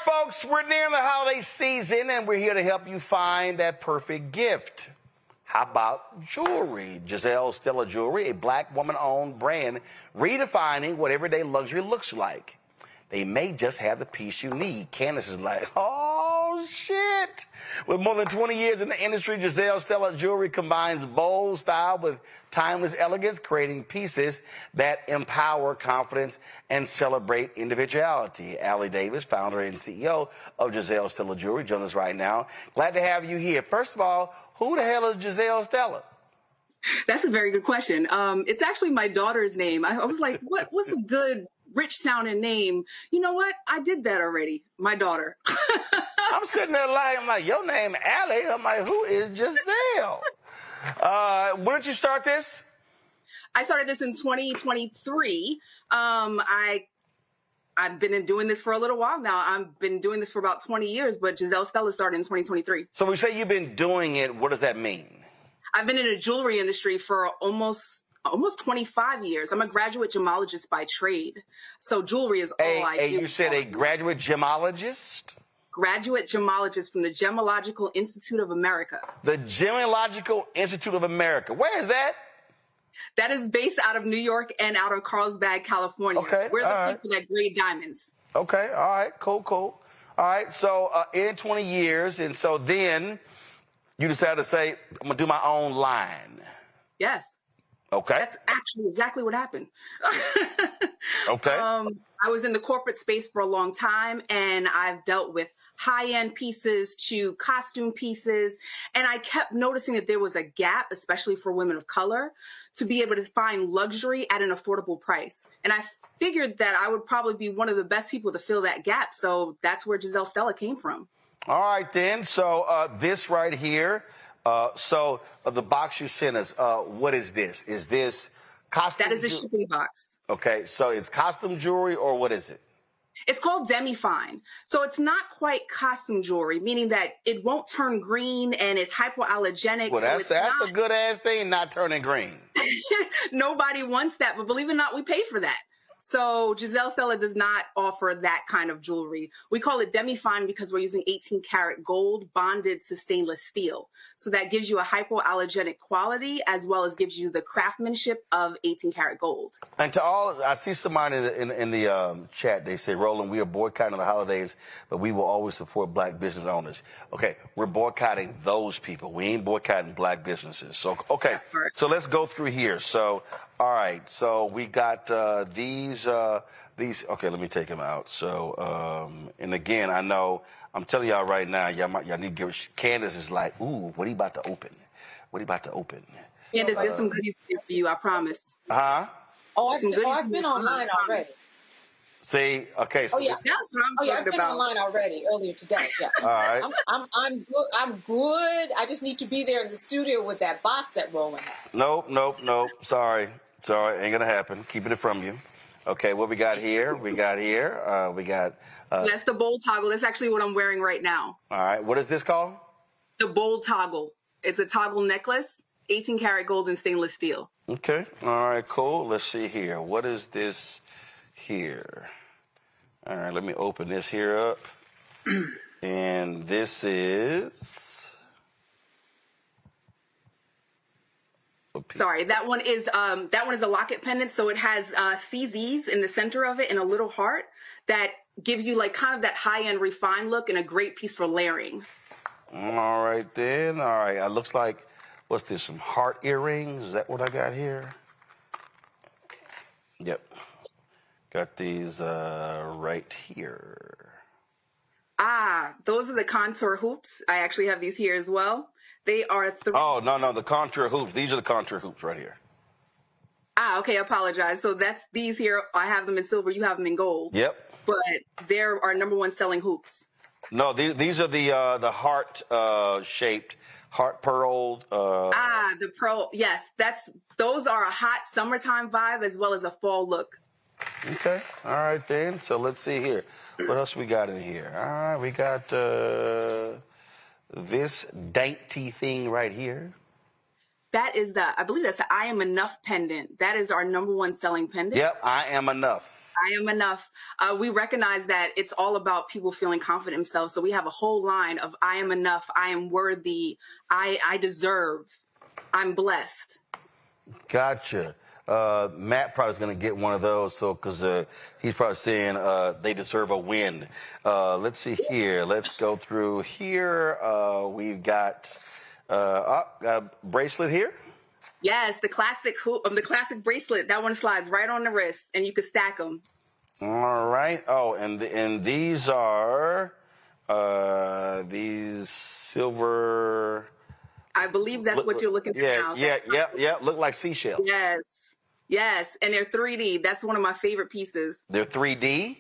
S2: Folks, we're near the holiday season, and we're here to help you find that perfect gift. How about jewelry? Giselle Stella Jewelry, a black woman-owned brand, redefining what everyday luxury looks like. They may just have the piece you need. Candace is like, oh, shit. With more than 20 years in the industry, Giselle Stella Jewelry combines bold style with timeless elegance, creating pieces that empower confidence and celebrate individuality. Allie Davis, founder and CEO of Giselle Stella Jewelry, joins us right now. Glad to have you here. First of all, who the hell is Giselle Stella?
S25: That's a very good question. It's actually my daughter's name. I was like, what's a good rich sounding name? You know what? I did that already. My daughter.
S2: I'm sitting there lying. I'm like, your name Allie. I'm like, who is Giselle? When did you start this?
S25: I started this in 2023. I I've been doing this for a little while now. I've been doing this for about 20 years, but Giselle Stella started in 2023.
S2: So when you say you've been doing it, what does that mean?
S25: I've been in the jewelry industry for almost 25 years. I'm a graduate gemologist by trade. So jewelry is all I do.
S2: You said a graduate gemologist?
S25: Graduate gemologist from the Gemological Institute of America.
S2: The Gemological Institute of America. Where is that?
S25: That is based out of New York and out of Carlsbad, California.
S2: Okay.
S25: We're the people that grade diamonds.
S2: Okay. All right. Cool. All right. So in 20 years, and so then you decided to say, I'm going to do my own line.
S25: Yes.
S2: Okay.
S25: That's actually exactly what happened.
S2: Okay.
S25: I was in the corporate space for a long time, and I've dealt with high-end pieces to costume pieces, and I kept noticing that there was a gap, especially for women of color, to be able to find luxury at an affordable price. And I figured that I would probably be one of the best people to fill that gap, so that's where Giselle Stella came from.
S2: All right, then. So this right here, the box you sent us, what is this? Is this costume?
S25: That is the shipping box.
S2: Okay, so it's costume jewelry, or what is it?
S25: It's called demi-fine. So it's not quite costume jewelry, meaning that it won't turn green and it's hypoallergenic.
S2: Well, that's a good-ass thing, not turning green.
S25: Nobody wants that, but believe it or not, we pay for that. So Giselle Stella does not offer that kind of jewelry. We call it demi-fine because we're using 18 karat gold bonded to stainless steel. So that gives you a hypoallergenic quality as well as gives you the craftsmanship of 18 karat gold.
S2: And to all, I see somebody in the chat, they say, Roland, we are boycotting the holidays, but we will always support black business owners. Okay, we're boycotting those people. We ain't boycotting black businesses. So, okay, so let's go through here. So, all right, so we got these, okay, let me take them out. So, and again, I know, I'm telling y'all right now, y'all need to give, Candace is like, ooh, what are you about to open? What are you about to open?
S25: Candace, there's some goodies here for you, I promise.
S2: Huh?
S12: I've been online already.
S2: See, okay. So
S25: that's what I'm talking
S12: I've been
S25: about.
S12: online already earlier today. Yeah.
S2: All right.
S12: I'm good. I'm good. I just need to be there in the studio with that box that Roland has.
S2: Nope. Sorry, ain't gonna happen. Keeping it from you. Okay, what we got here? We got.
S25: That's the bold toggle. That's actually what I'm wearing right now.
S2: All right, what is this called?
S25: The bold toggle. It's a toggle necklace, 18 karat gold and stainless steel.
S2: Okay, all right, cool. Let's see here. What is this here? All right, let me open this here up. And this is...
S25: Sorry, that one is a locket pendant. So it has CZs in the center of it and a little heart that gives you like kind of that high-end refined look and a great piece for layering.
S2: All right, then. All right, it looks like, what's this, some heart earrings? Is that what I got here? Yep. Got these right here.
S25: Those are the contour hoops. I actually have these here as well. They are
S2: Oh, no, the contour hoops. These are the contour hoops right here.
S25: Okay, I apologize. So that's these here. I have them in silver. You have them in gold.
S2: Yep.
S25: But they're our #1 selling hoops.
S2: No, these are the heart shaped, heart pearled.
S25: The pearl. Yes, those are a hot summertime vibe as well as a fall look.
S2: Okay. All right, then. So let's see here. What else we got in here? All right, we got this dainty thing right here.
S25: That is I believe that's the I Am Enough pendant. That is our #1 selling pendant.
S2: Yep, I am enough.
S25: I am enough. We recognize that it's all about people feeling confident in themselves. So we have a whole line of I am enough, I am worthy, I deserve, I'm blessed.
S2: Gotcha. Matt probably is going to get one of those, because he's probably saying they deserve a win. Let's see here. Let's go through here. We've got a bracelet here.
S25: Yes, the classic bracelet. That one slides right on the wrist, and you can stack them.
S2: All right. Oh, and these are these silver.
S25: I believe that's what you're looking for now.
S2: Yeah. Look like seashell.
S25: Yes, and they're 3D. That's one of my favorite pieces.
S2: They're 3D?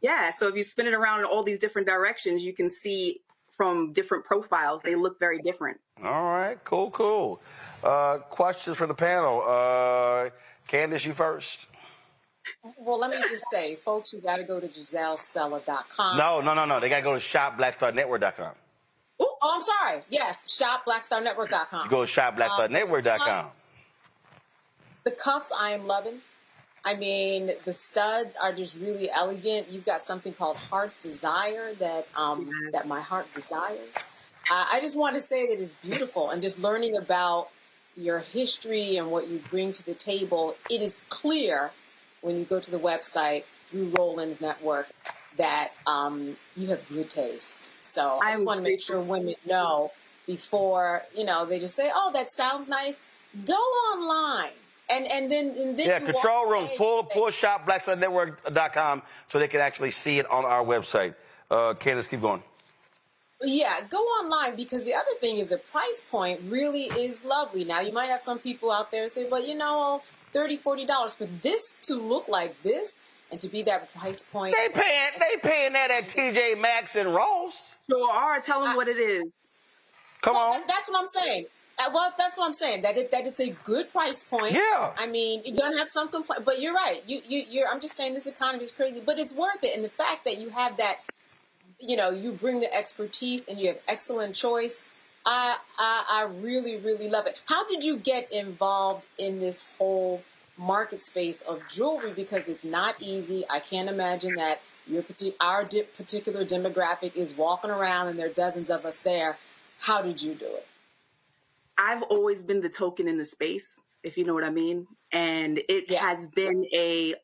S25: Yeah, so if you spin it around in all these different directions, you can see from different profiles. They look very different.
S2: All right, cool. Questions from the panel. Candace, you first.
S12: Well, let me just say, folks, you got to go to GiselleStella.com.
S2: No. They got to go to shopblackstarnetwork.com.
S12: Oh, I'm sorry. Yes, shopblackstarnetwork.com.
S2: You go to shopblackstarnetwork.com.
S12: The cuffs I am loving. I mean, the studs are just really elegant. You've got something called Heart's Desire that my heart desires. I just want to say that it's beautiful, and just learning about your history and what you bring to the table. It is clear when you go to the website through Roland's network that you have good taste. So I just want to make sure women know before, they just say, oh, that sounds nice. Go online. And then
S2: yeah, control room. Pull shopblackstarnetwork.com so they can actually see it on our website. Candace, keep going.
S12: Yeah, go online, because the other thing is the price point really is lovely. Now, you might have some people out there say, well, $30, $40 for this to look like this and to be that price point.
S2: They paying that at TJ Maxx and Ross.
S25: Sure are. Tell them what it is.
S2: Come on.
S12: That's what I'm saying. Well, that's what I'm saying. That it's a good price point.
S2: Yeah.
S12: I mean, you're gonna have some complaint, but you're right. I'm just saying this economy is crazy, but it's worth it. And the fact that you have that, you bring the expertise and you have excellent choice. I really, really love it. How did you get involved in this whole market space of jewelry? Because it's not easy. I can't imagine that our particular demographic is walking around and there are dozens of us there. How did you do it?
S25: I've always been the token in the space, if you know what I mean. And it has been a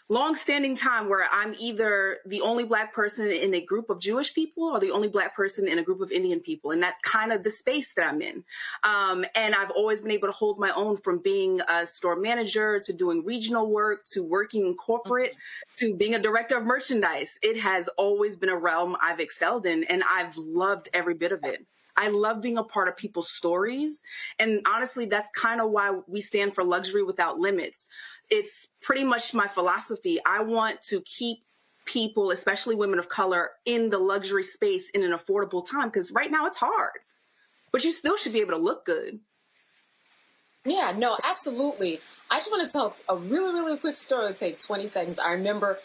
S25: long-standing time where I'm either the only Black person in a group of Jewish people or the only Black person in a group of Indian people. And that's kind of the space that I'm in. And I've always been able to hold my own, from being a store manager to doing regional work to working in corporate to being a director of merchandise. It has always been a realm I've excelled in, and I've loved every bit of it. I love being a part of people's stories. And honestly, that's kind of why we stand for Luxury Without Limits. It's pretty much my philosophy. I want to keep people, especially women of color, in the luxury space in an affordable time, because right now it's hard, but you still should be able to look good.
S12: Yeah, no, absolutely. I just want to tell a really, really quick story. It'll take 20 seconds. I remember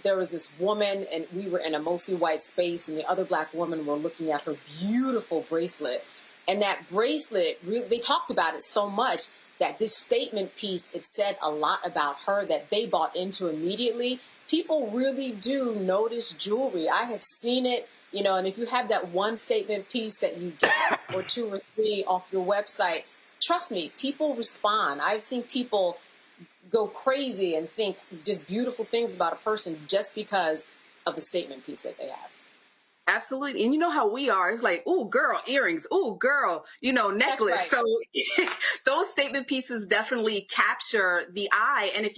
S12: there was this woman, and we were in a mostly white space, and the other Black woman were looking at her beautiful bracelet. And that bracelet, they talked about it so much that this statement piece, it said a lot about her that they bought into immediately. People really do notice jewelry. I have seen it, and if you have that one statement piece that you get or two or three off your website, trust me, people respond. I've seen people go crazy and think just beautiful things about a person just because of the statement piece that they have.
S25: Absolutely. And you know how we are. It's like, ooh, girl, earrings. Ooh, girl, necklace.
S12: Right.
S25: So those statement pieces definitely capture the eye. And if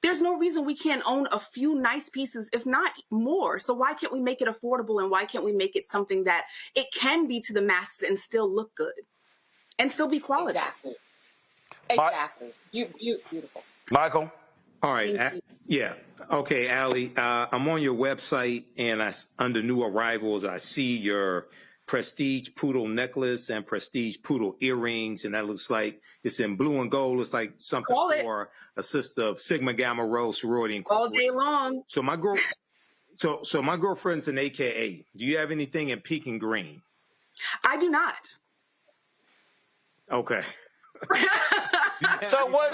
S25: there's no reason we can't own a few nice pieces, if not more. So why can't we make it affordable, and why can't we make it something that it can be to the masses and still look good and still be quality?
S12: Exactly. Beautiful.
S2: Michael?
S13: All right. Yeah. Okay, Allie, I'm on your website, and under new arrivals, I see your prestige poodle necklace and prestige poodle earrings, and that looks like it's in blue and gold. It's like something for a sister of Sigma Gamma Rho sorority incorporated.
S25: All day long.
S13: So my girlfriend's an AKA. Do you have anything in pink and green?
S25: I do not.
S13: Okay.
S2: So what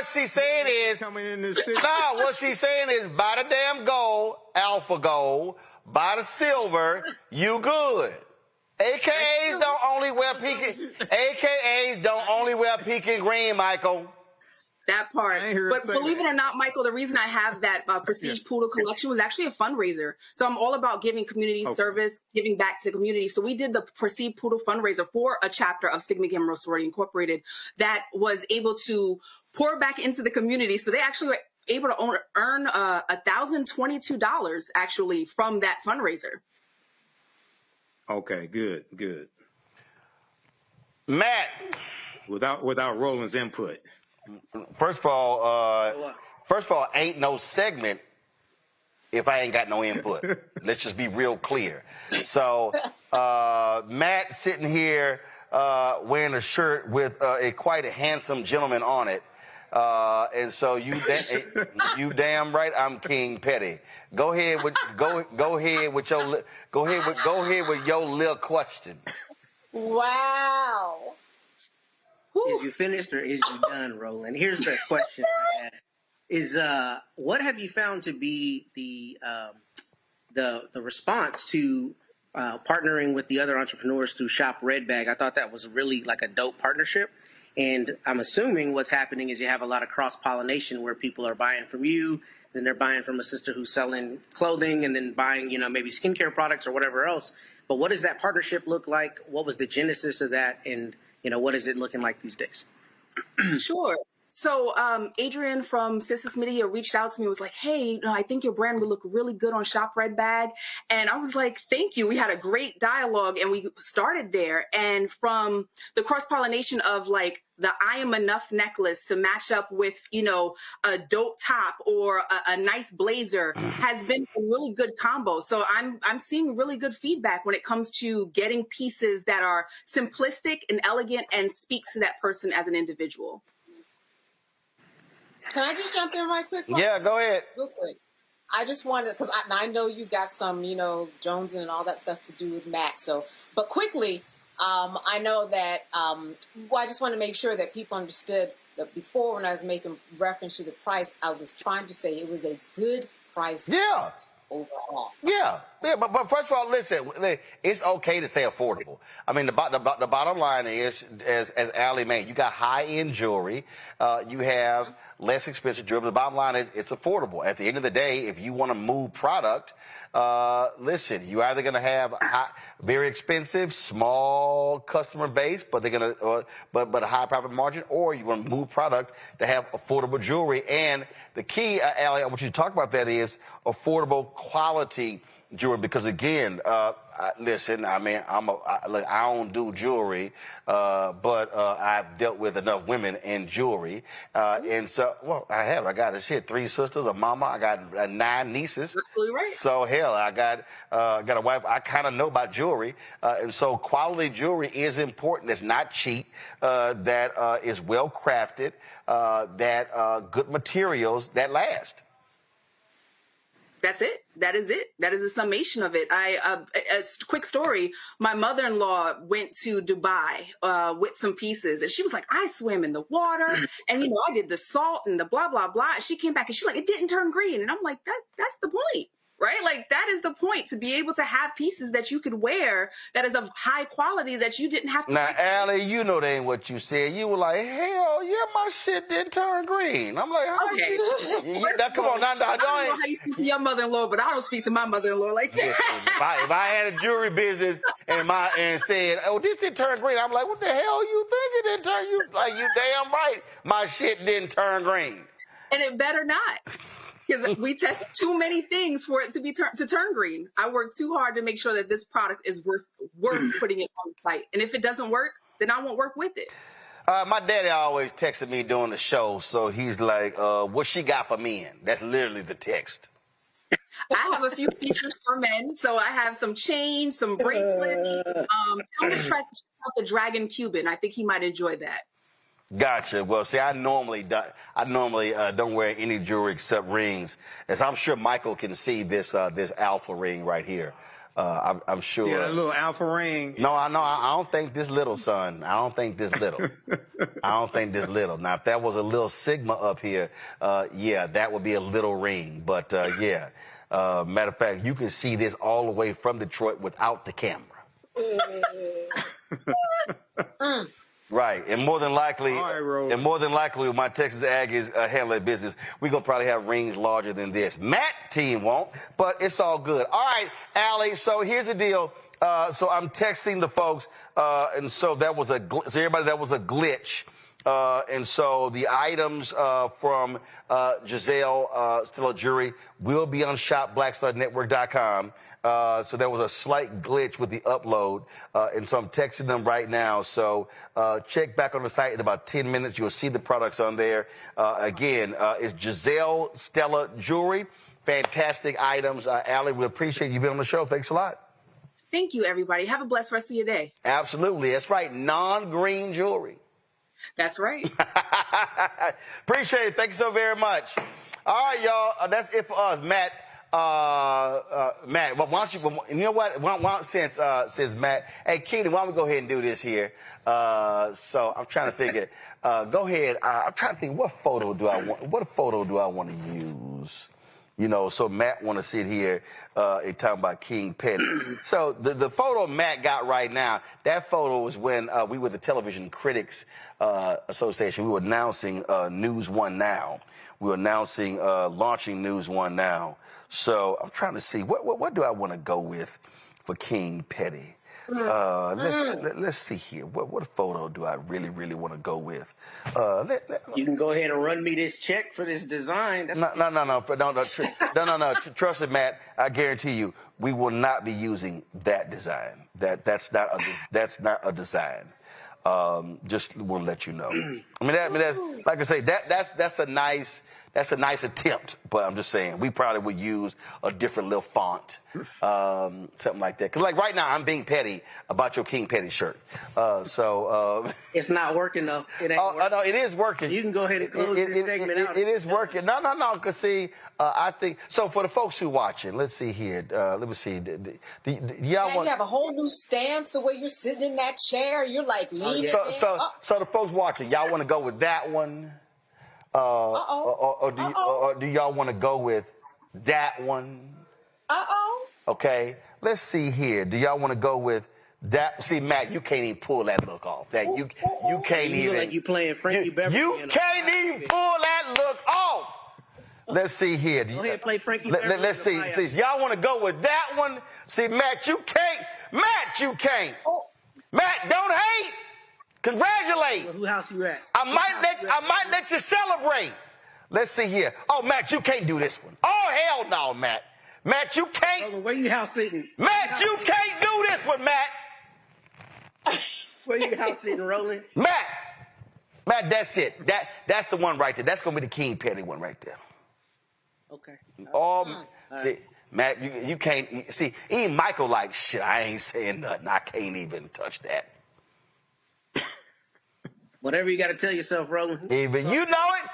S2: she's saying is, what she's saying is, buy the damn gold, alpha gold, buy the silver, you good. AKAs don't only wear pink and green, Michael.
S25: That part. But believe it or not, Michael, the reason I have that prestige poodle collection was actually a fundraiser. So I'm all about giving community service, giving back to the community. So we did the prestige poodle fundraiser for a chapter of Sigma Gamma Rho Sorority Incorporated that was able to pour back into the community. So they actually were able to earn $1,022 actually from that fundraiser.
S13: Okay, good.
S2: Matt.
S13: Without Roland's input.
S2: First of all, ain't no segment if I ain't got no input. Let's just be real clear. So, Matt sitting here wearing a shirt with quite a handsome gentleman on it. And so you damn right I'm King Petty. Go ahead with your little question.
S12: Wow.
S11: Is you finished or is you done, Roland? Here's the question I had: is what have you found to be the response to partnering with the other entrepreneurs through Shop Red Bag? I thought that was really like a dope partnership. And I'm assuming what's happening is you have a lot of cross-pollination where people are buying from you, then they're buying from a sister who's selling clothing, and then buying, maybe skincare products or whatever else. But what does that partnership look like? What was the genesis of that? And, what is it looking like these days?
S25: Sure. So Adrian from Sisters Media reached out to me and was like, hey, I think your brand would look really good on Shop Red Bag. And I was like, thank you. We had a great dialogue and we started there. And from the cross-pollination of like the I Am Enough necklace to match up with, a dope top or a nice blazer has been a really good combo. So I'm seeing really good feedback when it comes to getting pieces that are simplistic and elegant and speaks to that person as an individual.
S12: Can I just jump in right quick?
S2: Yeah, go ahead.
S12: Real quick. I just wanted, because I know you got some, Jones and all that stuff to do with Matt. But quickly, I know that, I just want to make sure that people understood that before when I was making reference to the price, I was trying to say it was a good price.
S2: Yeah.
S12: Overall.
S2: Yeah, but first of all, listen, it's okay to say affordable. I mean, the bottom line is, as Allie made, you got high-end jewelry, you have less expensive jewelry. The bottom line is it's affordable. At the end of the day, if you want to move product, listen, you're either going to have very expensive, small customer base, but they're going to, but a high profit margin, or you want to move product to have affordable jewelry. And the key, Allie, I want you to talk about that is affordable quality jewelry, because again, listen, I mean, I don't do jewelry, but I've dealt with enough women in jewelry, and so, I got 3 sisters, a mama, I got 9 nieces.
S25: Absolutely right.
S2: So hell, I got a wife. I kind of know about jewelry, and so quality jewelry is important. It's not cheap. That is well crafted. That good materials that last.
S25: That's it. That is it. That is a summation of it. A quick story. My mother-in-law went to Dubai with some pieces, and she was like, I swam in the water, and I did the salt and the blah blah blah. And she came back and she's like, it didn't turn green, and I'm like, that's the point. Right? Like, that is the point, to be able to have pieces that you could wear that is of high quality that you didn't have to.
S2: Now, Allie, that ain't what you said. You were like, hell yeah, my shit didn't turn green. I'm like, how
S25: okay.
S2: Now, come on.
S25: I don't know how you speak to your mother-in-law, but I don't speak to my mother-in-law like that.
S2: If I had a jewelry business and said, oh, this didn't turn green, I'm like, what the hell you think it didn't turn? You damn right, my shit didn't turn green.
S25: And it better not. Because we test too many things for it to turn green. I work too hard to make sure that this product is worth putting it on the site. And if it doesn't work, then I won't work with it.
S2: My daddy always texted me during the show, so he's like, what she got for men? That's literally the text.
S25: I have a few pieces for men. So I have some chains, some bracelets. Tell him to check out the Dragon Cuban. I think he might enjoy that.
S2: Gotcha. Well, see, I normally don't wear any jewelry except rings, as I'm sure Michael can see this alpha ring right here. I'm sure.
S13: Yeah, a little alpha ring.
S2: No, I don't think this little, son. I don't think this little. Now, if that was a little sigma up here, yeah, that would be a little ring. But yeah, matter of fact, you can see this all the way from Detroit without the camera. Right, and more than likely, with my Texas Aggies handle their business, we're gonna probably have rings larger than this. Matt team won't, but it's all good. All right, Allie. So here's the deal. So I'm texting the folks, and so that was a glitch. And so the items from Giselle Stella Jewelry will be on shopblackstarnetwork.com. So there was a slight glitch with the upload, and so I'm texting them right now. So check back on the site in about 10 minutes. You'll see the products on there. Again, it's Giselle Stella Jewelry. Fantastic items. Allie, we appreciate you being on the show. Thanks a lot.
S25: Thank you, everybody. Have a blessed rest of your day.
S2: Absolutely. That's right. Non-green jewelry.
S25: That's right.
S2: Appreciate it. Thank you so very much. All right, y'all. That's it for us, Matt. Matt, well, why don't you know what? Since Matt, hey, Keenan, why don't we go ahead and do this here? So I'm trying to figure. Go ahead. I'm trying to think. What photo do I want to use? You know, so Matt want to sit here and talk about King Petty. So the photo Matt got right now, that photo was when we were the Television Critics Association. We were announcing News One Now. We were announcing launching News One Now. So I'm trying to see what do I want to go with for King Petty. Let's see here. What photo do I really want to go with?
S11: You can go ahead and run me this check for this design.
S2: No. Trust it, Matt. I guarantee you, we will not be using that design. That's not a design. Just want to let you know. I mean, that's like I say, that's a nice attempt, but I'm just saying we probably would use a different little font, something like that. Because like right now, I'm being petty about your King Petty shirt.
S11: It's not working though. It ain't working.
S2: No, it is working.
S11: You can go ahead and close this segment out.
S2: It is working. No. Because see, I think so. For the folks who watching, let's see here. Let me see. Do y'all want?
S12: You have a whole new stance. The way you're sitting in that chair, you're like leaning.
S2: So the folks watching, y'all want to go with that one? Or do y'all want to go with that one? Okay, let's see here. Do y'all want to go with that? See, Matt, you can't even pull that look off. That you can't even.
S11: Like you playing Frankie Beverly.
S2: You can't even pull that look off. Let's see here.
S11: Go ahead and play Frankie Beverly.
S2: Let's see, please. Y'all want to go with that one? See, Matt, you can't. Matt, you can't. Matt, don't hate. Congratulate.
S11: Well, who house you at?
S2: I might let you celebrate. Let's see here. Oh, Matt, you can't do this one. Oh, hell no, Matt. Matt, you can't.
S11: Where you house sitting?
S2: Matt, you can't do this one, Matt.
S11: Where you house sitting, Roland?
S2: Matt, that's it. That's the one right there. That's gonna be the King Petty one right there.
S11: Okay.
S2: See, Matt, you can't see. Even Michael like shit. I ain't saying nothing. I can't even touch that.
S11: Whatever you got to tell yourself, Roland.
S2: Even you know it.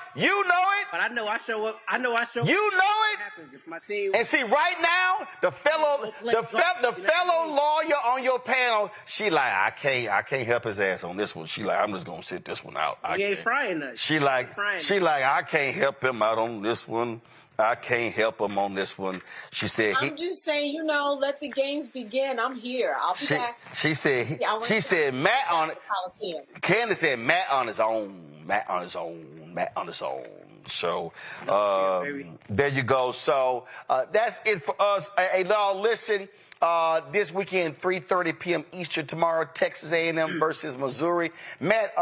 S11: But I know I show up. You know it. Happens if my team.
S2: And see, right now, the fellow lawyer on your panel, she like, I can't help his ass on this one. She like, I'm just gonna sit this one out.
S11: He ain't frying nothing.
S2: She like, I can't help him out on this one. I can't help him on this one. She said,
S12: I'm just saying, let the games begin. I'm here. I'll be back.
S2: She said, Matt on it. Candace said, Matt on his own. So, there you go. So, that's it for us. Hey, y'all, listen, this weekend, 3:30 p.m. Eastern tomorrow, Texas A&M versus Missouri. Matt,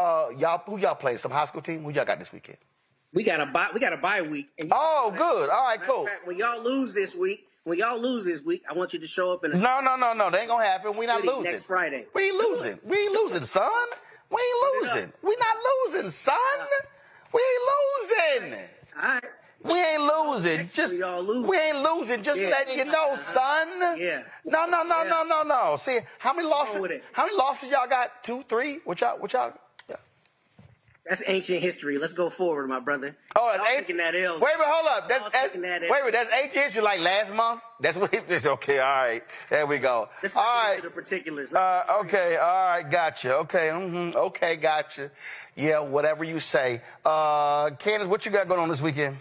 S2: who y'all playing? Some high school team? Who y'all got this weekend?
S11: We got a bye week.
S2: Good. All right, cool.
S11: Fact, when y'all lose this week, I want you to show up in
S2: No. That ain't gonna happen. We not losing.
S11: Next Friday.
S2: We ain't losing. We ain't losing, son. We ain't losing. We not losing, son. We ain't losing.
S11: All right.
S2: We ain't losing. We ain't losing. Just letting you know, son.
S11: Yeah.
S2: No. See, how many losses y'all got? 2, 3? What y'all?
S11: That's ancient history. Let's go forward, my brother.
S2: Oh, that's
S11: ancient. That L.
S2: Wait, hold up. That's ancient history like last month? That's what it is. Okay, all right. There we go.
S11: Let's
S2: all right.
S11: Get into the particulars.
S2: Okay, all right. Gotcha. Okay, okay, gotcha. Yeah, whatever you say. Candace, what you got going on this weekend?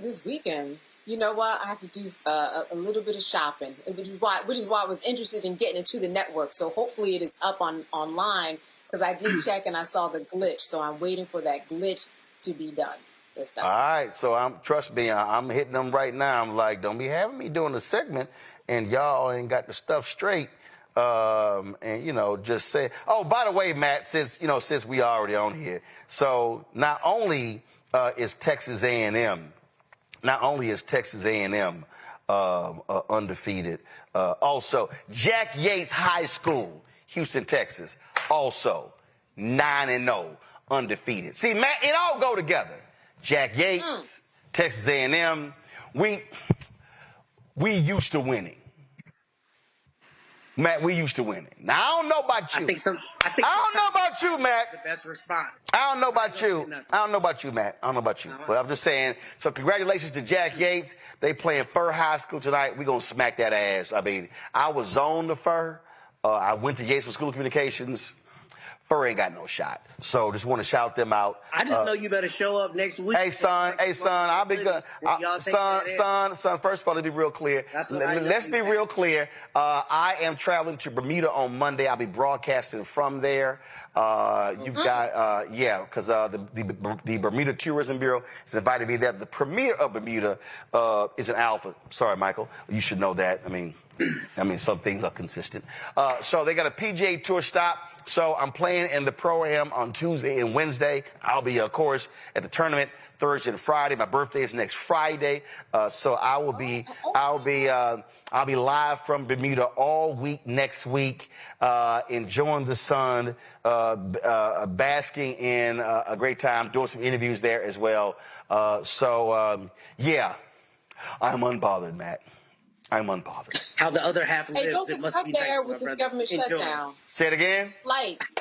S12: This weekend. You know what? I have to do a little bit of shopping, which is why I was interested in getting into the network. So hopefully it is up online. Because I did check and I saw the glitch, so I'm waiting for that glitch to be done this time.
S2: All right, so trust me, I'm hitting them right now. I'm like, don't be having me doing a segment and y'all ain't got the stuff straight. And just say. Oh, by the way, Matt, since we already on here, so not only is Texas A&M undefeated, also Jack Yates High School, Houston, Texas, also 9-0, undefeated. See, Matt, it all go together. Jack Yates, Texas A&M, we used to winning. Matt, we used to win it. Now, I don't know about you. I don't know about you, Matt.
S11: The best response.
S2: I don't know about you. I don't know about you, Matt. I don't know about you. But I'm just saying, so congratulations to Jack Yates. They playing Fur High School tonight. We're going to smack that ass. I mean, I was zoned to Fur. I went to Yates for School of Communications. Fur ain't got no shot. So just want to shout them out.
S11: I just know you better show up next week.
S2: Hey, son, I'll be good. Son, first of all, let's be real clear. Let's be real clear. I am traveling to Bermuda on Monday. I'll be broadcasting from there. You've got, because the Bermuda Tourism Bureau has invited me there. The premier of Bermuda is an alpha. Sorry, Michael. You should know that. I mean, some things are consistent. So they got a PGA Tour stop. So I'm playing in the pro-am on Tuesday and Wednesday. I'll be, of course, at the tournament Thursday and Friday. My birthday is next Friday. So I'll be live from Bermuda all week next week, enjoying the sun, basking in a great time, doing some interviews there as well. Yeah, I'm unbothered, Matt. I'm unbothered.
S11: How the other half lives,
S12: hey, don't
S11: it must
S12: get
S11: be
S12: stuck there
S11: nice,
S12: with this
S11: brother.
S12: government shutdown.
S2: Say it again.
S12: These flights.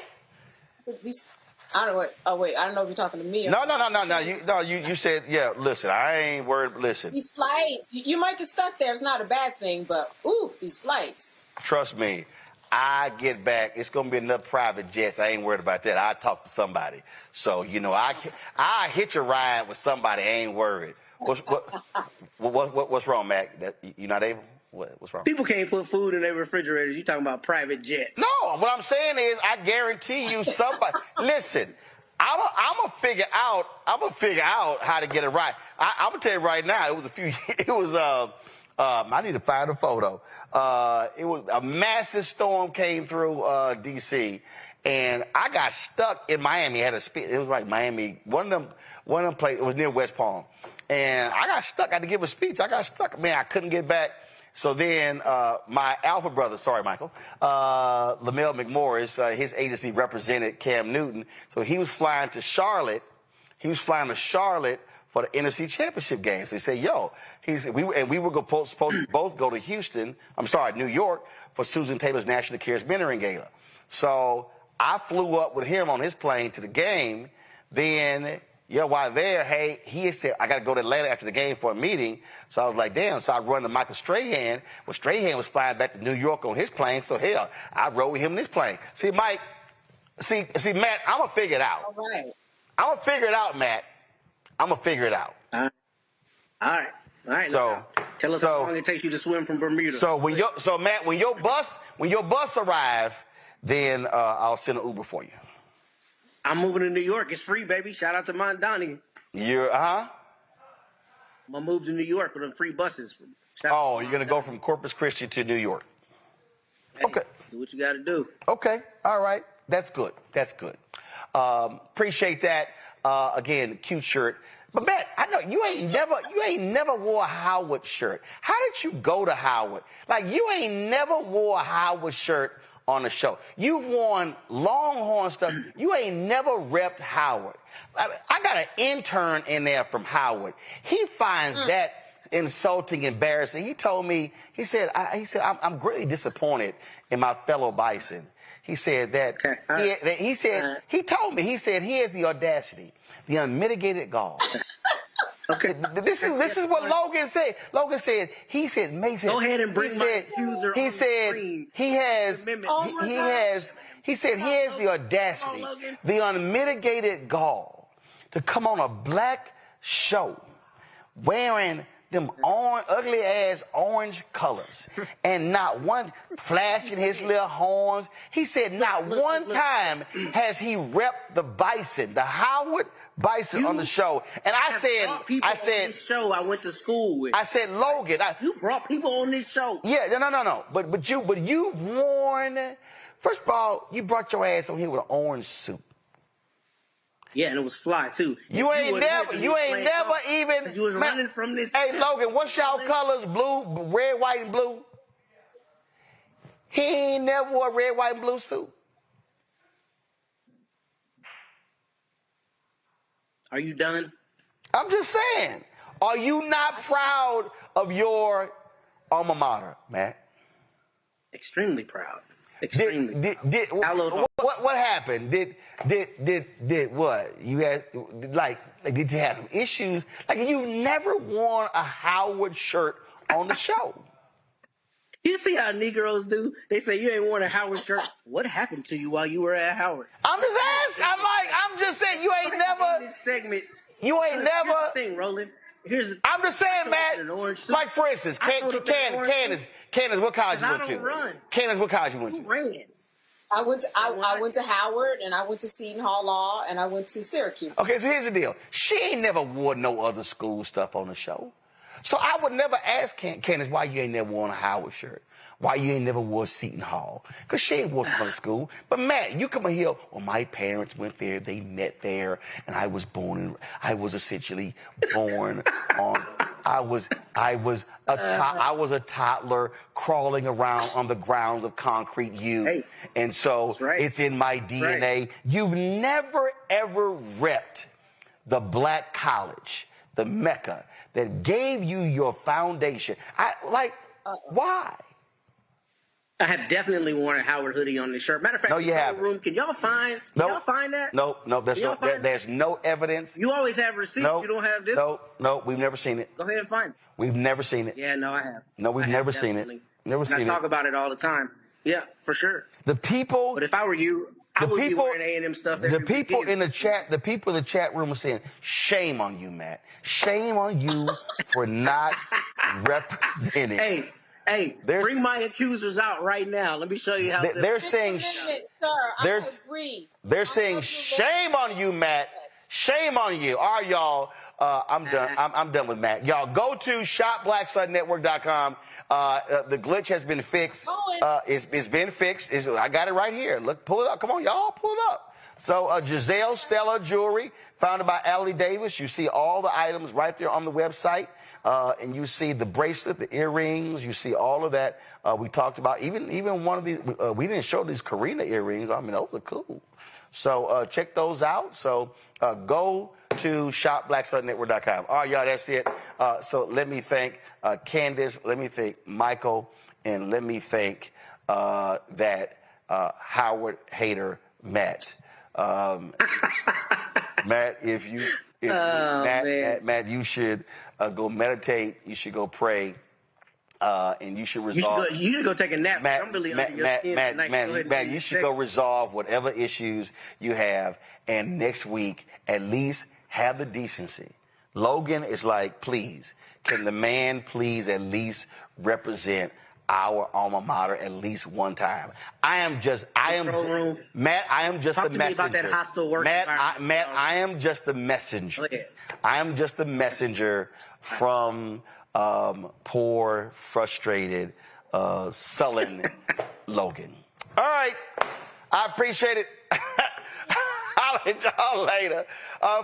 S12: I don't know what. Oh wait, I don't know if you're talking to me. Or
S2: No. You said, yeah. Listen, I ain't worried. Listen.
S12: These flights. You might get stuck there. It's not a bad thing, but these flights.
S2: Trust me. I get back. It's gonna be enough private jets. I ain't worried about that. I talk to somebody. So I hitch a ride with somebody. I ain't worried. What's wrong, Mac? You not able? What's wrong?
S11: People can't put food in their refrigerators. You talking about private jets?
S2: No, what I'm saying is, I guarantee you, somebody. Listen, I'm gonna figure out how to get it right. I'm gonna tell you right now. I need to find a photo. It was a massive storm came through D.C. and I got stuck in Miami. It was like Miami. One of them places. It was near West Palm. And I got stuck. I had to give a speech. I got stuck. Man, I couldn't get back. So then my alpha brother, sorry, Michael, Lamel McMorris, his agency represented Cam Newton. So he was flying to Charlotte. For the NFC Championship game. So he said, we were supposed to both go to New York, for Susan Taylor's National Cares Mentoring Gala. So I flew up with him on his plane to the game. Then, while there, he had said, I got to go to Atlanta after the game for a meeting. So I was like, damn. So I run to Michael Strahan. Well, Strahan was flying back to New York on his plane. So, I rode with him in this plane. See, Mike, Matt, I'm going to figure it out.
S12: All right.
S2: I'm going to figure it out, Matt. I'm going to figure it out.
S11: All right. So tell us how long it takes you to swim from Bermuda.
S2: Matt, when your bus arrives, then I'll send an Uber for you.
S11: I'm moving to New York. It's free, baby. Shout out to Mondani.
S2: I'm
S11: gonna move to New York with the free buses.
S2: You're gonna go from Corpus Christi to New York.
S11: Hey,
S2: okay.
S11: Do what you gotta do.
S2: Okay. All right. That's good. Appreciate that. Again, cute shirt. But Matt, I know you ain't never wore a Howard shirt. How did you go to Howard? Like, you ain't never wore a Howard shirt on the show. You've worn Longhorn stuff. You ain't never repped Howard. I got an intern in there from Howard. He finds that insulting, embarrassing. He told me, he said, I'm greatly disappointed in my fellow Bison. He said that, he told me, he has the audacity, the unmitigated gall.
S11: Okay.
S2: This is what Logan said. Logan said, Mason.
S11: Go ahead and bring my accuser.
S2: He said he has the audacity, the unmitigated gall to come on a black show wearing them ugly ass orange colors and not one flashing his little horns. He said not one time has he repped the Bison, the Howard Bison on the show. And I said,
S11: show I went to school with.
S2: I said, Logan,
S11: you brought people on this show.
S2: Yeah, no. But you've worn, first of all, you brought your ass on here with an orange suit.
S11: Yeah, and it was fly too.
S2: You ain't never even.
S11: You was running from this.
S2: Hey, Logan, what's y'all colors? Blue, red, white, and blue. He ain't never wore a red, white, and blue suit.
S11: Are you done?
S2: I'm just saying. Are you not proud of your alma mater, Matt?
S11: Extremely proud. Extremely.
S2: What happened? Did what? You had did you have some issues? Like you never worn a Howard shirt on the show.
S11: You see how Negroes do? They say you ain't worn a Howard shirt. What happened to you while you were at Howard?
S2: I'm just asking. I'm just saying you ain't never.
S11: This segment.
S2: You ain't never.
S11: Here's the thing, Roland.
S2: I'm just saying, Matt. Like for instance, Candace, what college you went to? Candace, what college you went to?
S11: Ran.
S12: I went to Howard, and I went to Seton Hall Law, and I went to Syracuse.
S2: Okay, so here's the deal. She ain't never wore no other school stuff on the show. So I would never ask Candace why you ain't never worn a Howard shirt. Why you ain't never wore Seton Hall. Because she ain't wore some other school. But Matt, you come here, well, my parents went there, they met there, and I was essentially born on, I was a toddler crawling around on the grounds of Concrete U.
S11: Hey,
S2: and so it's in my DNA. Right. You've never, ever repped the black college, the Mecca, that gave you your foundation. Why?
S11: I have definitely worn a Howard hoodie on this shirt. Matter of fact,
S2: no, you haven't.
S11: Room, can y'all find that?
S2: No, there's no evidence.
S11: You always have receipts. You don't have this?
S2: No, we've never seen it.
S11: Go ahead and find it.
S2: We've never seen it.
S11: Yeah, no, I have.
S2: No, we've never seen it. Never seen it.
S11: I talk about it all the time. Yeah, for sure.
S2: But if
S11: I were you, I would be wearing A&M stuff.
S2: The people in the chat room are saying, shame on you, Matt. Shame on you for not representing.
S11: Hey, bring my accusers out right now. Let me show you how.
S2: They're saying, they're saying, shame on you, Matt. Shame on you. All right, y'all. I'm done. I'm done with Matt. Y'all go to shopblackstardnetwork.com. The glitch has been fixed. It's been fixed. I got it right here. Look, pull it up. Come on, y'all, pull it up. So Giselle Stella Jewelry, founded by Allie Davis. You see all the items right there on the website. And you see the bracelet, the earrings. You see all of that. We talked about even one of these. We didn't show these Karina earrings. I mean, those are cool. So check those out. So go to shopblackstardnetwork.com. All right, y'all, that's it. So let me thank Candace. Let me thank Michael. And let me thank that Howard hater, Matt. Matt, Matt, you should go meditate. You should go pray. And you should resolve.
S11: You should go take a nap.
S2: Matt,
S11: I'm really under your skin tonight.
S2: Matt, you should go resolve whatever issues you have. And next week, at least have the decency. Logan is like, please, can the man please at least represent our alma mater at least one time? Matt, I am just the messenger.
S11: Me about that hostile work
S2: Matt, I am just the messenger. I am just the messenger from poor, frustrated, sullen Logan. All right. I appreciate it. I'll let y'all later.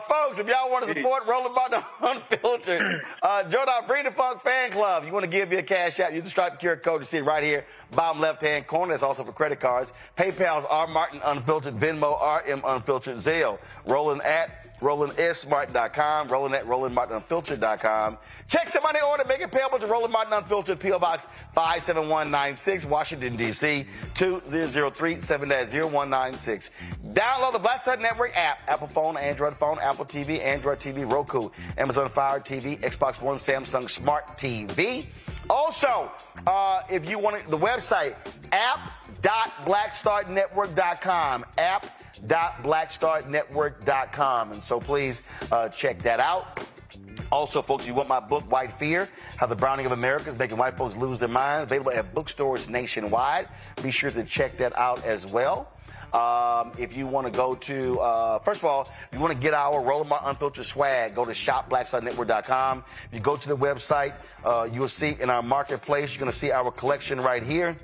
S2: Folks, if y'all want to support Roland Martin Unfiltered, join our Bring the Funk fan club. You want to give me a cash out, use the Stripe QR code you see right here, bottom left-hand corner. That's also for credit cards. PayPal's R Martin Unfiltered, Venmo RM Unfiltered, Zelle, Roland at RolandSMart.com, Roland at RolandMartinUnfiltered.com. Check some money order, make it payable to Roland Martin Unfiltered, P.O. Box 57196, Washington, D.C. 2037-0196. Download the Black Star Network app, Apple phone, Android phone, Apple TV, Android TV, Roku, Amazon Fire TV, Xbox One, Samsung Smart TV. Also, if you want the website, app.blackstarnetwork.com, app.blackstarnetwork.com. And so please check that out. Also, folks, if you want my book, White Fear, How the Browning of America is Making White Folks Lose Their Minds, available at bookstores nationwide. Be sure to check that out as well. If you want to go to, first of all, if you want to get our Roland Martin Unfiltered swag, go to shopblackstarnetwork.com. If you go to the website, you'll see in our marketplace, you're going to see our collection right here.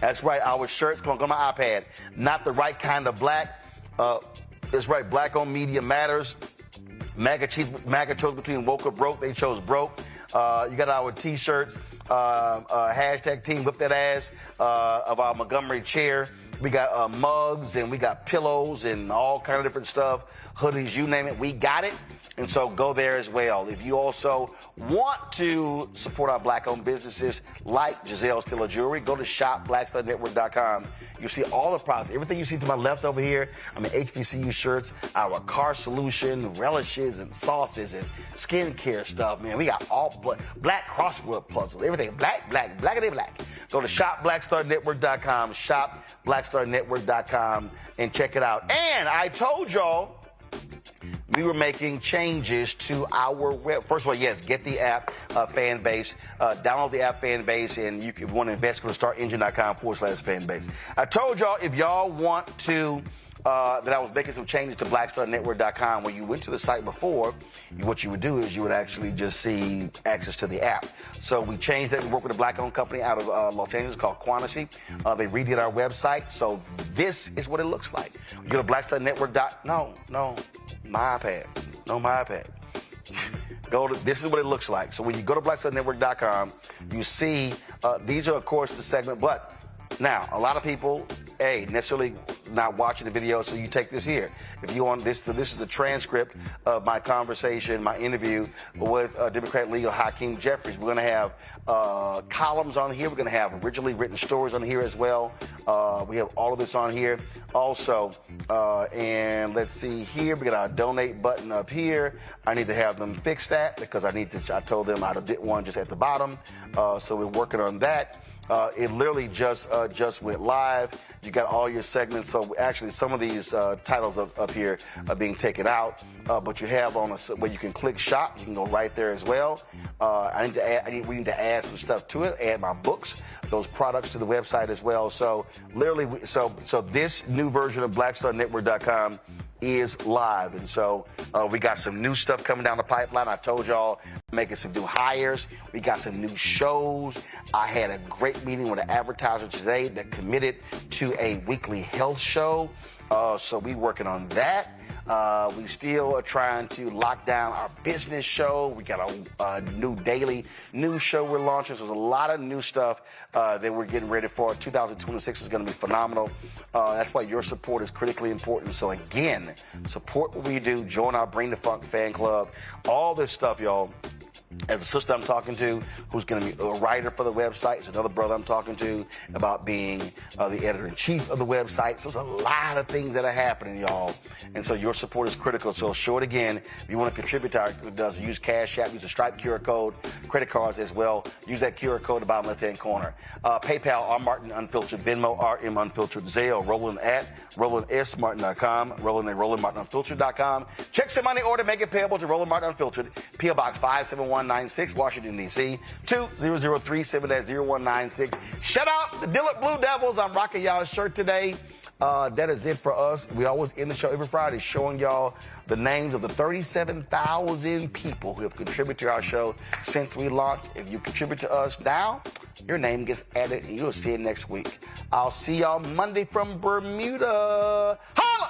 S2: That's right, our shirts. Come on, go to my iPad. Not the right kind of black. That's right, Black on Media Matters. MAGA chose between woke or broke. They chose broke. You got our T-shirts. Hashtag team whip that ass of our Montgomery chair. We got mugs and we got pillows and all kind of different stuff, hoodies, you name it. We got it. And so go there as well. If you also want to support our black-owned businesses like Giselle Stiller Jewelry, go to shopblackstarnetwork.com. You see all the products. Everything you see to my left over here, HBCU shirts, our car solution, relishes and sauces and skincare stuff, man. We got all black crossword puzzles, everything black. Go to shopblackstarnetwork.com, shopblackstarnetwork.com, and check it out. And I told y'all, we were making changes to our web. First of all, yes, get the app, Fanbase. Download the app, Fanbase, and if you want to invest, go to startengine.com/Fanbase. I told y'all if y'all want to, that I was making some changes to blackstarnetwork.com. When you went to the site before, what you would do is you would actually just see access to the app. So we changed that. We work with a black-owned company out of Los Angeles called Quantity. They redid our website. So this is what it looks like. You go to blackstarnetwork. No, my iPad. No, my iPad. This is what it looks like. So when you go to blackstarnetwork.com, you see these are, of course, the segment. But now, a lot of people, necessarily not watching the video, so you take this here. If you want this is the transcript of my conversation, my interview with Democrat leader Hakeem Jeffries. We're going to have columns on here. We're going to have originally written stories on here as well. We have all of this on here. Also, and let's see here, we got our donate button up here. I need to have them fix that because I told them I did one just at the bottom. So we're working on that. It literally just went live. You got all your segments. So actually, some of these titles up here are being taken out, but you have on where you can click shop. You can go right there as well. We need to add some stuff to it. Add my books, those products to the website as well. So literally, so this new version of BlackStarNetwork.com is live. And so we got some new stuff coming down the pipeline. I told y'all making some new hires. We got some new shows. I had a great meeting with an advertiser today that committed to a weekly health show. So we working on that. We still are trying to lock down our business show. We got a new daily news show we're launching. So there's a lot of new stuff that we're getting ready for. 2026 is going to be phenomenal. That's why your support is critically important. So again, support what we do. Join our Bring the Funk fan club. All this stuff, y'all. As a sister I'm talking to, who's going to be a writer for the website. It's another brother I'm talking to about being the editor-in-chief of the website. So there's a lot of things that are happening, y'all. And so your support is critical. So short again, if you want to contribute to our, use Cash App, use the Stripe QR code, credit cards as well. Use that QR code at the bottom left-hand corner. PayPal, R. Martin Unfiltered, Venmo, RM Unfiltered, Zelle, Roland at RolandSMartin.com, Roland at RolandMartinUnfiltered.com. Check some money order, make it payable to Roland Martin Unfiltered, P.O. Box 57196, Washington, D.C. 20037-0196. Shout out the Dillard Blue Devils. I'm rocking y'all's shirt today. That is it for us. We always end the show every Friday showing y'all the names of the 37,000 people who have contributed to our show since we launched. If you contribute to us now, your name gets added and you'll see it next week. I'll see y'all Monday from Bermuda. Holla!